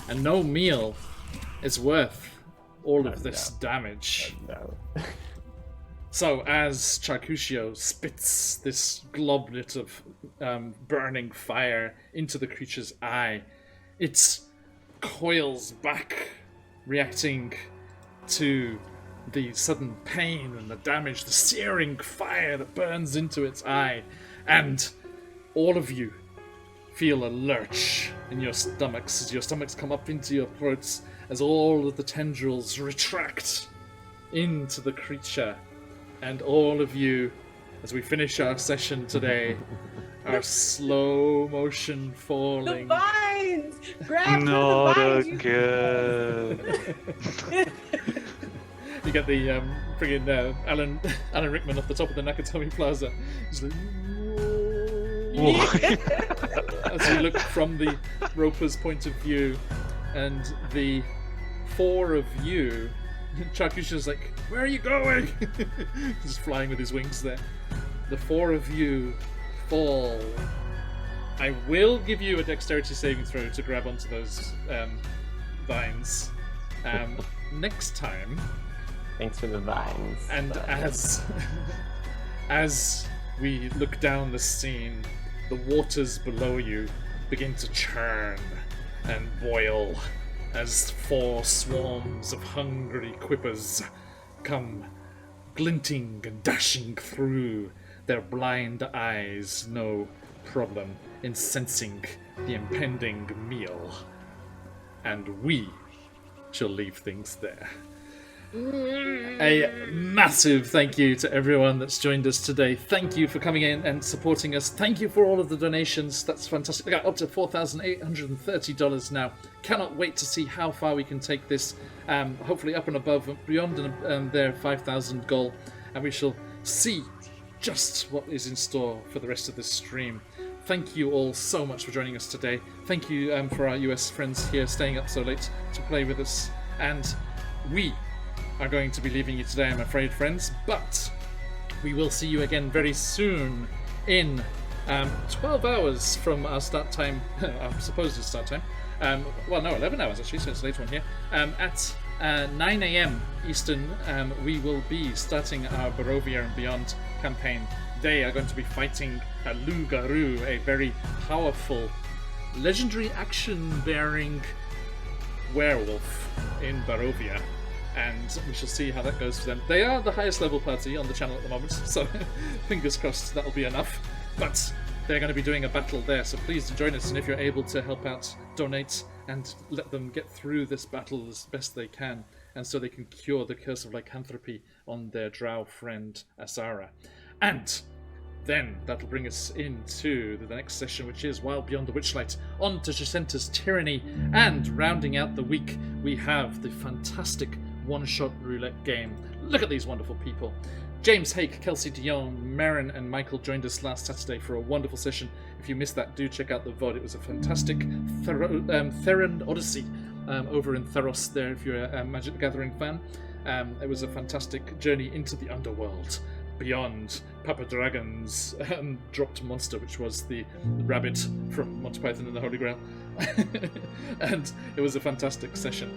and no meal is worth all of this damage. No. So as Charcucio spits this globlet of burning fire into the creature's eye, it coils back, reacting to the sudden pain and the damage, the searing fire that burns into its eye, and all of you feel a lurch in your stomachs as your stomachs come up into your throats as all of the tendrils retract into the creature. And all of you, as we finish our session today, are slow motion The falling. vines! Grab Not for the vines! again. You get the friggin' Alan Rickman off the top of the Nakatomi Plaza. Just like, as you look from the roper's point of view, and the 4 of you, Chakusha's like, "Where are you going?" He's flying with his wings there. The 4 of you fall. I will give you a dexterity saving throw to grab onto those vines next time. Thanks for the vines. And as we look down the scene, the waters below you begin to churn and boil as 4 swarms of hungry quippers come glinting and dashing through, their blind eyes no problem in sensing the impending meal. And we shall leave things there. A massive thank you to everyone that's joined us today. Thank you for coming in and supporting us. Thank you for all of the donations. That's fantastic. We got up to $4,830 now. Cannot wait to see how far we can take this. Hopefully up and above and beyond their 5,000 goal. And we shall see just what is in store for the rest of this stream. Thank you all so much for joining us today. Thank you for our US friends here staying up so late to play with us. And we are going to be leaving you today, I'm afraid, friends, but we will see you again very soon in 12 hours from our start time, our supposed start time. 11 hours actually, so it's a late one here. At 9 a.m. Eastern, we will be starting our Barovia and Beyond campaign. They are going to be fighting a Lugaru, a very powerful, legendary action-bearing werewolf in Barovia. And we shall see how that goes for them. They are the highest level party on the channel at the moment, so fingers crossed that'll be enough. But they're going to be doing a battle there, so please join us, and if you're able to help out, donate and let them get through this battle as best they can, and so they can cure the curse of lycanthropy on their drow friend Asara. And then that'll bring us into the next session, which is Wild Beyond the Witchlight, on to Jacinta's Tyranny, and rounding out the week, we have the fantastic one-shot roulette game. Look at these wonderful people. James Hake, Kelsey Dion, Marin and Michael joined us last Saturday for a wonderful session. If you missed that, do check out the VOD. It was a fantastic Theron Odyssey over in Theros there, if you're a Magic the Gathering fan. It was a fantastic journey into the underworld, beyond Papa Dragon's dropped monster, which was the rabbit from Monty Python and the Holy Grail. And it was a fantastic session.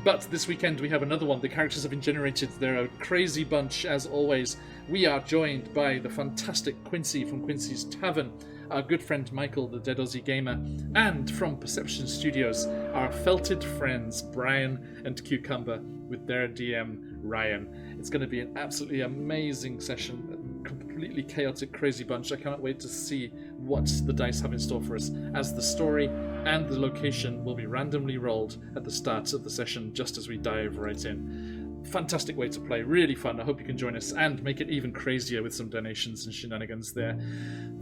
But this weekend we have another one. The characters have been generated. They're a crazy bunch, as always. We are joined by the fantastic Quincy from Quincy's Tavern, our good friend Michael, the Dead Aussie Gamer, and from Perception Studios, our felted friends Brian and Cucumber with their DM Ryan. It's going to be an absolutely amazing session, a completely chaotic, crazy bunch. I cannot wait to see what the dice have in store for us, as the story and the location will be randomly rolled at the start of the session, just as we dive right in. Fantastic way to play, really fun. I hope you can join us and make it even crazier with some donations and shenanigans there.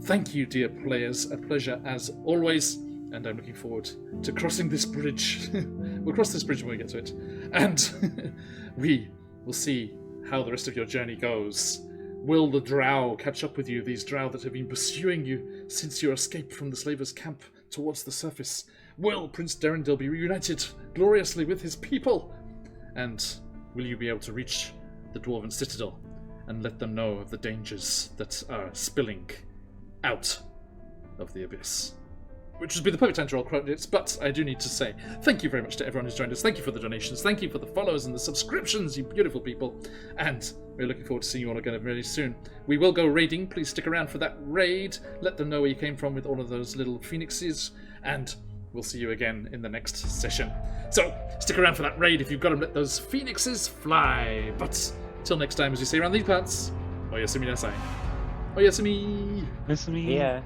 Thank you, dear players, a pleasure as always, and I'm looking forward to crossing this bridge. We'll cross this bridge when we get to it, and we will see how the rest of your journey goes. Will the drow catch up with you, these drow that have been pursuing you since your escape from the slavers' camp towards the surface? Will Prince Derendil be reunited gloriously with his people? And will you be able to reach the Dwarven Citadel and let them know of the dangers that are spilling out of the abyss? Which would be the perfect time to roll credits, but I do need to say thank you very much to everyone who's joined us. Thank you for the donations. Thank you for the follows and the subscriptions, you beautiful people. And we're looking forward to seeing you all again very soon. We will go raiding. Please stick around for that raid. Let them know where you came from with all of those little phoenixes. And we'll see you again in the next session. So stick around for that raid if you've got them. Let those phoenixes fly. But till next time, as we say around these parts, Oyasumi Nasai. Oyasumi. Oyasumi. Yeah.